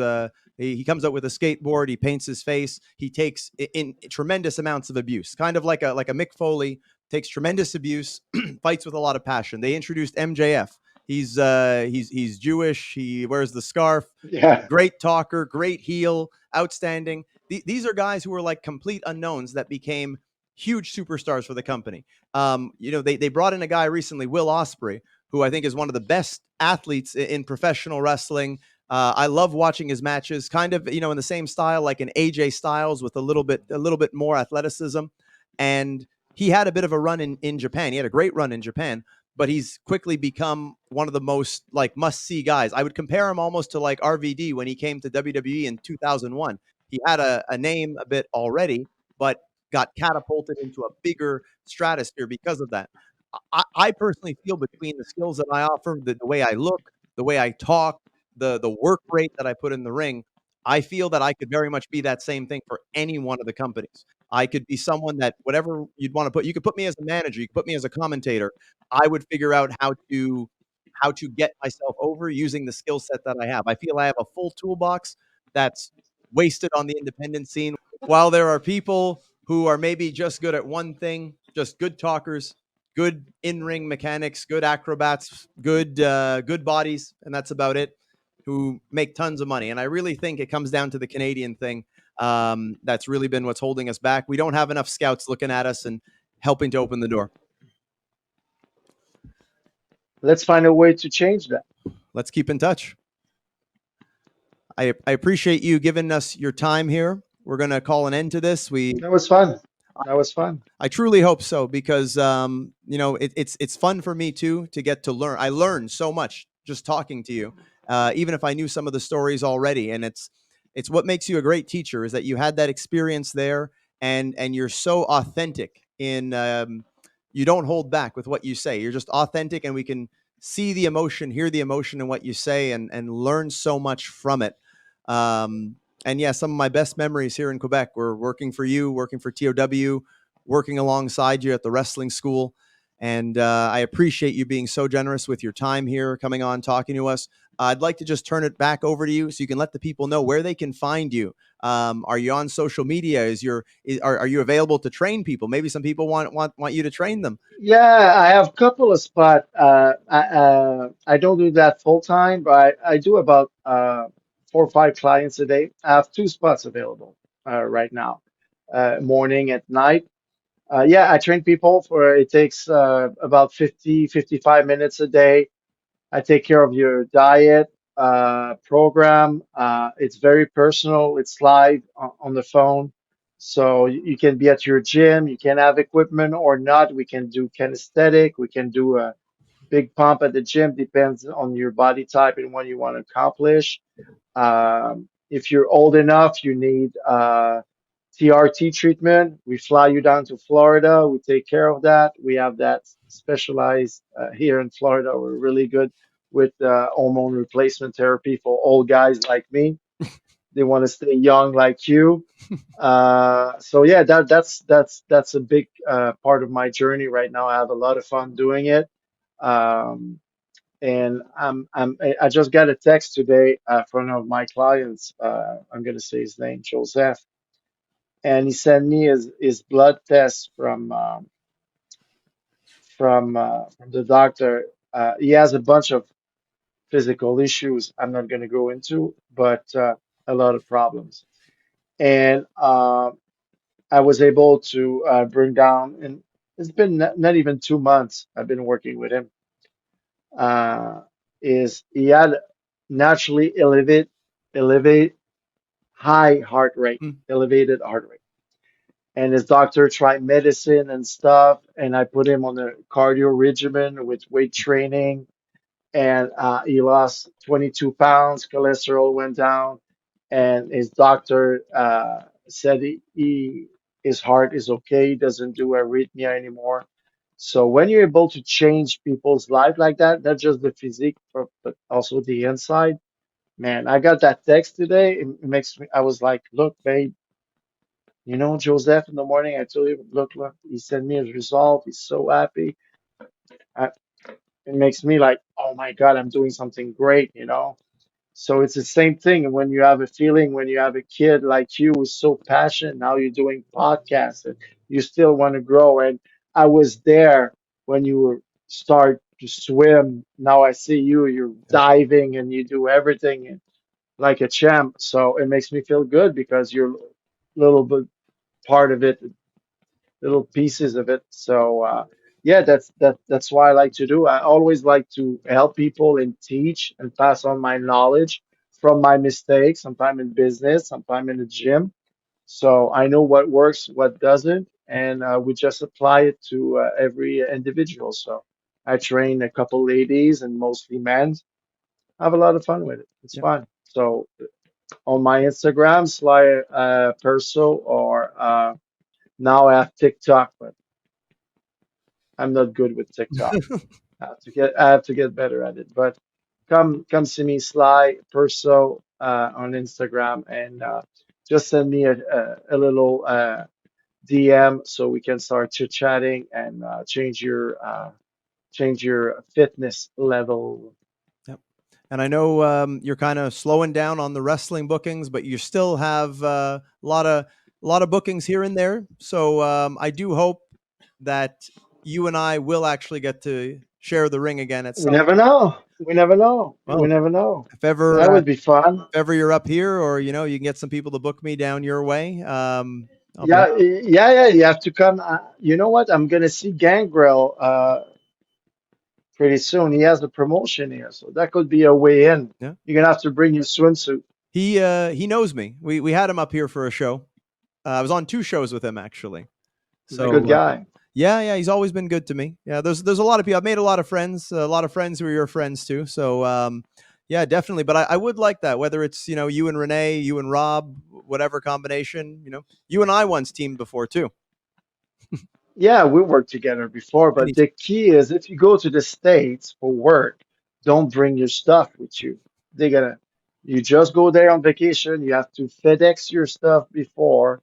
he comes up with a skateboard, he paints his face, he takes in tremendous amounts of abuse, kind of like a Mick Foley, takes tremendous abuse, fights with a lot of passion. They introduced MJF. He's Jewish. He wears the scarf. Yeah. Great talker, great heel, outstanding. These are guys who were like complete unknowns that became huge superstars for the company. They brought in a guy recently, Will Ospreay, who I think is one of the best athletes in professional wrestling. I love watching his matches, kind of in the same style like an AJ Styles with a little bit more athleticism. And he had a bit of a run in Japan. He had a great run in Japan, but he's quickly become one of the most like must see guys. I would compare him almost to like RVD when he came to WWE in 2001. He had a name a bit already, but got catapulted into a bigger stratosphere because of that. I personally feel between the skills that I offer, the way I look, the way I talk, the work rate that I put in the ring, I feel that I could very much be that same thing for any one of the companies. I could be someone that whatever you'd want to put, you could put me as a manager, you could put me as a commentator. I would figure out how to get myself over using the skill set that I have. I feel I have a full toolbox that's wasted on the independent scene. While there are people who are maybe just good at one thing, just good talkers, good in-ring mechanics, good acrobats, good bodies, and that's about it. Who make tons of money, and I really think it comes down to the Canadian thing. That's really been what's holding us back. We don't have enough scouts looking at us and helping to open the door. Let's find a way to change that. Let's keep in touch. I appreciate you giving us your time here. We're going to call an end to this. That was fun. That was fun. I truly hope so because it's fun for me too to get to learn. I learned so much just talking to you, even if I knew some of the stories already. And it's what makes you a great teacher is that you had that experience there, and you're so authentic in you don't hold back with what you say. You're just authentic, and we can see the emotion, hear the emotion in what you say, and learn so much from it. And yeah, some of my best memories here in Quebec were working for you, working for TOW, working alongside you at the wrestling school. And I appreciate you being so generous with your time here, coming on, talking to us. I'd like to just turn it back over to you so you can let the people know where they can find you. Are you on social media? Are you available to train people? Maybe some people want you to train them. Yeah, I have a couple of spots. I don't do that full time, but I do about 4 or 5 clients a day. I have 2 spots available right now, morning at night. Yeah, I train people for it takes about 50, 55 minutes a day. I take care of your diet program. It's very personal. It's live on the phone. So you can be at your gym. You can have equipment or not. We can do kinesthetic. We can do a big pump at the gym. Depends on your body type and what you want to accomplish. If you're old enough, you need TRT treatment. We fly you down to Florida. We take care of that. We have that specialized here in Florida. We're really good with hormone replacement therapy for old guys like me. They want to stay young like you. So yeah, that's a big part of my journey right now. I have a lot of fun doing it. Um, and I just got a text today from one of my clients. I'm gonna say his name, Joseph, and he sent me his blood test from the doctor. He has a bunch of physical issues I'm not going to go into, but a lot of problems. And I was able to bring down, and it's been not even 2 months I've been working with him. Uh, is he had naturally elevate high heart rate, Mm. elevated heart rate. And his doctor tried medicine and stuff, and I put him on a cardio regimen with weight training, and he lost 22 pounds. Cholesterol went down, and his doctor said his heart is okay. He doesn't do arrhythmia anymore. So when you're able to change people's life like that, not just the physique, but also the inside, man, I got that text today. It makes me, I was like, look, babe, Joseph in the morning, I told you, look, he sent me his result. He's so happy. I, it makes me like, oh my God, I'm doing something great. So it's the same thing when you have a feeling, when you have a kid like you who's so passionate, now you're doing podcasts and you still want to grow. And I was there when you were start to swim. Now I see you're Yep. diving and you do everything like a champ. So it makes me feel good because you're a little bit part of it, little pieces of it. So yeah, that's why I like to do. I always like to help people and teach and pass on my knowledge from my mistakes, sometime in business, sometime in the gym. So I know what works, what doesn't, and we just apply it to every individual. So I train a couple ladies and mostly men. I have a lot of fun with it. It's Yep. fun. So on my Instagram, Sly Perso, or now I have TikTok, but I'm not good with TikTok. I have to get better at it. But come see me, Sly Perso, on Instagram, and just send me a little DM so we can start chit chatting and change your fitness level. Yep. And I know you're kind of slowing down on the wrestling bookings, but you still have a lot of bookings here and there. So I do hope that you and I will actually get to share the ring again at We some. never know. We never know. We Well, never know. if ever That would be fun. if ever you're up here, or you can get some people to book me down your way. I'll be Yeah, yeah, yeah. You have to come. You know what? I'm gonna see Gangrel pretty soon. He has a promotion here, so that could be a way in. yeah. You're gonna have to bring your swimsuit. He knows me. We had him up here for a show. I was on 2 shows with him actually. He's a good So guy. yeah, he's always been good to me. Yeah, there's a lot of people. I've made a lot of friends who are your friends too. So yeah, definitely. But I would like that. Whether it's you and Renee, you and Rob, whatever combination. You and I once teamed before too. Yeah, we worked together before, but Any- the key is if you go to the States for work, don't bring your stuff with you. They're gonna, you just go there on vacation. You have to FedEx your stuff before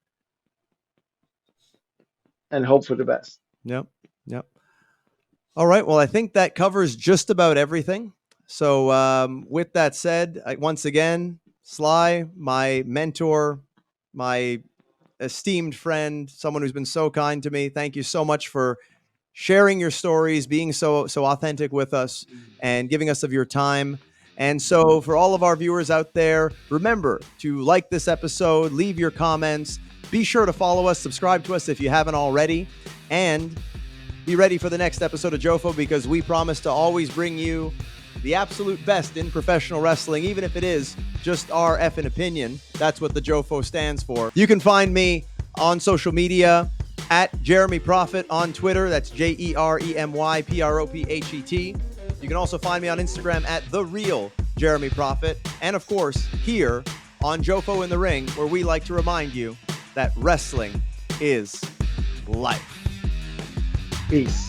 and hope for the best. Yep. Yep. All right. Well, I think that covers just about everything. So with that said, once again, Sly, my mentor, my esteemed friend, someone who's been so kind to me. Thank you so much for sharing your stories, being so authentic with us, and giving us of your time. And so, for all of our viewers out there, remember to like this episode, leave your comments, be sure to follow us, subscribe to us if you haven't already, and be ready for the next episode of Jofo, because we promise to always bring you the absolute best in professional wrestling, even if it is just our effing opinion. That's what the Jofo stands for. You can find me on social media at Jeremy Prophet on Twitter. That's JeremyProphet. You can also find me on Instagram at The Real Jeremy Prophet. And of course, here on Jofo in the Ring, where we like to remind you that wrestling is life. Peace.